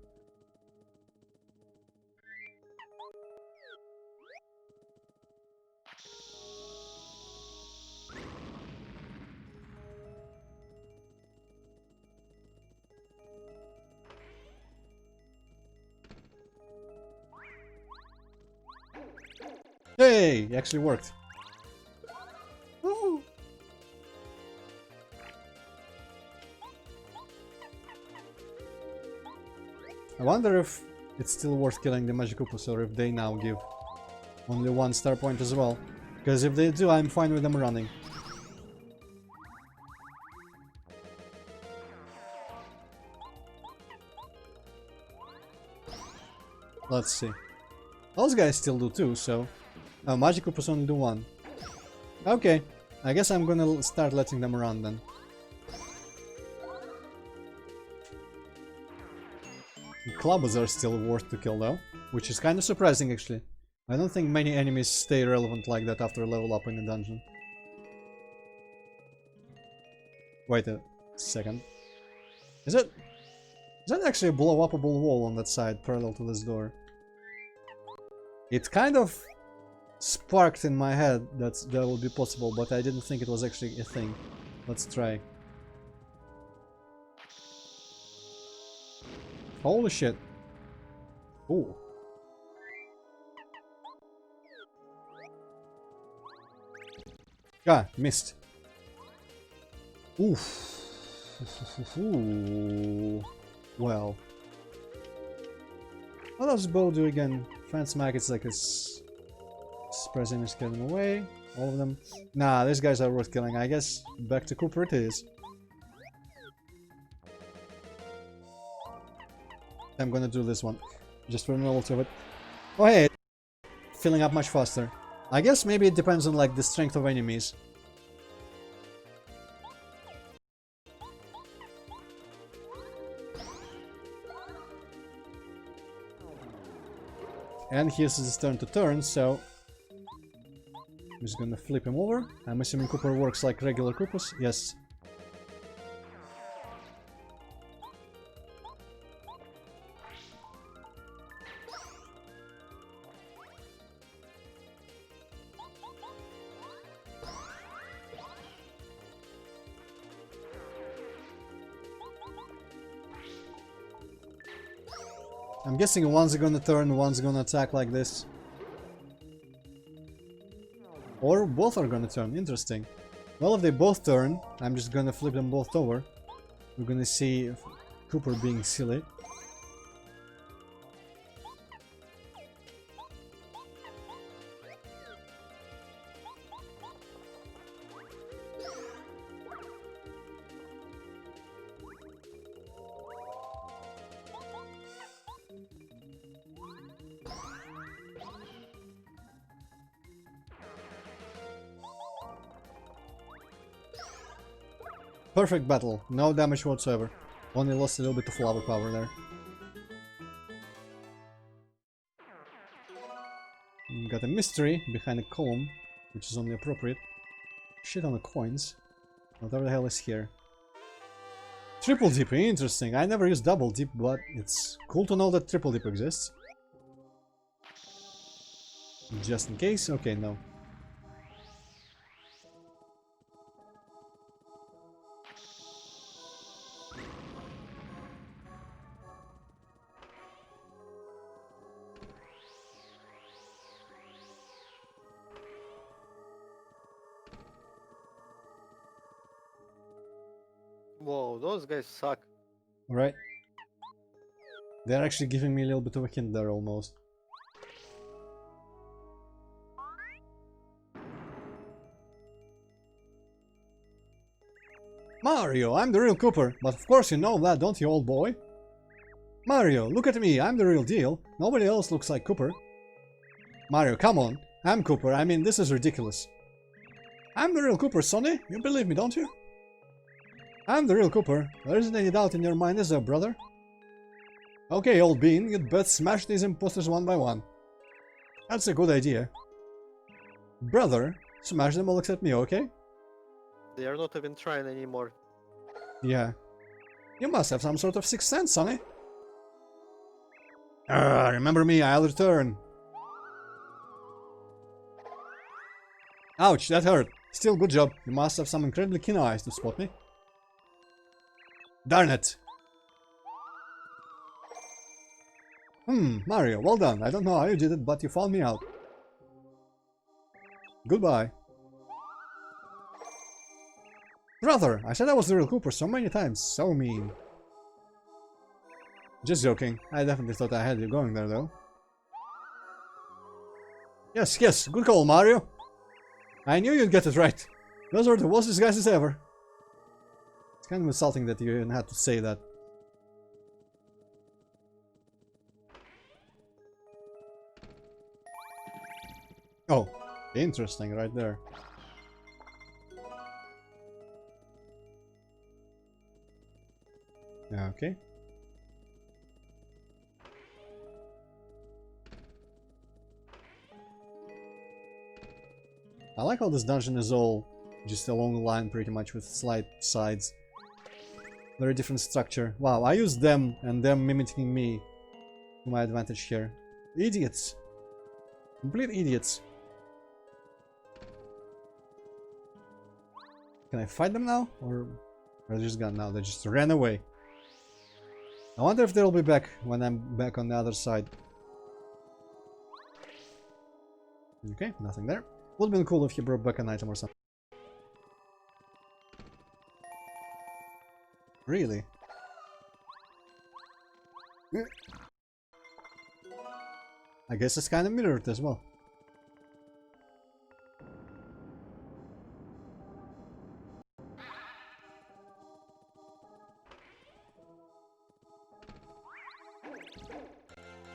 Hey, it actually worked. Woohoo! I wonder if it's still worth killing the Magic Koopas or if they now give only one star point as well. Because if they do, I'm fine with them running. Let's see. Those guys still do too, so... Oh, Magic Koopas only do one. Okay, I guess I'm gonna start letting them run then. The Clubbers are still worth to kill though, which is kind of surprising actually. I don't think many enemies stay relevant like that after a level up in the dungeon. Wait a second. Is that actually a blow-upable wall on that side parallel to this door? It kind of sparked in my head that would be possible, but I didn't think it was actually a thing. Let's try. Holy shit. Ooh. Ah, missed. Oof. Ooh. Well. What does bow do again? Fan smack, it's like a surprise image, get them away. All of them. Nah, these guys are worth killing. I guess back to Cooper it is. I'm gonna do this one. Just for the novelty of it. Oh hey! Filling up much faster. I guess maybe it depends on like the strength of enemies. And here's his turn to turn, so I'm just gonna flip him over. I'm assuming Cooper works like regular Koopas. Yes. I'm guessing one's gonna turn, one's gonna attack like this. Or both are gonna turn, interesting. Well, if they both turn, I'm just gonna flip them both over. We're gonna see Cooper being silly. Perfect battle, no damage whatsoever. Only lost a little bit of lava power there. Got a mystery behind a column, which is only appropriate. Shit on the coins. Whatever the hell is here. Triple dip, interesting. I never used double dip, but it's cool to know that triple dip exists. Just in case? Okay, no. Whoa, those guys suck. Right? They're actually giving me a little bit of a hint there almost. Mario, I'm the real Cooper, but of course you know that, don't you, old boy? Mario, look at me, I'm the real deal. Nobody else looks like Cooper. Mario, come on. I'm Cooper, I mean, this is ridiculous. I'm the real Cooper, Sonny. You believe me, don't you? I'm the real Cooper. There isn't any doubt in your mind, is there, brother? Okay, old bean, you'd best smash these imposters one by one. That's a good idea. Brother, smash them all except me, okay? They are not even trying anymore. Yeah. You must have some sort of sixth sense, Sonny. Remember me, I'll return. Ouch, that hurt. Still, good job. You must have some incredibly keen eyes to spot me. Darn it. Mario, well done. I don't know how you did it, but you found me out. Goodbye. Brother, I said I was the real Cooper so many times. So mean. Just joking. I definitely thought I had you going there, though. Yes, yes. Good call, Mario. I knew you'd get it right. Those are the worst disguises ever. It's kind of insulting that you even had to say that. Oh, interesting right there. Okay. I like how this dungeon is all just a long line pretty much with slight sides. Very different structure. Wow, I used them and them mimicking me to my advantage here. Idiots. Complete idiots. Can I fight them now? Or are they just gone now? They just ran away. I wonder if they'll be back when I'm back on the other side. Okay, nothing there. Would have been cool if he brought back an item or something. Really? I guess it's kind of mirrored as well.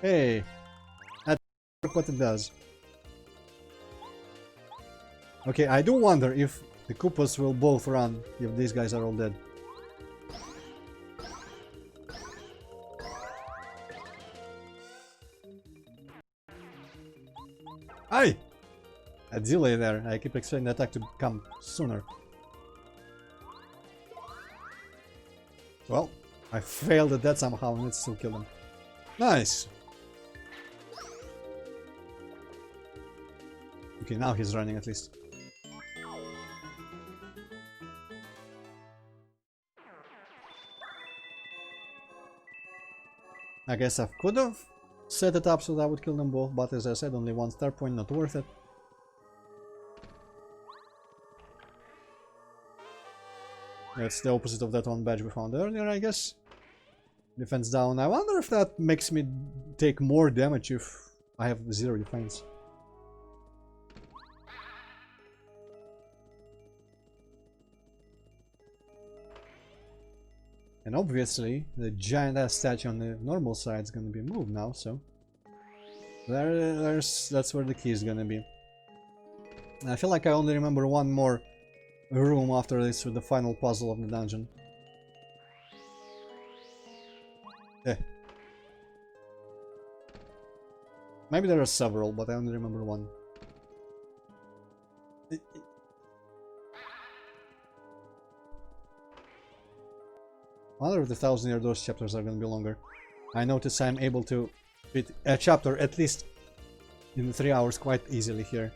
Hey, that's what it does. Okay, I do wonder if the Koopas will both run if these guys are all dead. Aye! A delay there. I keep expecting the attack to come sooner. Well, I failed at that somehow and it still killed him. Nice! Okay, now he's running at least. I guess I could have set it up so that I would kill them both, but as I said, only one star point, not worth it. That's the opposite of that one badge we found earlier, I guess. Defense down. I wonder if that makes me take more damage if I have 0 defense. And obviously, the giant-ass statue on the normal side is gonna be moved now, so... that's where the key is gonna be. I feel like I only remember one more room after this with the final puzzle of the dungeon. Maybe there are several, but I only remember one. I wonder if the 1000-year Doors chapters are gonna be longer. I notice I'm able to fit a chapter at least in 3 hours quite easily here.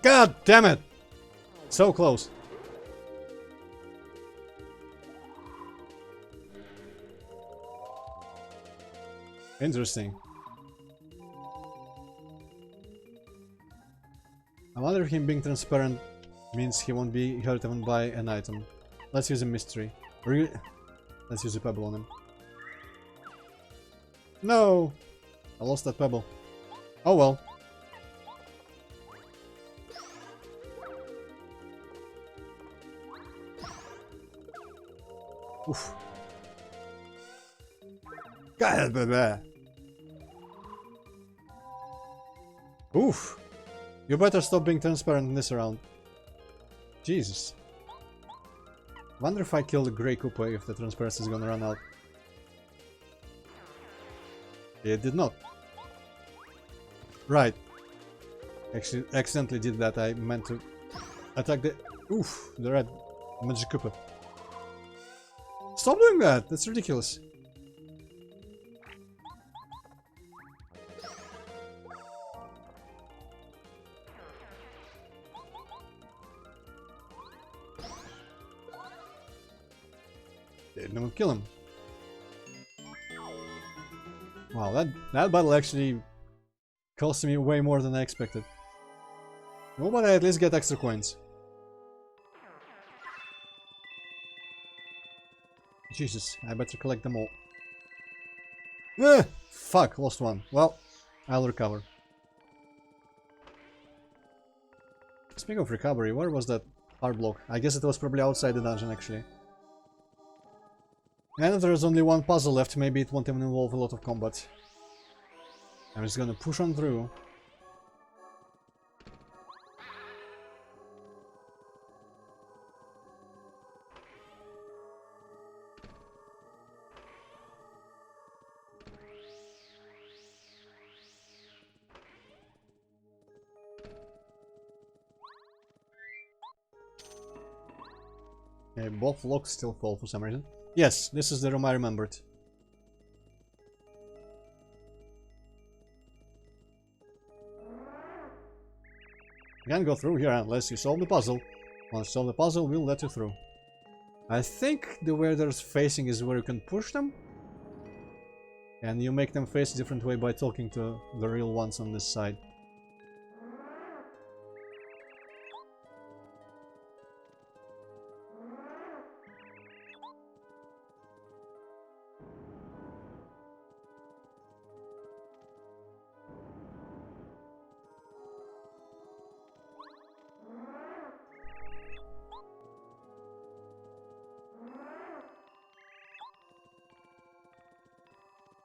God damn it! So close. Interesting. I wonder if him being transparent means he won't be hurt even by an item. Let's use a mystery. Really? Let's use a pebble on him. No! I lost that pebble. Oh well. Oof. God, baby. Oof. You better stop being transparent in this round. Jesus. Wonder if I kill the Grey Koopa if the transparency is gonna run out. It did not. Right. Actually, accidentally did that. I meant to attack the... Oof. The red Magic Koopa. Stop doing that! That's ridiculous. Didn't even kill him. Wow, that battle actually cost me way more than I expected. No, but I at least get extra coins. Jesus, I better collect them all. Fuck, lost one. Well, I'll recover. Speaking of recovery, where was that hard block? I guess it was probably outside the dungeon, actually. And if there's only one puzzle left, maybe it won't even involve a lot of combat. I'm just gonna push on through. Both locks still fall for some reason. Yes, this is the room I remembered. You can't go through here unless you solve the puzzle. Once you solve the puzzle, we'll let you through. I think the way there's facing is where you can push them. And you make them face a different way by talking to the real ones on this side.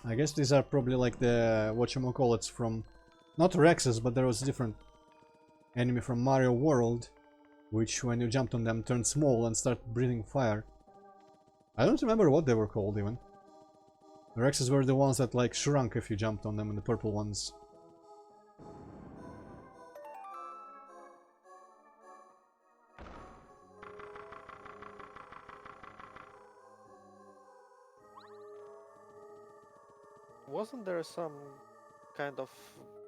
I guess these are probably like the whatchamacallits from... Not Rexes, but there was a different enemy from Mario World, which when you jumped on them turned small and started breathing fire. I don't remember what they were called even. The Rexes were the ones that like shrunk if you jumped on them, and the purple ones. Wasn't there some kind of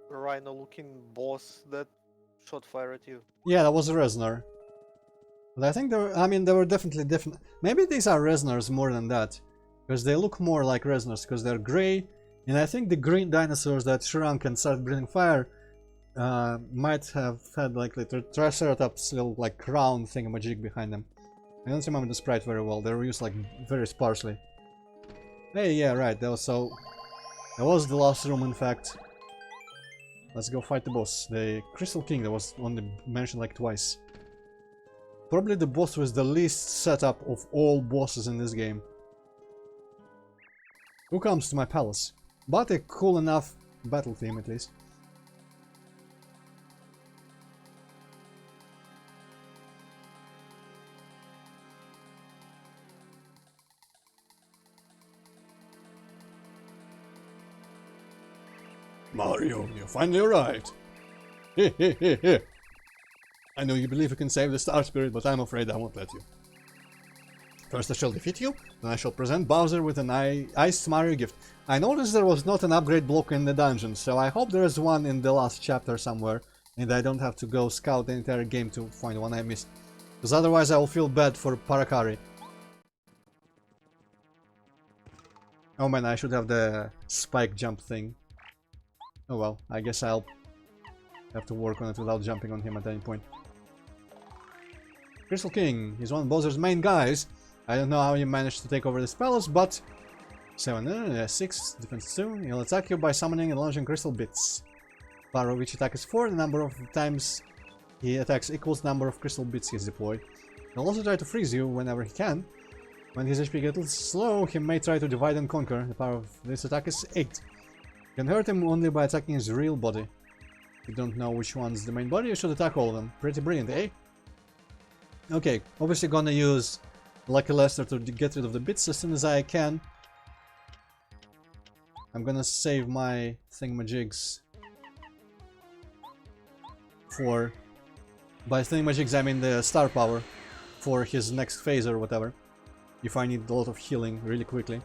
rhino-looking boss that shot fire at you? Yeah, that was a Reznor. But I think they were definitely different. Maybe these are Reznors more than that. Because they look more like Reznors, because they're grey. And I think the green dinosaurs that shrunk and started breathing fire might have had like the Triceratops little like crown thingamajig behind them. I don't remember the sprite very well, they were used like very sparsely. Hey, yeah, right, that was the last room in fact. Let's go fight the boss. The Crystal King that was only mentioned like twice. Probably the boss with the least setup of all bosses in this game. Who comes to my palace? But a cool enough battle theme at least. Mario, you finally arrived! Here. I know you believe you can save the Star Spirit, but I'm afraid I won't let you. First I shall defeat you, then I shall present Bowser with an Iced Mario gift. I noticed there was not an upgrade block in the dungeon, so I hope there is one in the last chapter somewhere, and I don't have to go scout the entire game to find one I missed. Because otherwise I will feel bad for Parakari. Oh man, I should have the spike jump thing. Oh well, I guess I'll have to work on it without jumping on him at any point. Crystal King, he's one of Bowser's main guys. I don't know how he managed to take over this palace, but 6 defense 2. He'll attack you by summoning and launching crystal bits. Power of each attack is 4. The number of times he attacks equals the number of crystal bits he's deployed. He'll also try to freeze you whenever he can. When his HP gets low, he may try to divide and conquer. The power of this attack is 8. You can hurt him only by attacking his real body. If you don't know which one's the main body, you should attack all of them. Pretty brilliant, eh? Okay, obviously gonna use Lucky Lester to get rid of the bits as soon as I can. I'm gonna save my thingamajigs for... By thingamajigs I mean the star power for his next phase or whatever. If I need a lot of healing really quickly.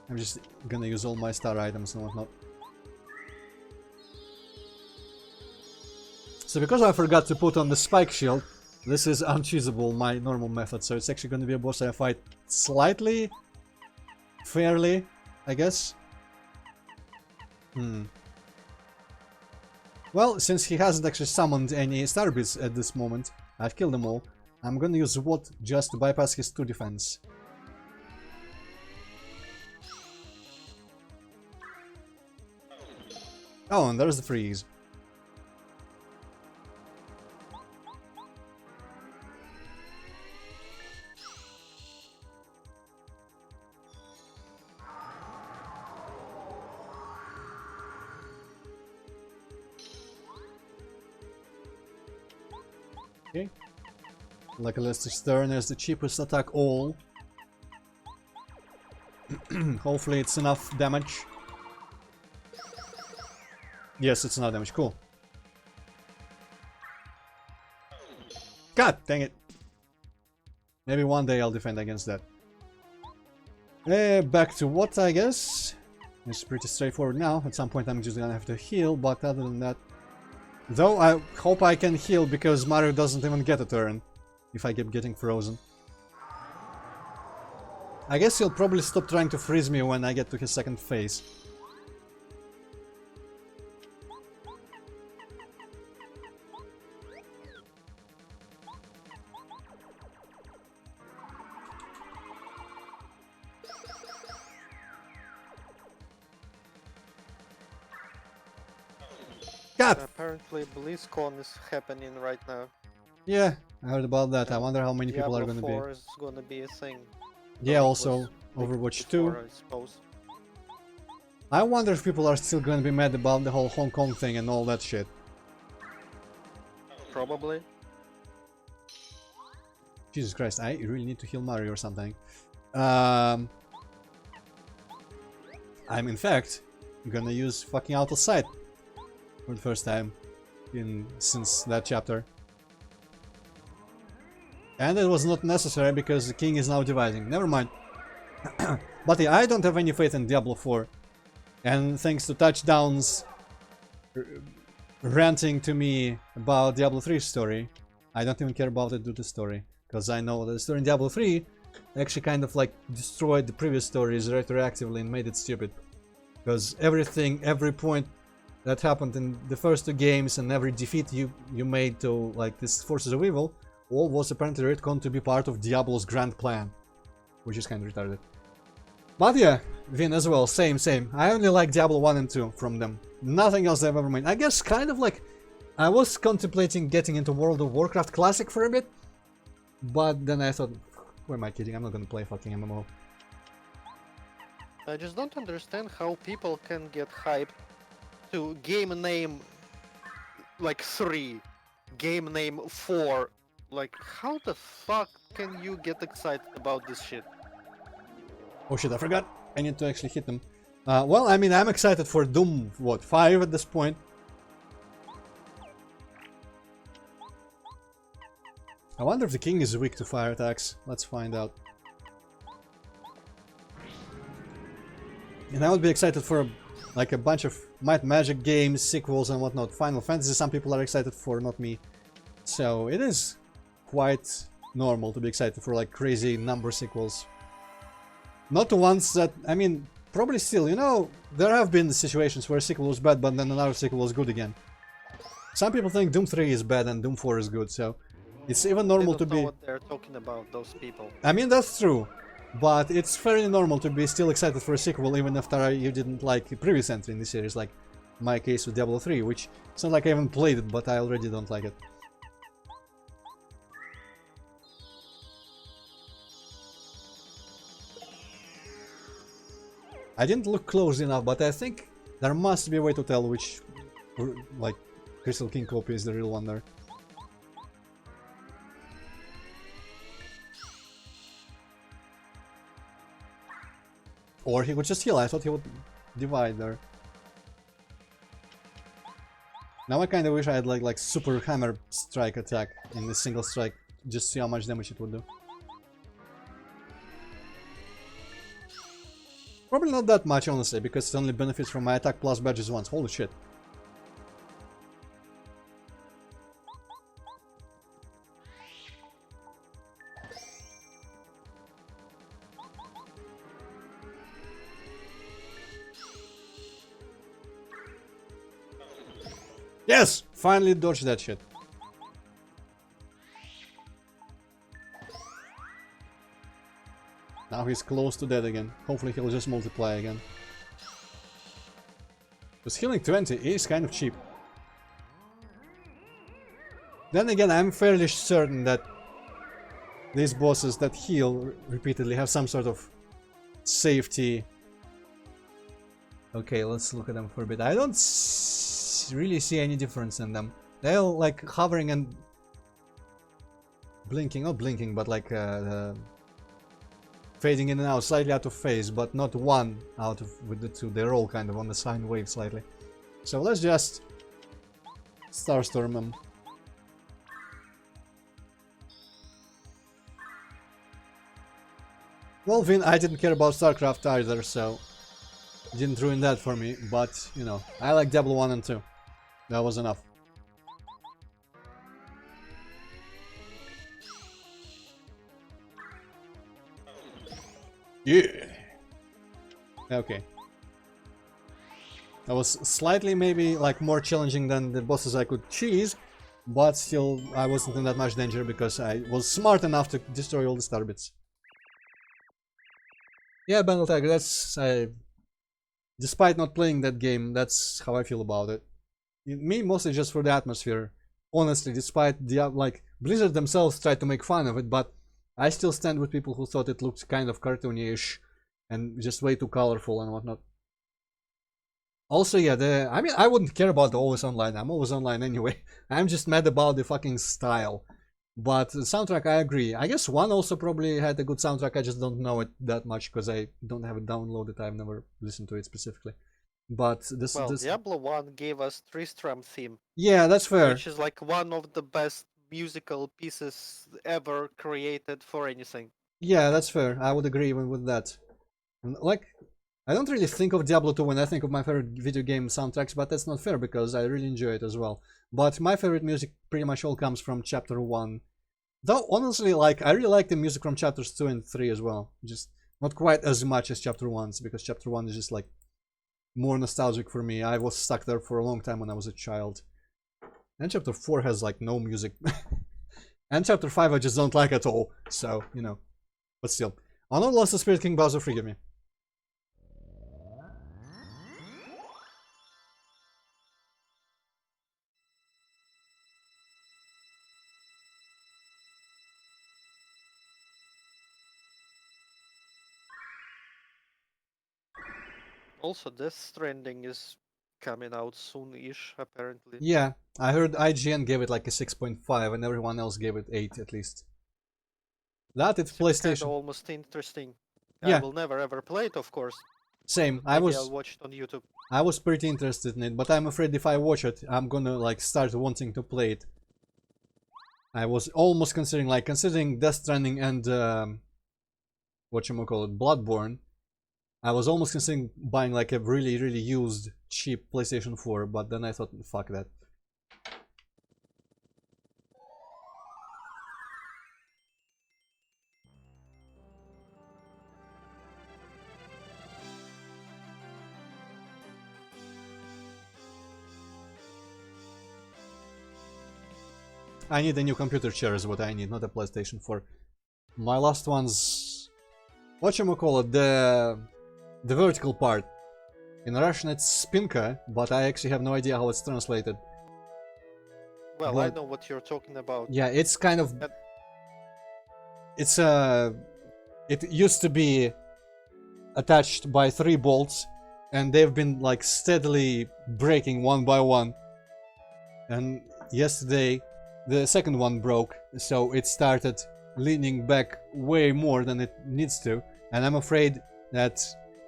I'm just gonna use all my star items and whatnot. So because I forgot to put on the spike shield, this is unchoosable, my normal method, so it's actually going to be a boss I fight slightly, fairly, I guess. Well, since he hasn't actually summoned any star bits at this moment, I've killed them all, I'm going to use What just to bypass his 2 defense. Oh, and there's the freeze. Okay. Lucky Lester's turn as the cheapest attack all. Hopefully it's enough damage. Yes, it's enough damage. Cool. God dang it. Maybe one day I'll defend against that. Back to what, I guess. It's pretty straightforward now. At some point I'm just gonna have to heal, but other than that... Though I hope I can heal because Mario doesn't even get a turn if I keep getting frozen. I guess he'll probably stop trying to freeze me when I get to his second phase. God! Apparently BlizzCon is happening right now. Yeah, I heard about that. I wonder how many people are Diablo gonna be. 4 is gonna be a thing. Yeah, Though it also was Overwatch 2. before, I suppose. I wonder if people are still gonna be mad about the whole Hong Kong thing and all that shit. Probably. Jesus Christ, I really need to heal Mario or something. I'm in fact gonna use fucking Out of Sight for the first time since that chapter. And it was not necessary because the king is now dividing. Never mind. But yeah, I don't have any faith in Diablo 4. And thanks to Touchdown's ranting to me about Diablo 3's story, I don't even care about it due to the story. Because I know that the story in Diablo 3 actually kind of like destroyed the previous stories retroactively and made it stupid. Because everything, every point that happened in the first two games and every defeat you made to like this Forces of Evil, all was apparently retconned to be part of Diablo's grand plan. Which is kind of retarded. But yeah, Vin as well, same. I only like Diablo 1 and 2 from them. Nothing else I've ever made. I guess kind of like, I was contemplating getting into World of Warcraft Classic for a bit. But then I thought, who am I kidding? I'm not gonna play fucking MMO. I just don't understand how people can get hyped to game name like 3, game name 4. Like, how the fuck can you get excited about this shit? Oh shit, I forgot. I need to actually hit them. Well, I mean, I'm excited for Doom, what, 5 at this point? I wonder if the king is weak to fire attacks. Let's find out. And I would be excited for like a bunch of Might and Magic games, sequels and whatnot. Final Fantasy, some people are excited for, not me. So it is quite normal to be excited for like crazy number sequels. Not the ones that, I mean, probably still, you know, there have been situations where a sequel was bad but then another sequel was good again. Some people think Doom 3 is bad and Doom 4 is good, so it's even normal to be... They don't know what they're talking about, those people. I mean, that's true. But it's fairly normal to be still excited for a sequel even after you didn't like the previous entry in the series, like my case with Diablo 3, which it's not like I haven't played it, but I already don't like it. I didn't look close enough, but I think there must be a way to tell which, like, Crystal King copy is the real one there. Or he could just heal. I thought he would divide there. Now I kind of wish I had like super hammer strike attack in this single strike, just to see how much damage it would do. Probably not that much, honestly, because it only benefits from my attack plus badges once. Holy shit. Yes! Finally dodged that shit. Now he's close to dead again. Hopefully he'll just multiply again. Because healing 20 is kind of cheap. Then again, I'm fairly certain that these bosses that heal repeatedly have some sort of safety. Okay, let's look at them for a bit. I don't really see any difference in them. They're like hovering and blinking, not blinking, but like fading in and out, slightly out of phase, but not one out of with the two. They're all kind of on the sine wave slightly. So let's just Starstorm them. Well, Vin, I didn't care about StarCraft either, so didn't ruin that for me, but, you know, I like Diablo 1 and 2. That was enough. Yeah. Okay. That was slightly maybe like more challenging than the bosses I could cheese, but still I wasn't in that much danger because I was smart enough to destroy all the star bits. Yeah, Battle Tiger, that's... despite not playing that game, that's how I feel about it. Me, mostly just for the atmosphere. Honestly, despite the like Blizzard themselves tried to make fun of it, but I still stand with people who thought it looked kind of cartoony-ish and just way too colorful and whatnot. Also, yeah, I mean, I wouldn't care about the always online. I'm always online anyway. I'm just mad about the fucking style. But the soundtrack, I agree. I guess 1 also probably had a good soundtrack. I just don't know it that much because I don't have it downloaded. I've never listened to it specifically. But this, Well, Diablo 1 gave us Tristram theme, yeah, that's fair. which is like one of the best musical pieces ever created for anything. Yeah, that's fair. I would agree even with that. And, like, I don't really think of Diablo 2 when I think of my favorite video game soundtracks, but that's not fair because I really enjoy it as well. But my favorite music pretty much all comes from Chapter 1. Though, honestly, like, I really like the music from Chapters 2 and 3 as well. Just not quite as much as Chapter 1's, because Chapter 1 is just, like, more nostalgic for me. I was stuck there for a long time when I was a child. And Chapter 4 has, like, no music. And Chapter 5 I just don't like at all. So, you know. But still. Honor lost the Spirit King Bowser, forgive me. Also, Death Stranding is coming out soon-ish, apparently. Yeah, I heard IGN gave it like a 6.5 and everyone else gave it 8 at least. That it's PlayStation. Kind of almost interesting. Yeah. I will never ever play it, of course. Same. Maybe I'll watch it on YouTube. I was pretty interested in it, but I'm afraid if I watch it, I'm gonna like start wanting to play it. I was almost considering Death Stranding and whatchamacallit, Bloodborne. I was almost considering buying like a really used cheap PlayStation 4, but then I thought, fuck that. I need a new computer chair is what I need, not a PlayStation 4. My last one's... whatchamacallit, the vertical part. In Russian it's spinka, but I actually have no idea how it's translated. Well, but I know what you're talking about. Yeah, it's kind of... it's it used to be attached by 3 bolts, and they've been like steadily breaking one by one. And yesterday the second one broke, so it started leaning back way more than it needs to, and I'm afraid that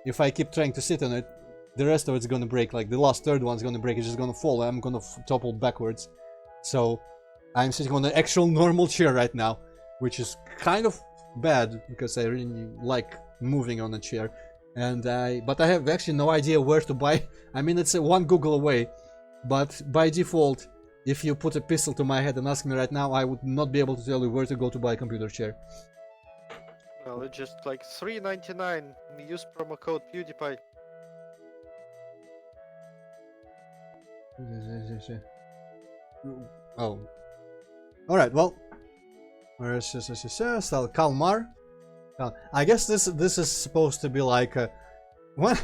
if I keep trying to sit on it, the rest of it's gonna break. Like the last third one's gonna break, it's just gonna fall, I'm gonna topple backwards. So I'm sitting on an actual normal chair right now, which is kind of bad because I really like moving on a chair. And but I have actually no idea where to buy. I mean, it's one Google away, but by default, if you put a pistol to my head and ask me right now, I would not be able to tell you where to go to buy a computer chair. Well, it's just like $3.99. Use promo code PewDiePie. Oh. Alright, well. Where is this? Kalmar. I guess this is supposed to be like a... When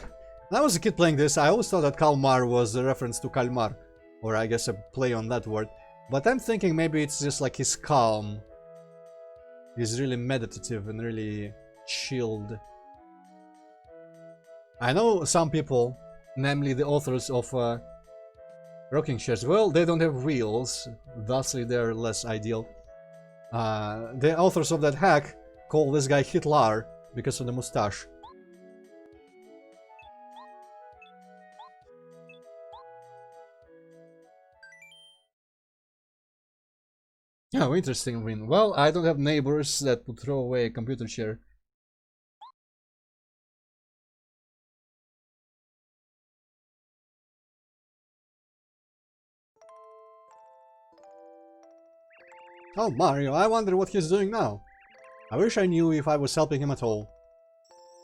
I was a kid playing this, I always thought that Kalmar was a reference to Kalmar. Or I guess a play on that word. But I'm thinking maybe it's just like he's calm. He's really meditative and really chilled. I know some people, namely the authors of rocking chairs, well, they don't have wheels, thusly they're less ideal. The authors of that hack call this guy Hitler because of the mustache. Oh, interesting, Win. Well, I don't have neighbors that would throw away a computer chair. Oh, Mario, I wonder what he's doing now. I wish I knew if I was helping him at all.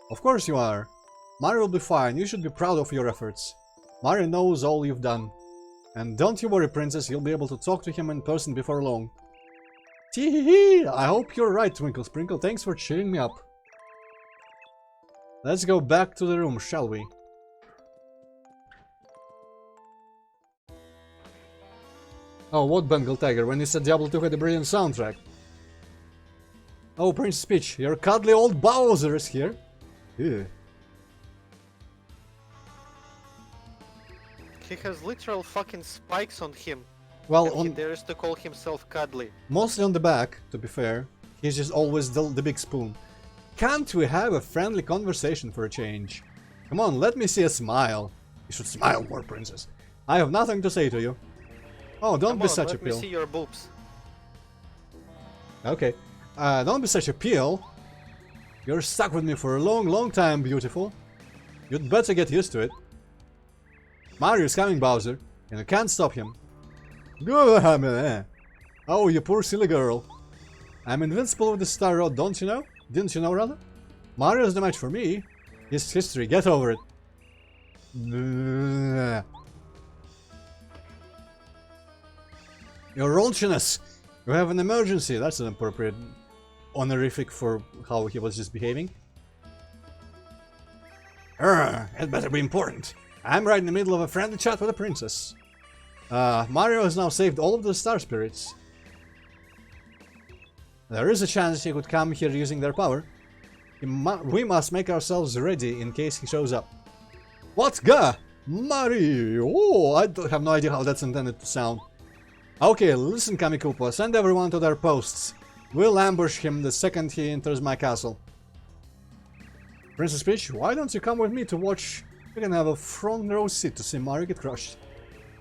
Of course you are. Mario will be fine, you should be proud of your efforts. Mario knows all you've done. And don't you worry, Princess, you'll be able to talk to him in person before long. Tee-hee-hee! I hope you're right, Twinkle Sprinkle. Thanks for cheering me up. Let's go back to the room, shall we? Oh, what Bengal Tiger? When you said Diablo 2 had a brilliant soundtrack. Oh, Princess Peach, your cuddly old Bowser is here. Ew. He has literal fucking spikes on him. Well, And he dares to call himself cuddly. mostly on the back, to be fair. He's just always the big spoon. Can't we have a friendly conversation for a change? Come on, let me see a smile. You should smile more, princess. I have nothing to say to you. Oh, don't be such a pill. Let me see your boobs. Okay. Don't be such a pill. You're stuck with me for a long, long time, beautiful. You'd better get used to it. Mario's coming, Bowser, and you can't stop him. Oh, you poor silly girl. I'm invincible with the Star Rod, don't you know? Didn't you know, rather? Mario's the match for me. It's history, get over it. Your raunchiness! You have an emergency. That's an appropriate honorific for how he was just behaving. It better be important. I'm right in the middle of a friendly chat with a princess. Mario has now saved all of the star spirits. There is a chance he could come here using their power. We must make ourselves ready in case he shows up. What? Gah! Mario! Oh, I have no idea how that's intended to sound. Okay, listen, Kamikupa, send everyone to their posts. We'll ambush him the second he enters my castle. Princess Peach, why don't you come with me to watch? We can have a front row seat to see Mario get crushed.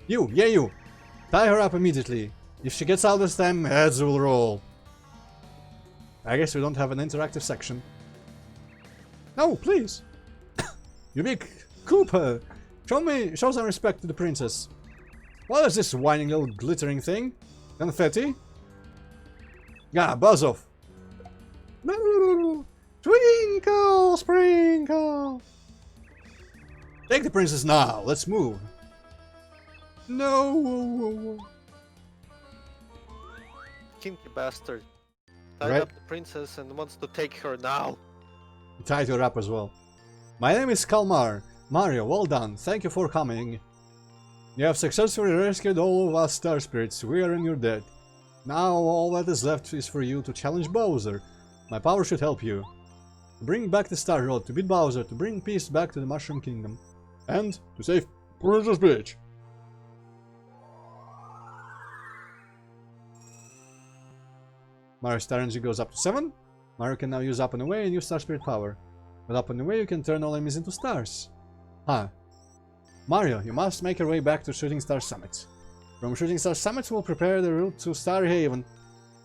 You, yeah you! Tie her up immediately. If she gets out this time, heads will roll. I guess we don't have an interactive section. No, please! You big Koopa! Show some respect to the princess. What is this whining little glittering thing? Confetti? Yeah, buzz off. Twinkle, sprinkle. Take the princess now. Let's move. No. Kinky bastard. Tied Right. up the princess and wants to take her now. Tied her up as well. My name is Kalmar. Mario, well done. Thank you for coming. You have successfully rescued all of us star spirits. We are in your debt. Now all that is left is for you to challenge Bowser. My power should help you. To bring back the Star Rod, to beat Bowser, to bring peace back to the Mushroom Kingdom. And to save Princess Peach. Mario's star energy goes up to 7. Mario can now use Up and Away and use Star Spirit power. With Up and Away you can turn all enemies into stars. Huh. Mario, you must make your way back to Shooting Star Summit. From Shooting Star Summit we'll prepare the route to Star Haven.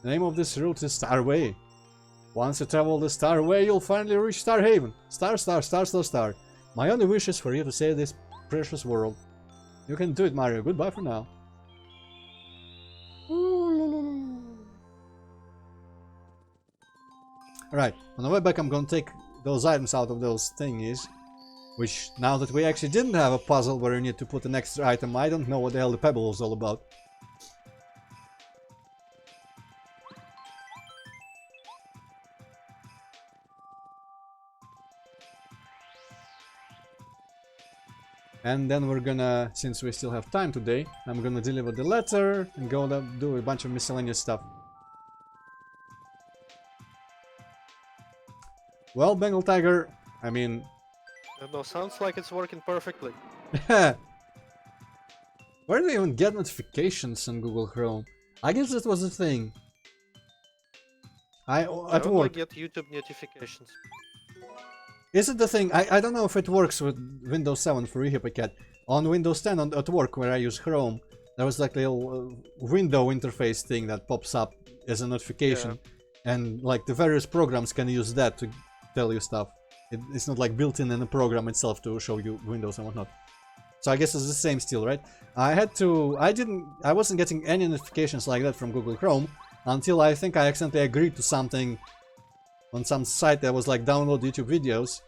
The name of this route is Star Way. Once you travel the Star Way, you'll finally reach Star Haven. Star, star, star, star, star. My only wish is for you to save this precious world. You can do it, Mario. Goodbye for now. Alright, on the way back I'm gonna take those items out of those thingies. Which, now that we actually didn't have a puzzle where you need to put an extra item, I don't know what the hell the pebble was all about. And then we're gonna, since we still have time today, I'm gonna deliver the letter and go do a bunch of miscellaneous stuff. Well, Bengal Tiger, I mean... No, sounds like it's working perfectly. Where do you even get notifications on Google Chrome? I guess that was the thing. I At only work. get YouTube notifications. Is it the thing? I don't know if it works with Windows 7 for eHippyCat. On Windows 10 at work where I use Chrome, there was like a little window interface thing that pops up as a notification. Yeah. And like the various programs can use that to tell you stuff. It's not like built in the program itself to show you windows and whatnot. So I guess it's the same still, right? I wasn't getting any notifications like that from Google Chrome until I think I accidentally agreed to something on some site that was like download YouTube videos.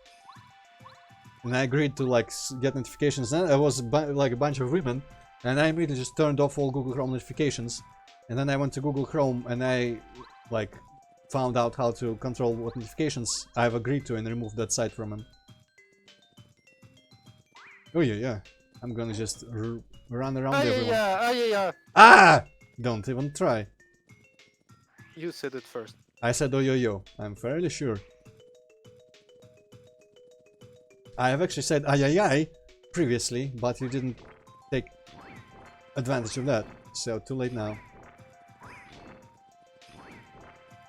And I agreed to like get notifications, and it was like a bunch of women, and I immediately just turned off all Google Chrome notifications. And then I went to Google Chrome and I like found out how to control what notifications I've agreed to and remove that site from him. Oh yeah, I'm gonna just run around everyone. Yeah. Ah! Don't even try. You said it first. I said yo-yo-yo. I'm fairly sure. I have actually said ay previously, but you didn't take advantage of that. So too late now.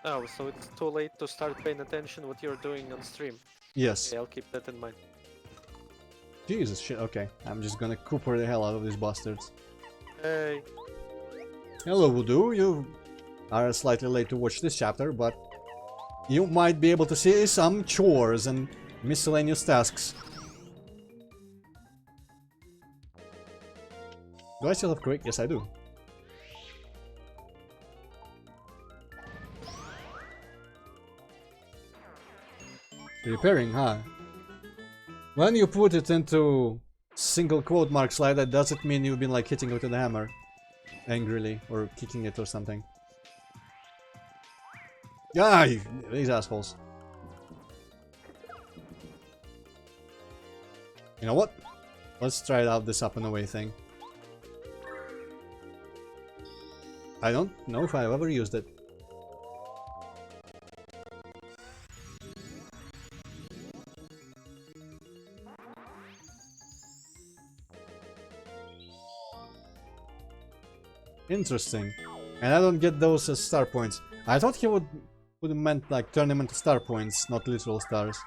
Oh, so it's too late to start paying attention what you're doing on stream. Yes. Okay, I'll keep that in mind. Jesus shit, okay. I'm just gonna Cooper the hell out of these bastards. Hey. Hello Voodoo, you are slightly late to watch this chapter, but you might be able to see some chores and miscellaneous tasks. Do I still have quick? Yes I do. Repairing, huh? When you put it into single quote marks like that, does it mean you've been like hitting it with a hammer? Angrily, or kicking it or something? Yeah, these assholes. You know what? Let's try out this up and away thing. I don't know if I've ever used it. Interesting. And I don't get those as star points. I thought he would have meant like turn them into star points, not literal stars.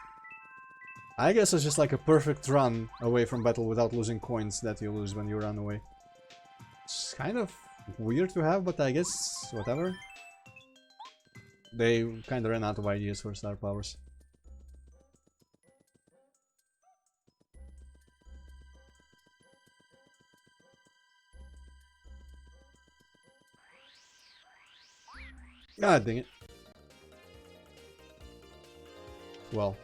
I guess it's just like a perfect run away from battle without losing coins that you lose when you run away. It's kind of weird to have, but I guess whatever. They kind of ran out of ideas for star powers. God dang it. Well.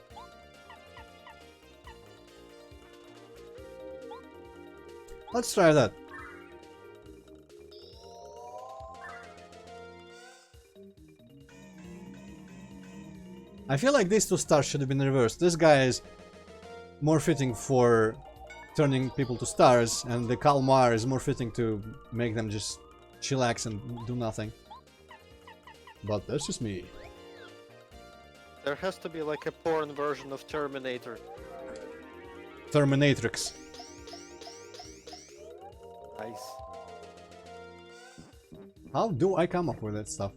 Let's try that. I feel like these two stars should have been reversed. This guy is more fitting for turning people to stars, and the Kalmar is more fitting to make them just chillax and do nothing. But that's just me. There has to be like a porn version of Terminator. Terminatrix. Nice. How do I come up with that stuff?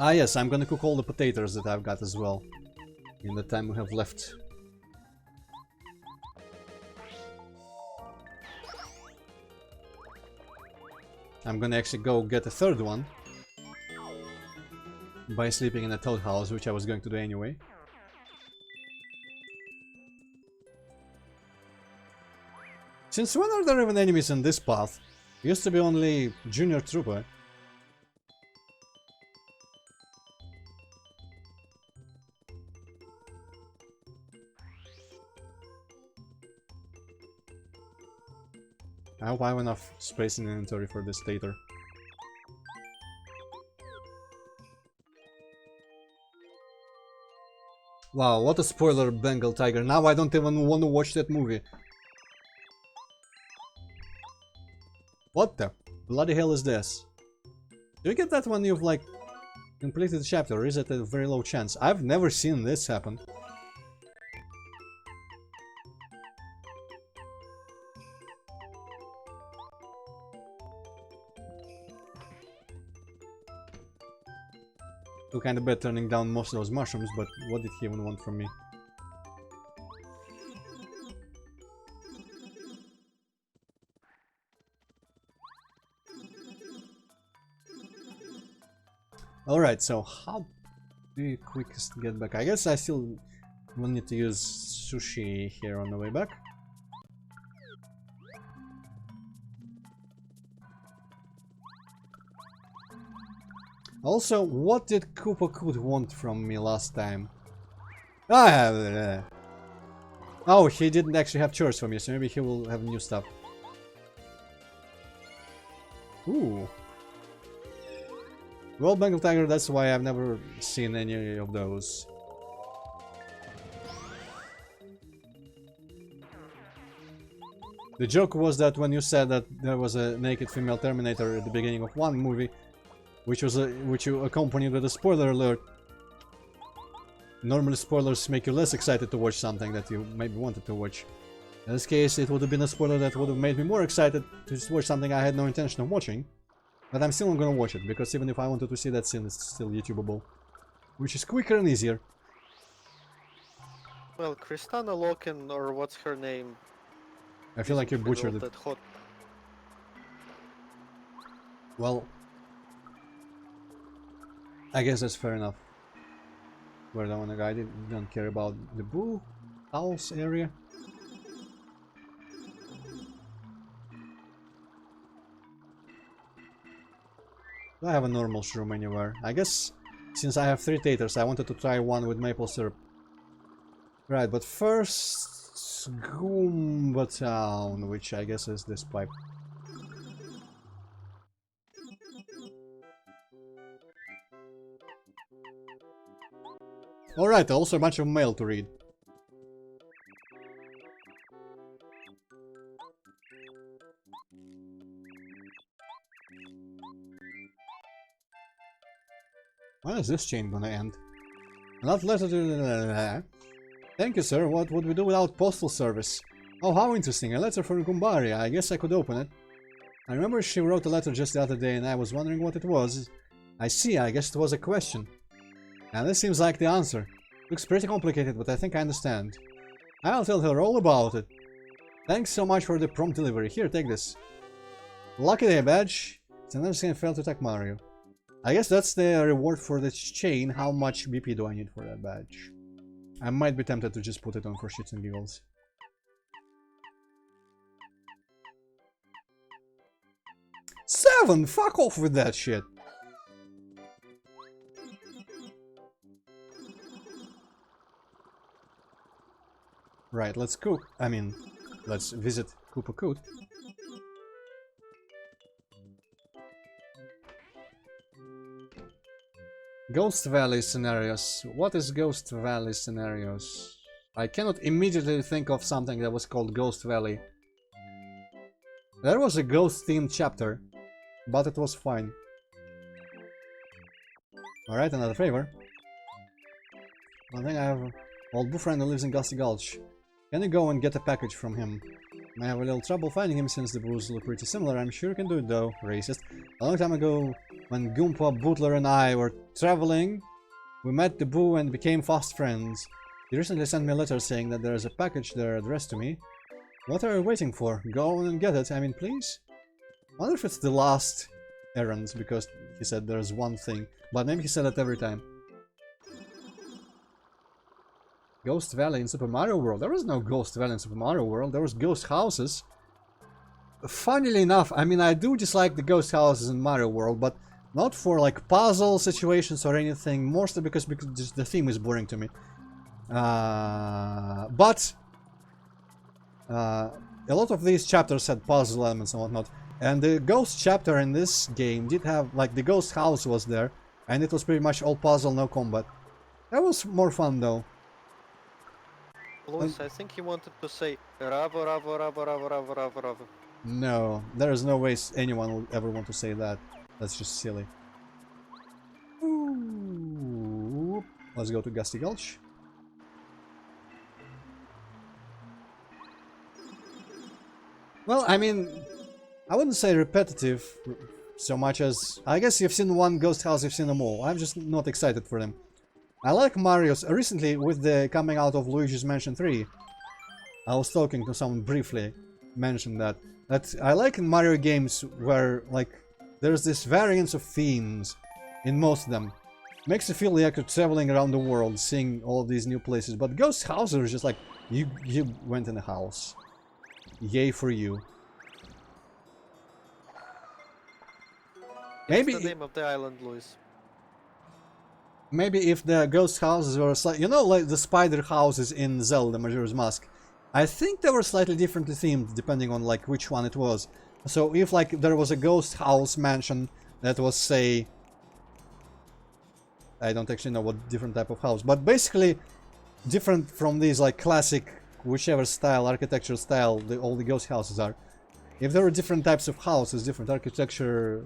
Ah yes, I'm gonna cook all the potatoes that I've got as well, in the time we have left. I'm gonna actually go get a third one by sleeping in a toad house, which I was going to do anyway. Since when are there even enemies in this path? Used to be only junior trooper. I hope I have enough space in the inventory for this later. Wow, what a spoiler, Bengal Tiger. Now I don't even want to watch that movie. What the bloody hell is this? Do you get that when you've like completed the chapter, or is it a very low chance? I've never seen this happen. Feel kind of bad turning down most of those mushrooms, but what did he even want from me? Alright, so how do you quickest get back? I guess I still will need to use sushi here on the way back. Also, what did Koopa Koot want from me last time? Ah, oh, he didn't actually have chores for me, so maybe he will have new stuff. Ooh. Well, Bengal Tiger, that's why I've never seen any of those. The joke was that when you said that there was a naked female Terminator at the beginning of one movie, which you accompanied with a spoiler alert. Normally spoilers make you less excited to watch something that you maybe wanted to watch. In this case, it would have been a spoiler that would have made me more excited to watch something I had no intention of watching. But I'm still not gonna watch it, because even if I wanted to see that scene, it's still YouTubeable. Which is quicker and easier. Well, Kristana Loken, or what's her name? I feel like you isn't really butchered all it. that hot. Well, I guess that's fair enough. Where the one guy didn't care about the Boo house area. Do I have a normal shroom anywhere? I guess since I have 3 taters, I wanted to try one with maple syrup. Right, but first Goomba Town, which I guess is this pipe. Alright, also a bunch of mail to read. When is this chain gonna end? Not letter to... Thank you, sir. What would we do without postal service? Oh, how interesting. A letter from Gumbaria. I guess I could open it. I remember she wrote a letter just the other day and I was wondering what it was. I see. I guess it was a question. And this seems like the answer. Looks pretty complicated, but I think I understand. I'll tell her all about it. Thanks so much for the prompt delivery. Here, take this. Lucky day badge. It's another skin failed to attack Mario. I guess that's the reward for this chain. How much BP do I need for that badge? I might be tempted to just put it on for shits and giggles. Seven! Fuck off with that shit! Right, let's cook. I mean, let's visit Koopa Koot. Ghost Valley scenarios. What is Ghost Valley scenarios? I cannot immediately think of something that was called Ghost Valley. There was a ghost-themed chapter, but it was fine. Alright, another favor. One thing I have an old boo friend who lives in Gusty Gulch. Can you go and get a package from him? I have a little trouble finding him since the boos look pretty similar. I'm sure you can do it though, racist. A long time ago, when Goomba, Bootler and I were traveling, we met the Boo and became fast friends. He recently sent me a letter saying that there is a package there addressed to me. What are you waiting for? Go on and get it, I mean, please? I wonder if it's the last errand, because he said there's one thing. But maybe he said that every time. Ghost Valley in Super Mario World. There was no Ghost Valley in Super Mario World. There was ghost houses. Funnily enough, I mean, I do dislike the ghost houses in Mario World, but not for like puzzle situations or anything. Mostly because just the theme is boring to me. But a lot of these chapters had puzzle elements and whatnot. And the ghost chapter in this game did have, like, the ghost house was there. And it was pretty much all puzzle, no combat. That was more fun though. Louis, I think he wanted to say Ravo, Ravo, Ravo, Ravo, Ravo, Ravo, Ravo. No, there is no way anyone will ever want to say that. That's just silly. Ooh. Let's go to Gusty Gulch. Well, I mean, I wouldn't say repetitive so much as... I guess you've seen one ghost house, you've seen them all. I'm just not excited for them. I like Mario's. Recently, with the coming out of Luigi's Mansion 3, I was talking to someone briefly, mentioned that I like in Mario games where, like, there's this variance of themes in most of them. Makes you feel like you're traveling around the world, seeing all these new places. But ghost houses are just like, you went in a house. Yay for you. What's the name of the island, Louis? maybe if the ghost houses were you know, like the spider houses in Zelda Majora's Mask, I think they were slightly differently themed depending on like which one it was. So if like there was a ghost house mansion that was, say, I don't actually know what different type of house, but basically different from these like classic whichever style, architecture style all the ghost houses are. If there were different types of houses, different architecture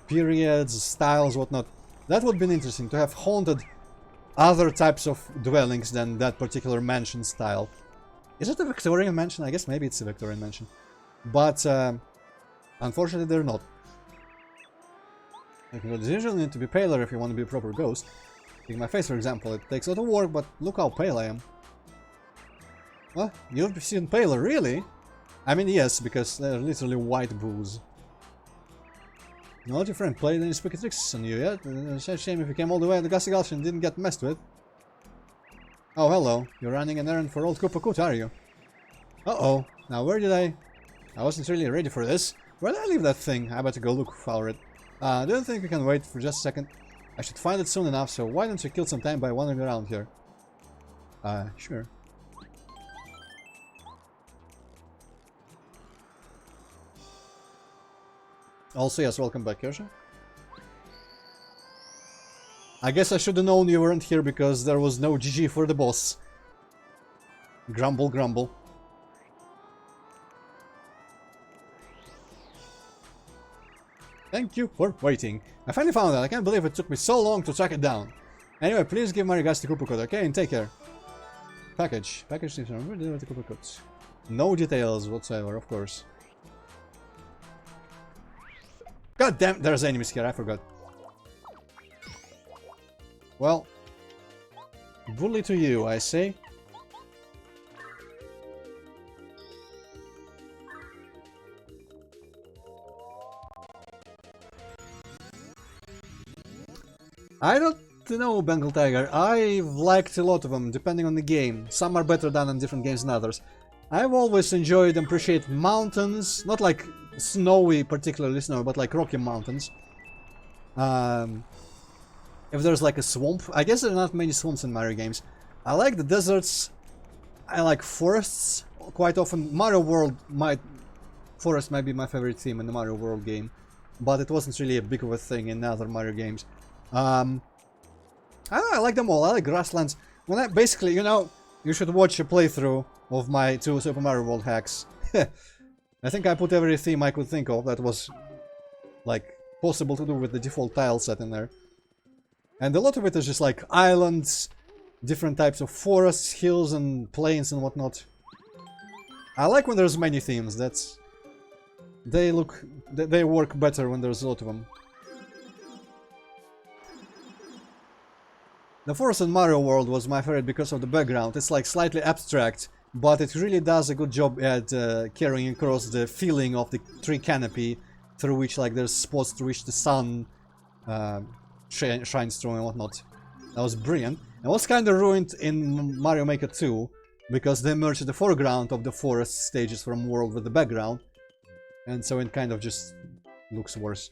periods, styles, whatnot, that would have been interesting to have haunted other types of dwellings than that particular mansion style. Is it a Victorian mansion? I guess maybe it's a Victorian mansion. But unfortunately they're not. You usually need to be paler if you want to be a proper ghost. Take my face for example, it takes a lot of work, but look how pale I am. What? You've seen paler, really? I mean yes, because they're literally white booze. Not your friend played any spooky tricks on you yet? It's a shame if you came all the way to Gusty Gulch and didn't get messed with. Oh, hello. You're running an errand for old Koopa, are you? Uh-oh. Now, where did I wasn't really ready for this. Where did I leave that thing? I better go look for it. Don't think we can wait for just a second. I should find it soon enough, so why don't you kill some time by wandering around here? Sure. Also, yes, welcome back, Kirsha. I guess I should have known you weren't here because there was no GG for the boss. Grumble, grumble. Thank you for waiting. I finally found it. I can't believe it took me so long to track it down. Anyway, please give my regards to Koopa code, okay? And take care. Package. Package seems to deliver the Koopa codes. No details whatsoever, of course. God damn, there's enemies here, I forgot. Well, bully to you, I say. I don't know, Bengal Tiger. I've liked a lot of them, depending on the game. Some are better done in different games than others. I've always enjoyed and appreciated mountains, not like snowy, particularly snowy, but like rocky mountains. If there's like a swamp, I guess there are not many swamps in Mario games. I like the deserts, I like forests quite often. Mario World forest might be my favorite theme in the Mario World game, but it wasn't really a big of a thing in other Mario games. I don't know, I like them all. I like grasslands. When I basically, you know, you should watch a playthrough of my 2 Super Mario World hacks. I think I put every theme I could think of that was like possible to do with the default tile set in there. And a lot of it is just like islands, different types of forests, hills and plains and whatnot. I like when there's many themes. They work better when there's a lot of them. The forest in Mario World was my favorite because of the background. It's like slightly abstract, but it really does a good job at carrying across the feeling of the tree canopy through which like there's spots through which the sun shines through and whatnot. That was brilliant. It was kind of ruined in Mario Maker 2 because they merged the foreground of the forest stages from world with the background, and so it kind of just looks worse.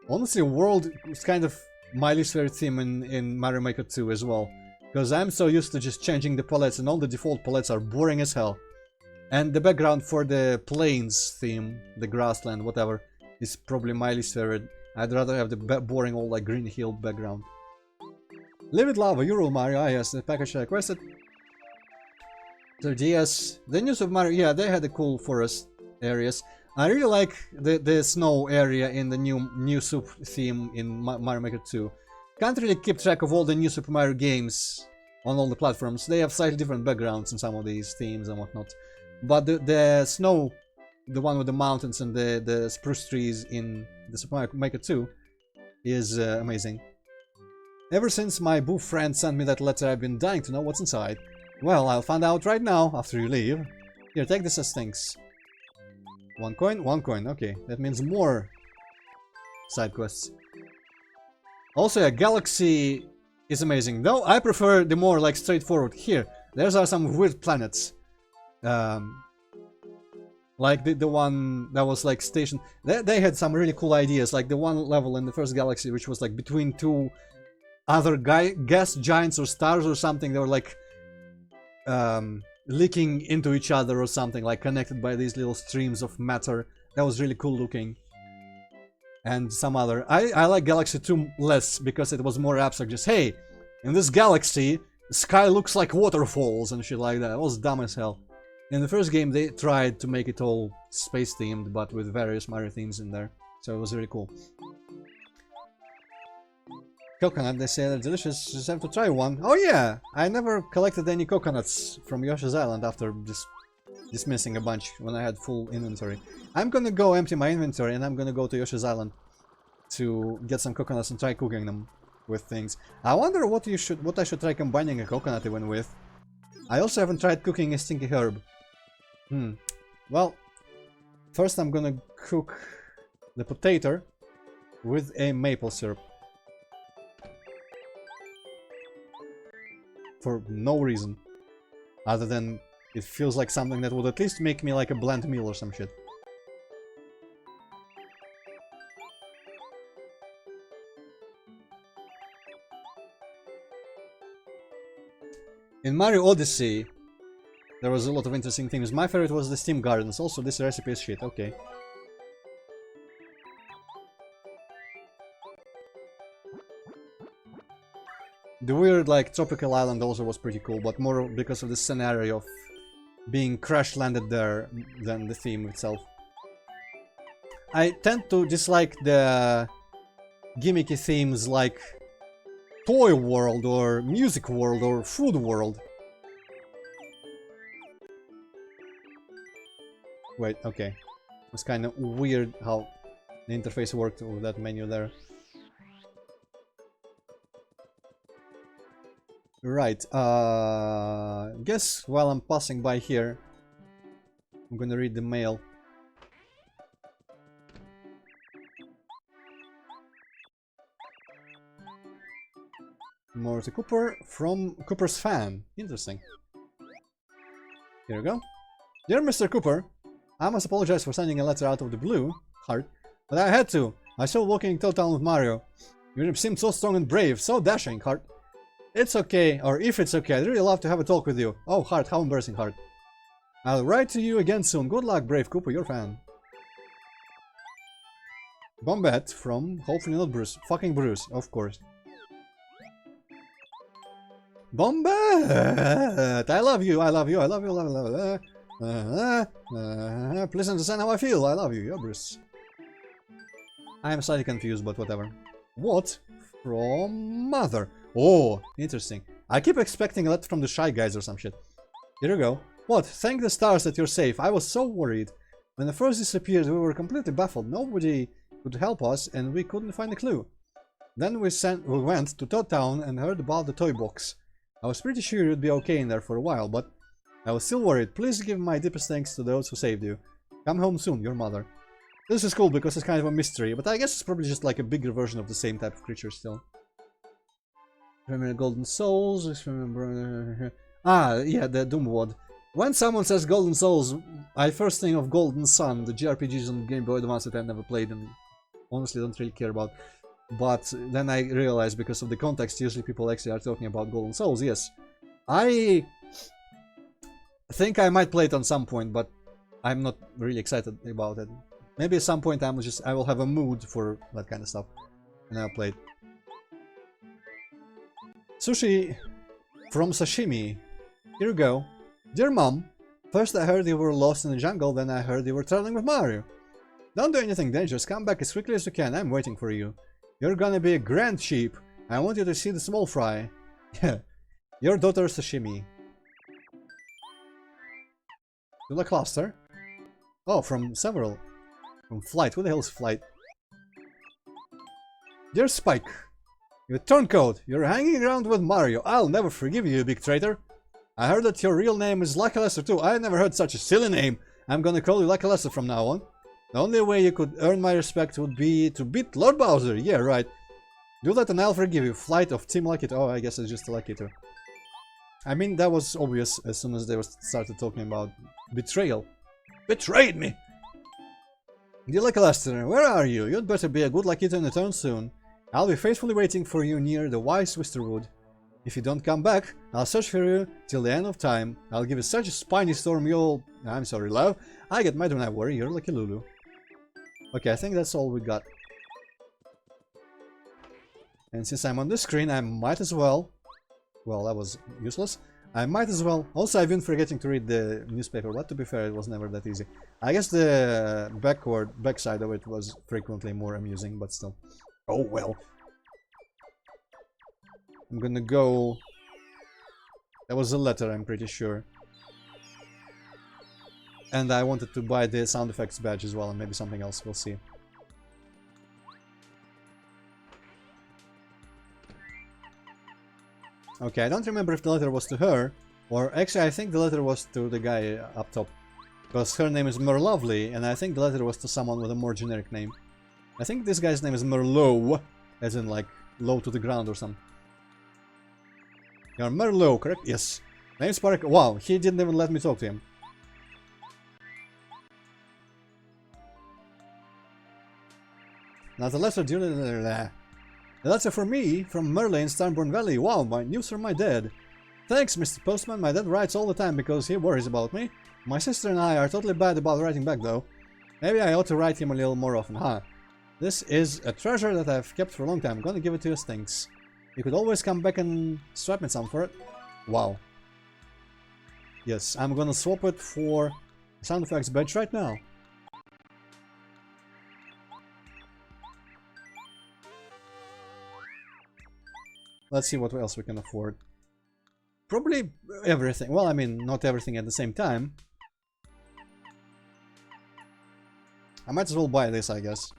Honestly, world is kind of my least favorite theme in Mario Maker 2 as well, because I'm so used to just changing the palettes and all the default palettes are boring as hell. And the background for the plains theme, the grassland, whatever, is probably my least favorite. I'd rather have the boring old like green hill background. Live it Lava, you rule Mario, yes, the package I requested. So DS, the new Super Mario, yeah, they had the cool forest areas. I really like the snow area in the new Soup theme in Mario Maker 2. Can't really keep track of all the new Super Mario games on all the platforms. They have slightly different backgrounds in some of these themes and whatnot. But the snow, the one with the mountains and the spruce trees in the Super Mario Maker 2 is amazing. Ever since my boo friend sent me that letter, I've been dying to know what's inside. Well, I'll find out right now after you leave. Here, take this as thanks. 1 coin? 1 coin, okay. That means more side quests. Also, a Galaxy is amazing. Though I prefer the more like straightforward. Here, there's are some weird planets. Like Like the one that was like stationed. They had some really cool ideas, like the one level in the first galaxy which was like between two other gas giants or stars or something. They were like leaking into each other or something, like connected by these little streams of matter. That was really cool looking. And some other. I like Galaxy 2 less because it was more abstract. Just, hey, in this galaxy, the sky looks like waterfalls and shit like that. It was dumb as hell. In the first game, they tried to make it all space-themed, but with various Mario themes in there. So it was really cool. Coconut, they say they're delicious, just have to try one. Oh yeah! I never collected any coconuts from Yoshi's Island after just dismissing a bunch when I had full inventory. I'm gonna go empty my inventory and I'm gonna go to Yoshi's Island to get some coconuts and try cooking them with things. I wonder what I should try combining a coconut even with. I also haven't tried cooking a stinky herb. Well, first I'm gonna cook the potato with a maple syrup. For no reason. Other than it feels like something that would at least make me like a bland meal or some shit. In Mario Odyssey, there was a lot of interesting things. My favorite was the steam gardens. Also, this recipe is shit. Okay. The weird, like, tropical island also was pretty cool, but more because of the scenario of being crash-landed there than the theme itself. I tend to dislike the gimmicky themes like Toy World or Music World or Food World. Wait, okay. It was kind of weird how the interface worked with that menu there. Right, guess while I'm passing by here, I'm gonna read the mail. More to Cooper from Cooper's fan. Interesting. Here we go. Dear Mr. Cooper, I must apologize for sending a letter out of the blue, heart, but I had to. I saw walking to town with Mario. You seemed so strong and brave, so dashing, heart. It's okay, or if it's okay, I'd really love to have a talk with you. Oh, heart, how embarrassing, heart. I'll write to you again soon. Good luck, brave Cooper, your fan. Bombette from, hopefully not Bruce, fucking Bruce, of course. Bombette! I love you, I love you, I love you, I love you. Please understand how I feel. I love you, you're Bruce. I am slightly confused, but whatever. What? From Mother. Oh, interesting. I keep expecting a letter from the Shy Guys or some shit. Here we go. What? Thank the stars that you're safe. I was so worried. When the first disappeared, we were completely baffled. Nobody could help us, and we couldn't find a clue. Then we went to Toad Town and heard about the toy box. I was pretty sure you'd be okay in there for a while, but I was still worried. Please give my deepest thanks to those who saved you. Come home soon, your mother. This is cool because it's kind of a mystery, but I guess it's probably just like a bigger version of the same type of creature still. Remember Golden Souls, remember... Ah, yeah, the Doomwad. When someone says Golden Souls, I first think of Golden Sun, the JRPGs on Game Boy Advance that I never played and honestly don't really care about. But then I realized because of the context, usually people actually are talking about Golden Souls, yes. I think I might play it on some point, but I'm not really excited about it. Maybe at some point I will have a mood for that kind of stuff, and I'll play it. Sushi from Sashimi. Here you go. Dear Mom, first I heard you were lost in the jungle, then I heard you were traveling with Mario. Don't do anything dangerous, come back as quickly as you can, I'm waiting for you. You're gonna be a grand sheep. I want you to see the small fry. Your daughter Sashimi. To the cluster. Oh, from several. From Flight. Who the hell is Flight? Dear Spike. You turncoat. You're hanging around with Mario. I'll never forgive you, you big traitor. I heard that your real name is Lucky Lester too. I never heard such a silly name. I'm gonna call you Lucky Lester from now on. The only way you could earn my respect would be to beat Lord Bowser. Yeah, right. Do that and I'll forgive you. Flight of Team Lucky. Oh, I guess it's just Lucky too. I mean, that was obvious as soon as they started talking about betrayal. betrayed me! Dear Lackluster, where are you? You'd better be a good lucky turn in town soon. I'll be faithfully waiting for you near the wise Wisterwood. If you don't come back, I'll search for you till the end of time. I'll give you such a spiny storm you'll... I'm sorry, love. I get mad when I worry. You're like a Lulu. Okay, I think that's all we got. And since I'm on the screen, I might as well... Well, that was useless. I might as well... Also, I've been forgetting to read the newspaper, but to be fair, it was never that easy. I guess the backside of it was frequently more amusing, but still. Oh, well. I'm gonna go... That was a letter, I'm pretty sure. And I wanted to buy the sound effects badge as well, and maybe something else, we'll see. Okay, I don't remember if the letter was to her, or actually I think the letter was to the guy up top. Because her name is Merlovely, and I think the letter was to someone with a more generic name. I think this guy's name is Merlot, as in like low to the ground or something. You're Merlot, correct? Yes. Name's Park. Wow, he didn't even let me talk to him. Now the letter, the letter for me, from Merle in Starborn Valley. Wow, my news from my dad. Thanks, Mr. Postman. My dad writes all the time because he worries about me. My sister and I are totally bad about writing back, though. Maybe I ought to write him a little more often, huh? This is a treasure that I've kept for a long time. I'm gonna give it to you as thanks. You could always come back and swap me some for it. Wow. Yes, I'm gonna swap it for sound effects badge right now. Let's see what else we can afford. Probably everything. Well, I mean, not everything at the same time. I might as well buy this, I guess.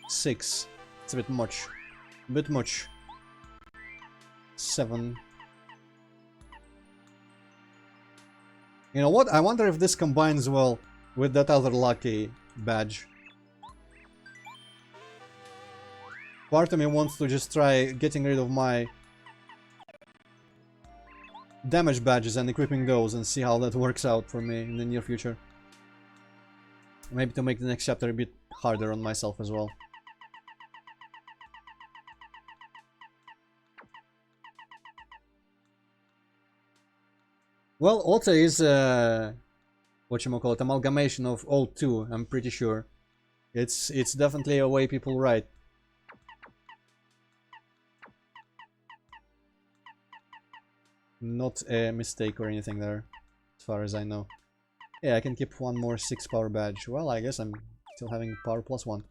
6. It's a bit much. A bit much. 7. You know what? I wonder if this combines well with that other lucky badge. Part of me wants to just try getting rid of my damage badges and equipping those and see how that works out for me in the near future. Maybe to make the next chapter a bit harder on myself as well. Well, Ota is whatchamacallit, amalgamation of all two, I'm pretty sure. It's definitely a way people write. Not a mistake or anything there, as far as I know. Yeah, I can keep one more 6 power badge. Well, I guess I'm still having power plus 1.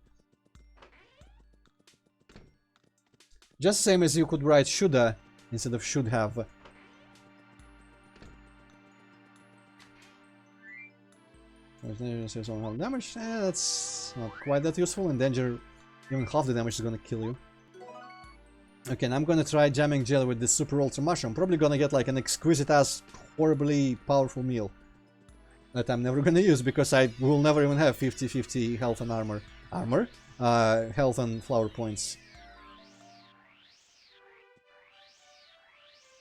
Just the same as you could write shoulda instead of should have. Damage? That's not quite that useful. In danger, even half the damage is gonna kill you. Okay, and I'm gonna try jamming gel with this super ultra mushroom. Probably gonna get like an exquisite ass, horribly powerful meal that I'm never gonna use because I will never even have 50-50 health and health and flower points.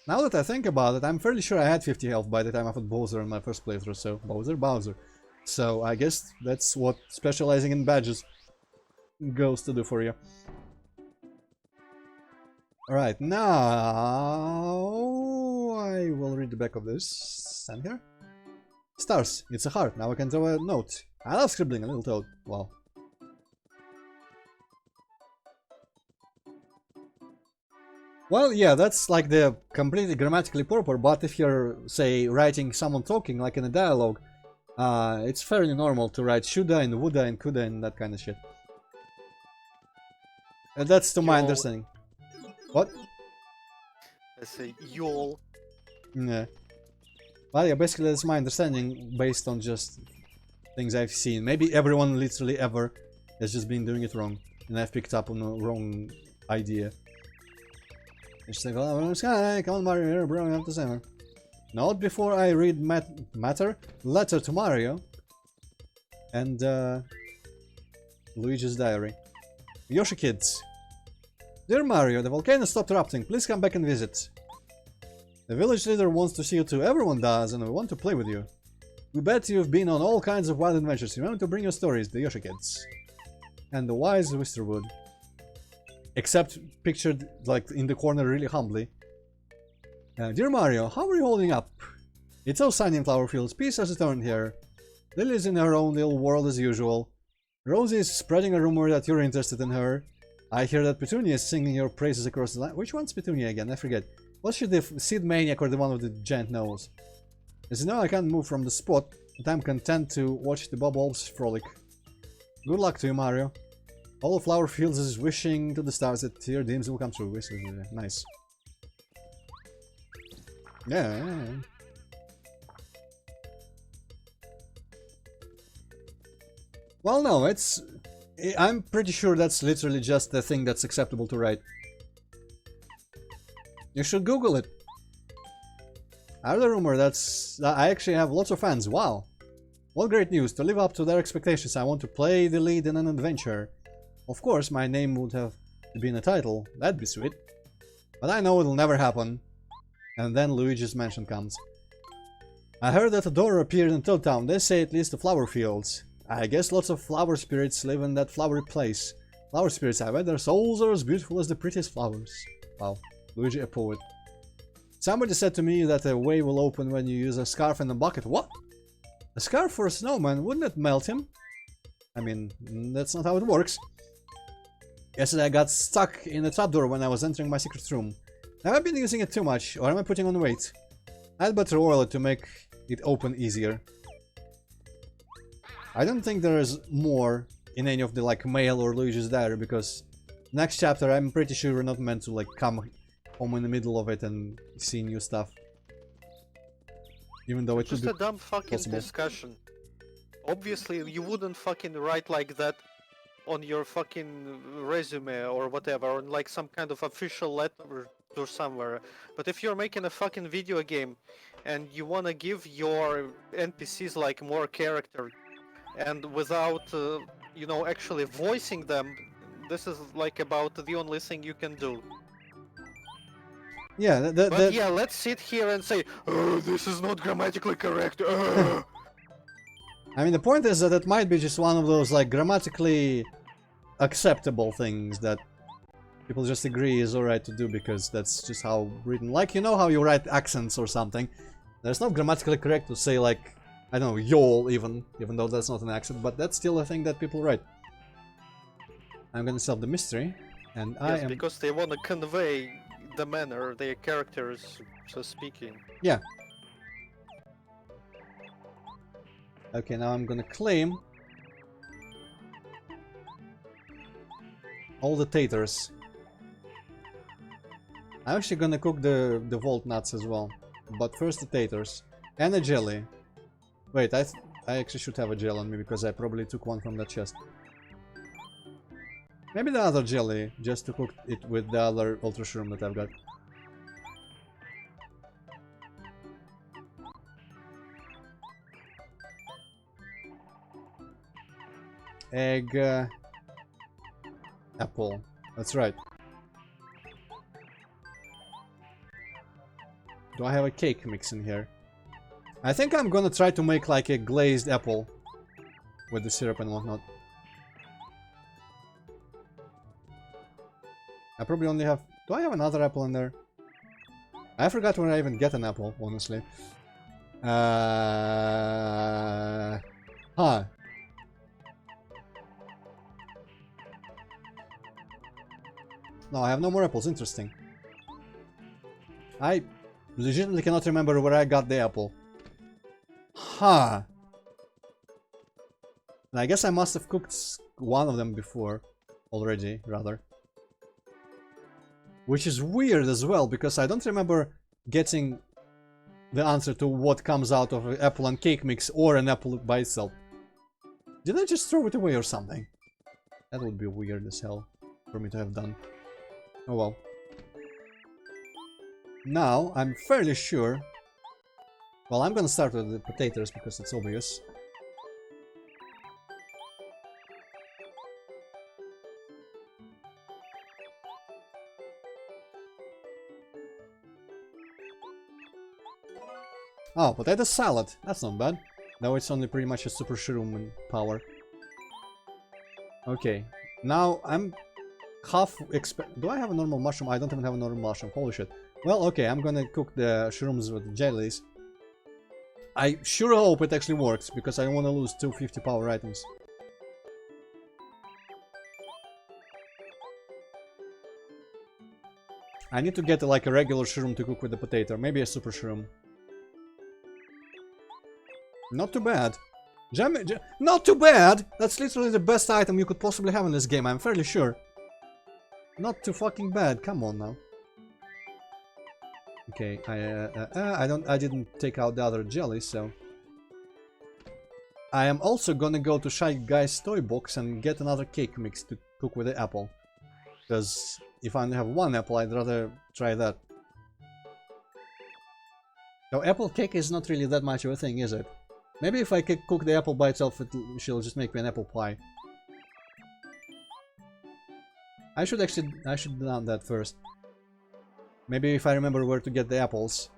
Now that I think about it, I'm fairly sure I had 50 health by the time I fought Bowser in my first playthrough. So Bowser. So I guess that's what specializing in badges goes to do for you. Alright, now I will read the back of this. Stand here. Stars, it's a heart. Now I can draw a note. I love scribbling, a little toad. Wow. Well, yeah, that's like the completely grammatically proper, but if you're, say, writing someone talking, like in a dialogue, it's fairly normal to write shoulda and woulda and coulda and that kind of shit. And that's to my understanding. What? I say y'all. Yeah. Well, yeah, basically that's my understanding based on just things I've seen. Maybe everyone literally ever has just been doing it wrong, and I've picked up on the wrong idea. Just like, oh, sky, come on, Mario, you're bro, you have to say, man. Note before I read letter to Mario and Luigi's diary. Yoshi kids. Dear Mario, the volcano stopped erupting. Please come back and visit. The village leader wants to see you too. Everyone does, and we want to play with you. We bet you've been on all kinds of wild adventures. Remember to bring your stories, the Yoshi kids. And the wise Wisterwood. Except pictured like in the corner really humbly. Dear Mario, how are you holding up? It's all sunny in Flowerfields. Peace has returned here. Lily's in her own little world as usual. Rosie is spreading a rumor that you're interested in her. I hear that Petunia is singing your praises across the line. Which one's Petunia again? I forget. Was she the Seed Maniac or the one with the giant nose? As you know, I can't move from the spot, but I'm content to watch the bubbles frolic. Good luck to you, Mario. All of Flowerfields is wishing to the stars that your dreams will come true. Nice. Yeah. Well, no, it's... I'm pretty sure that's literally just the thing that's acceptable to write. You should Google it. I heard a rumor that I actually have lots of fans. Wow. What great news. To live up to their expectations, I want to play the lead in an adventure. Of course, my name would have to be in the title. That'd be sweet. But I know it'll never happen. And then Luigi's Mansion comes. I heard that a door appeared in Toad Town. They say it leads to flower fields. I guess lots of flower spirits live in that flowery place. Flower spirits, I bet their souls are as beautiful as the prettiest flowers. Wow. Luigi, a poet. Somebody said to me that a way will open when you use a scarf and a bucket. What? A scarf for a snowman? Wouldn't it melt him? I mean, that's not how it works. Yesterday I got stuck in a trapdoor when I was entering my secret room. Have I been using it too much, or am I putting on weight? I'd better oil it to make it open easier. I don't think there is more in any of the like mail or Luigi's Diary, because next chapter I'm pretty sure we're not meant to like come home in the middle of it and see new stuff. Even though it just would be a dumb fucking possible. discussion. Obviously, you wouldn't fucking write like that on your fucking resume or whatever, or like some kind of official letter or somewhere. But if you're making a fucking video game and you wanna give your NPCs like more character, and without, you know, actually voicing them, this is like about the only thing you can do. Yeah, But yeah, let's sit here and say, oh, this is not grammatically correct. I mean, the point is that it might be just one of those like grammatically acceptable things that people just agree is alright to do because that's just how written. Like, you know how you write accents or something. There's not grammatically correct to say like, I don't know, y'all even though that's not an accent, but that's still a thing that people write. I'm gonna solve the mystery, and I am... because they want to convey the manner their characters are speaking. Yeah. Okay, now I'm gonna claim all the taters. I'm actually gonna cook the vault nuts as well, but first the taters and a jelly. Wait, I actually should have a jelly on me because I probably took one from that chest. Maybe the other jelly, just to cook it with the other ultra shroom that I've got. Egg... apple. That's right. Do I have a cake mix in here? I think I'm gonna try to make like a glazed apple with the syrup and whatnot. I probably only have... Do I have another apple in there? I forgot where I even get an apple, honestly. Huh. No, I have no more apples. Interesting. I legitimately cannot remember where I got the apple. Huh. And I guess I must have cooked one of them before already, rather. Which is weird as well, because I don't remember getting the answer to what comes out of an apple and cake mix or an apple by itself. Did I just throw it away or something? That would be weird as hell for me to have done. Oh well. Now, I'm fairly sure... Well, I'm gonna start with the potatoes because it's obvious. Oh, potato salad. That's not bad. Though it's only pretty much a super shroom in power. Okay. Now I'm half do I have a normal mushroom? I don't even have a normal mushroom. Holy shit. Well, okay, I'm gonna cook the shrooms with jellies. I sure hope it actually works, because I don't want to lose 250 power items. I need to get like a regular shroom to cook with the potato, maybe a super shroom. Not too bad. Not too bad! That's literally the best item you could possibly have in this game, I'm fairly sure. Not too fucking bad, come on now. Okay, I didn't take out the other jelly, so... I am also gonna go to Shy Guy's toy box and get another cake mix to cook with the apple. Because if I only have one apple, I'd rather try that. Now, apple cake is not really that much of a thing, is it? Maybe if I could cook the apple by itself, she'll just make me an apple pie. I should have done that first. Maybe if I remember where to get the apples.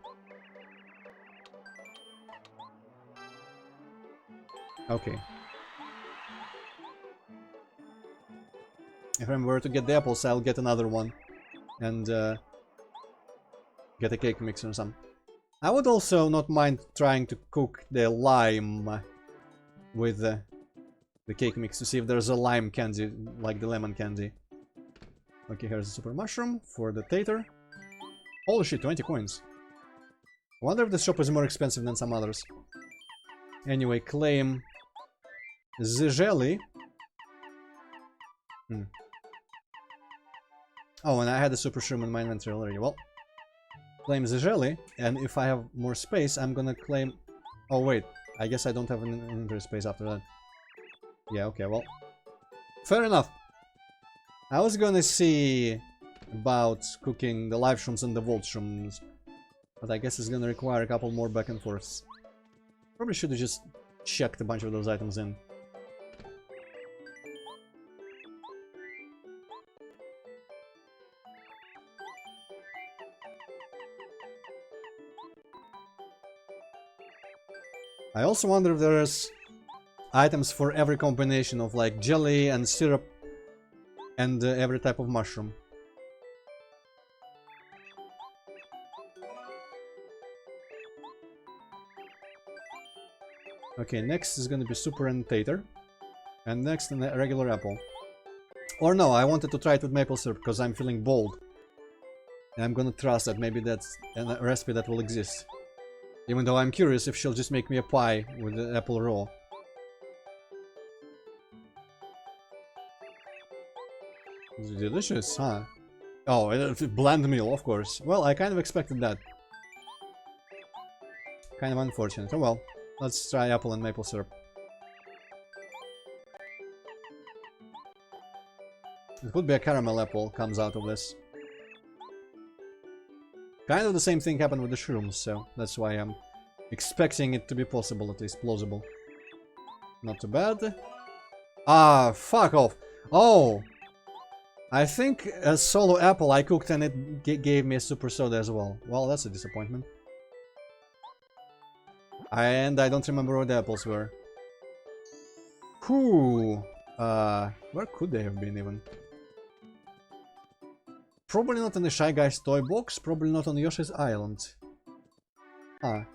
Okay. If I remember where to get the apples, I'll get another one. And get a cake mix or something. I would also not mind trying to cook the lime with the cake mix to see if there's a lime candy, like the lemon candy. Okay, here's a super mushroom for the tater. Holy shit, 20 coins. I wonder if this shop is more expensive than some others. Anyway, claim the jelly. Oh, and I had a super shroom in my inventory already. Well, claim the jelly, and if I have more space, I'm gonna claim... Oh wait, I guess I don't have an inventory space after that. Yeah, okay, well, fair enough. I was gonna see about cooking the live shrooms and the vault shrooms, but I guess it's gonna require a couple more back and forths. Probably should have just checked a bunch of those items in. I also wonder if there's items for every combination of like jelly and syrup and every type of mushroom. Okay, next is gonna be super and tater. And next a regular apple. Or no, I wanted to try it with maple syrup because I'm feeling bold. And I'm gonna trust that maybe that's a recipe that will exist. Even though I'm curious if she'll just make me a pie with the apple raw. It's delicious, huh? Oh, bland meal, of course. Well, I kind of expected that. Kind of unfortunate. Oh well, let's try apple and maple syrup. It could be a caramel apple comes out of this. Kind of the same thing happened with the shrooms, so that's why I'm expecting it to be possible, at least plausible. Not too bad. Ah, fuck off. Oh! I think a solo apple I cooked and it gave me a super soda as well. Well, that's a disappointment. And I don't remember where the apples were. Whew. Where could they have been even? Probably not in the Shy Guy's toy box, probably not on Yoshi's Island. Ah.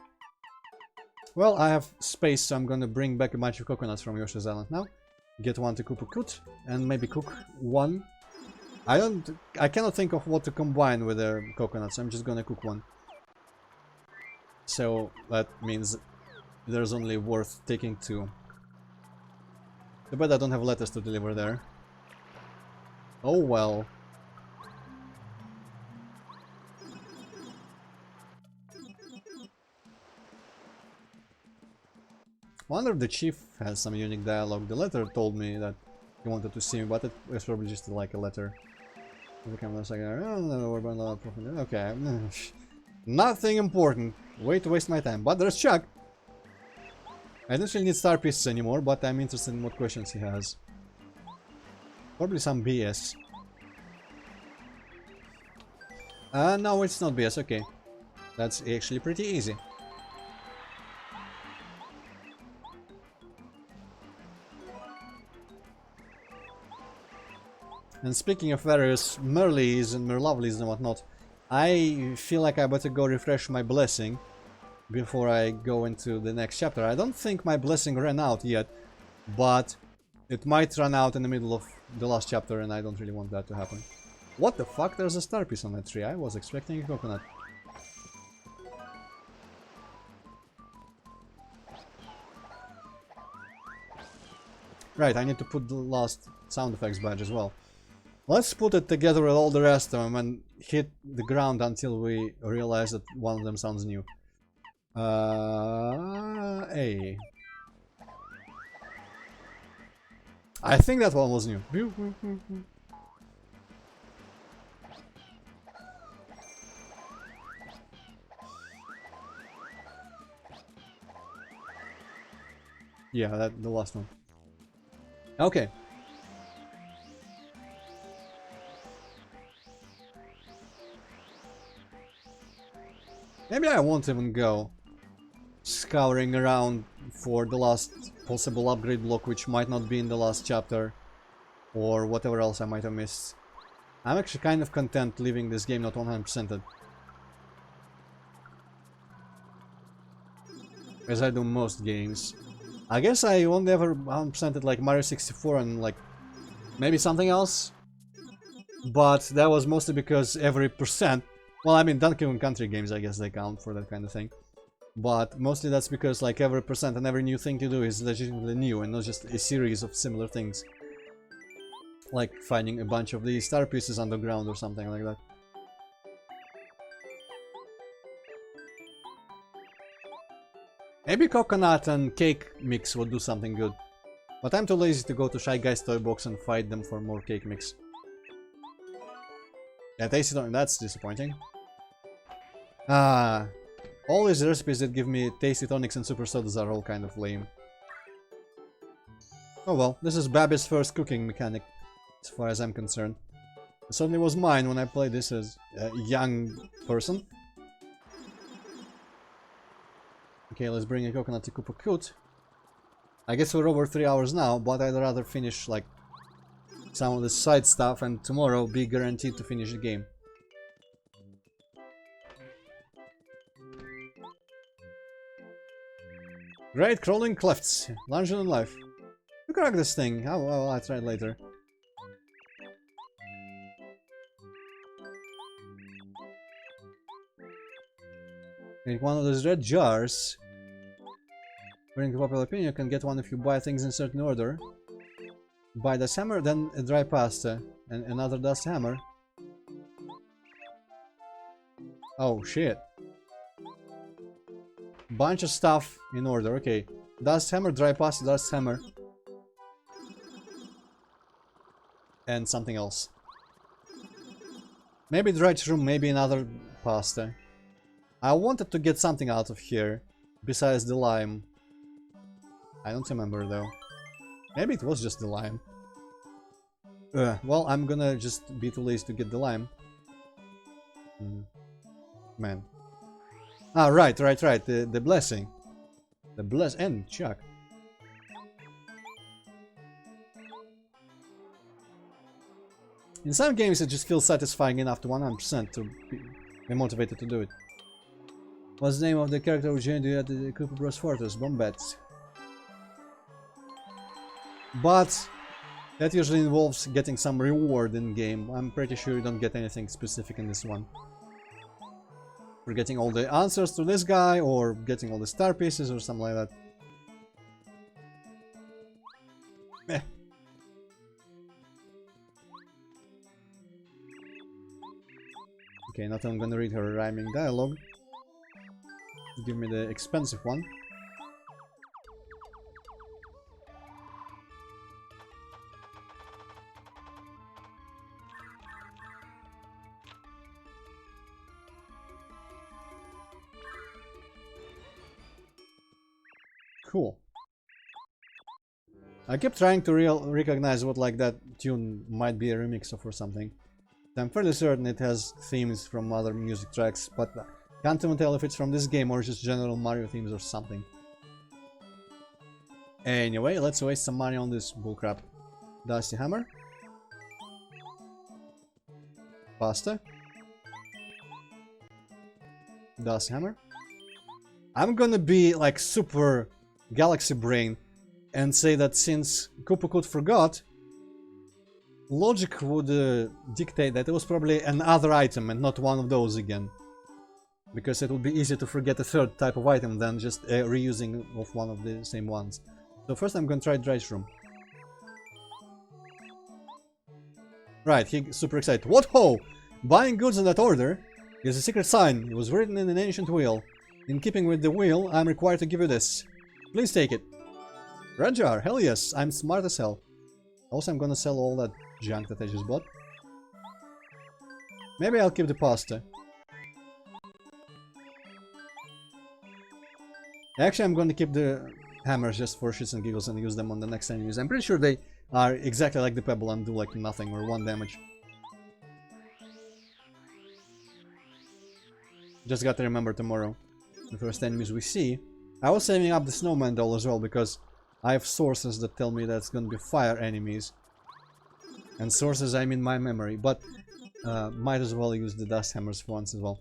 Well, I have space, so I'm gonna bring back a bunch of coconuts from Yoshi's Island now. Get one to cook, and maybe cook one. I cannot think of what to combine with the coconuts, I'm just gonna cook one. So, that means there's only worth taking two. Too bad I don't have letters to deliver there. Oh well. Wonder if the chief has some unique dialogue. The letter told me that he wanted to see me, but it was probably just like a letter. Okay, nothing important. Way to waste my time. But there's Chuck. I don't really need star pieces anymore, but I'm interested in what questions he has. Probably some BS. No, it's not BS. Okay, that's actually pretty easy. And speaking of various Merlies and Merlovelies and whatnot, I feel like I better go refresh my blessing before I go into the next chapter. I don't think my blessing ran out yet, but it might run out in the middle of the last chapter, and I don't really want that to happen. What the fuck? There's a star piece on that tree. I was expecting a coconut. Right, I need to put the last sound effects badge as well. Let's put it together with all the rest of them and hit the ground until we realize that one of them sounds new. A. I think that one was new. Yeah, that the last one. Okay. Maybe I won't even go scouring around for the last possible upgrade block, which might not be in the last chapter, or whatever else I might have missed. I'm actually kind of content leaving this game not 100%ed, as I do most games. I guess I won't ever 100%ed like Mario 64 and like maybe something else, but that was mostly because every percent. Well, I mean, Donkey Kong Country games, I guess they count for that kind of thing. But mostly that's because like every percent and every new thing you do is legitimately new and not just a series of similar things. Like finding a bunch of these star pieces underground or something like that. Maybe coconut and cake mix would do something good. But I'm too lazy to go to Shy Guy's toy box and fight them for more cake mix. Yeah, tasty tonic, that's disappointing. Ah, all these recipes that give me tasty tonics and super sodas are all kind of lame. Oh well, this is Babby's first cooking mechanic, as far as I'm concerned. It certainly was mine when I played this as a young person. Okay, let's bring a coconut to Koopa Koot. I guess we're over 3 hours now, but I'd rather finish like some of the side stuff and tomorrow be guaranteed to finish the game. Great crawling clefts, larger than life. You crack this thing. Oh, well, I'll try it later. Make one of those red jars. According to popular opinion, you can get one if you buy things in certain order. Buy dust hammer, then a dry pasta, and another dust hammer. Oh shit. Bunch of stuff in order, okay. Dust hammer, dry pasta, dust hammer. And something else. Maybe dried shroom, maybe another pasta. I wanted to get something out of here, besides the lime. I don't remember though. Maybe it was just the lime. Well, I'm gonna just be too lazy to get the lime. Man. Ah, right, the blessing. The bless and Chuck. In some games it just feels satisfying enough to 100% to be motivated to do it. What's the name of the character we joined you at the Koopa Bros Fortress? Bombats. But that usually involves getting some reward in game. I'm pretty sure you don't get anything specific in this one. We're getting all the answers to this guy, or getting all the star pieces, or something like that. Meh. Okay, now I'm gonna read her rhyming dialogue. Give me the expensive one. Cool. I kept trying to recognize what like that tune might be a remix of or something. I'm fairly certain it has themes from other music tracks, but can't even tell if it's from this game or just general Mario themes or something. Anyway, let's waste some money on this bullcrap. Dusty hammer. Pasta. Dust hammer. I'm gonna be like super galaxy brain and say that since Kupukut forgot, logic would dictate that it was probably another item and not one of those again. Because it would be easier to forget a third type of item than just reusing of one of the same ones. So first I'm gonna try dry shroom. Right, he's super excited. What ho! Buying goods in that order is a secret sign. It was written in an ancient wheel. In keeping with the wheel, I'm required to give you this. Please take it. Red jar, hell yes, I'm smart as hell. Also, I'm gonna sell all that junk that I just bought. Maybe I'll keep the pasta. Actually, I'm gonna keep the hammers just for shits and giggles and use them on the next enemies. I'm pretty sure they are exactly like the pebble and do like nothing or 1 damage. Just gotta remember tomorrow, the first enemies we see. I was saving up the snowman doll as well because I have sources that tell me that it's gonna be fire enemies. And sources I mean my memory, but might as well use the dust hammers for once as well.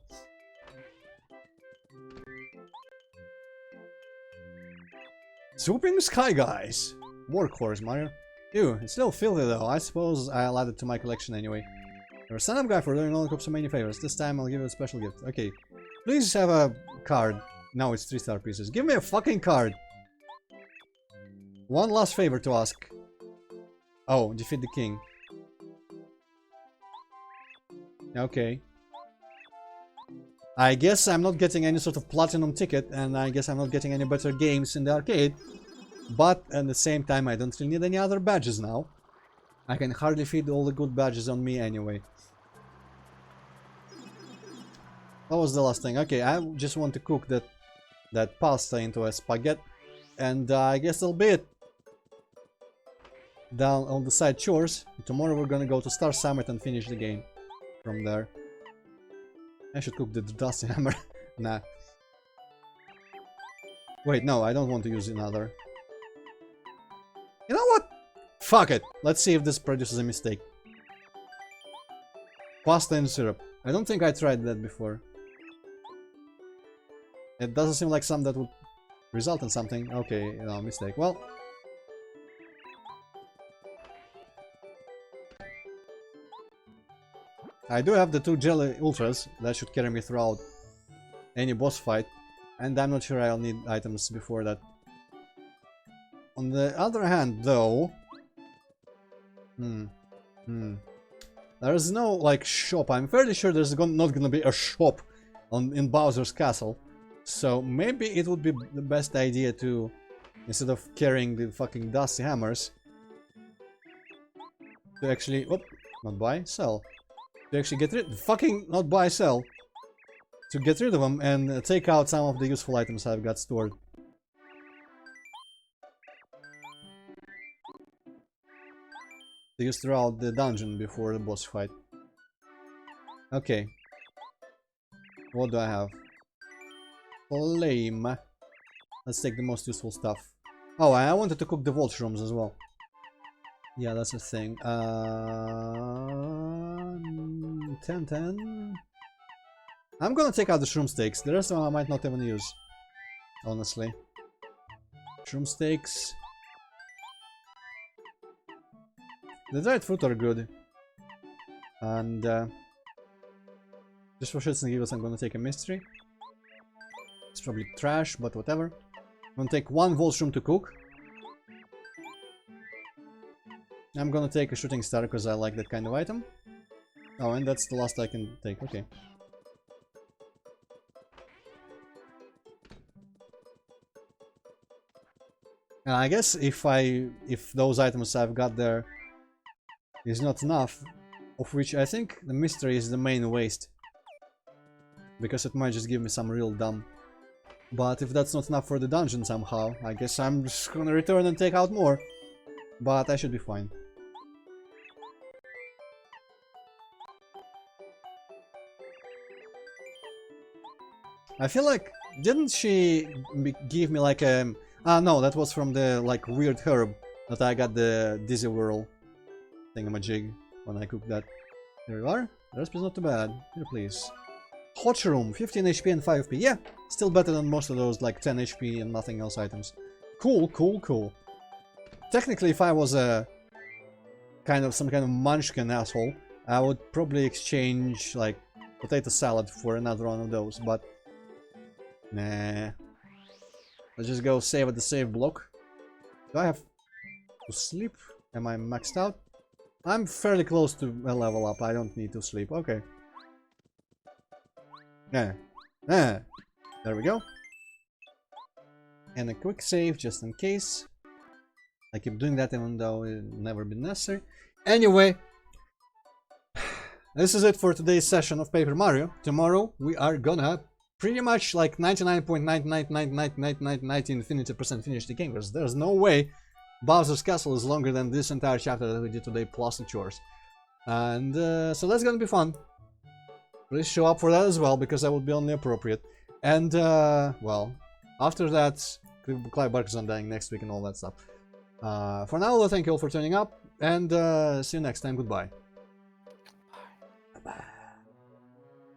Swooping Sky Guys! Workhorse, Mario. Ew, it's still filthy though. I suppose I'll add it to my collection anyway. You're a stand-up guy for doing all the so many favors. This time I'll give you a special gift. Okay. Please have a card. Now it's 3-star pieces. Give me a fucking card! One last favor to ask. Oh, defeat the king. Okay. I guess I'm not getting any sort of platinum ticket, and I guess I'm not getting any better games in the arcade. But at the same time, I don't really need any other badges now. I can hardly fit all the good badges on me anyway. What was the last thing? Okay, I just want to cook that pasta into a spaghetti, and I guess that'll be it. Down on the side chores. Tomorrow we're gonna go to Star Summit and finish the game from there. I should cook the dusty hammer. Nah. Wait, no, I don't want to use another. You know what? Fuck it. Let's see if this produces a mistake. Pasta and syrup. I don't think I tried that before. It doesn't seem like something that would result in something. Okay, no, mistake. Well. I do have the 2 Jelly Ultras that should carry me throughout any boss fight. And I'm not sure I'll need items before that. On the other hand, though... There's no, like, shop. I'm fairly sure there's not gonna be a shop in Bowser's Castle. So maybe it would be the best idea to, instead of carrying the fucking dusty hammers, to actually... Whoop, not buy, sell. To actually get rid... Fucking not buy, sell. To get rid of them and take out some of the useful items I've got stored. To use throughout the dungeon before the boss fight. Okay. What do I have? Flame. Let's take the most useful stuff. Oh, I wanted to cook the vault shrooms as well. Yeah, that's a thing. 10. I'm gonna take out the shroom steaks. The rest of them I might not even use. Honestly. Shroom steaks. The dried fruit are good. And just for shits and giggles I'm gonna take a mystery. It's probably trash, but whatever. I'm gonna take 1 Volshroom to cook. I'm gonna take a shooting star because I like that kind of item. Oh, and that's the last I can take, okay. And I guess if those items I've got there is not enough, of which I think the mystery is the main waste. Because it might just give me some real dumb. But if that's not enough for the dungeon somehow, I guess I'm just gonna return and take out more. But I should be fine. I feel like, didn't she give me like a... Ah no, that was from the like weird herb that I got the Dizzy Whirl thingamajig when I cooked that. There you are. The recipe's not too bad. Here, please. Hot room, 15 HP and 5 p. Yeah, still better than most of those like 10 HP and nothing else items. Cool, cool, cool. Technically, if I was a some kind of munchkin asshole, I would probably exchange like potato salad for another one of those, but nah. Let's just go save at the save block. Do I have to sleep? Am I maxed out? I'm fairly close to a level up. I don't need to sleep. Okay. Yeah. There we go. And a quick save just in case. I keep doing that even though it never been necessary. Anyway, this is it for today's session of Paper Mario. Tomorrow we are gonna pretty much like 99.9999999 infinity% finish the game, because there's no way Bowser's Castle is longer than this entire chapter that we did today plus the chores. And so that's gonna be fun. Please show up for that as well, because that would be only appropriate. And well, after that, Clive Barker's Undying next week and all that stuff. For now, thank you all for tuning up, and see you next time. Goodbye.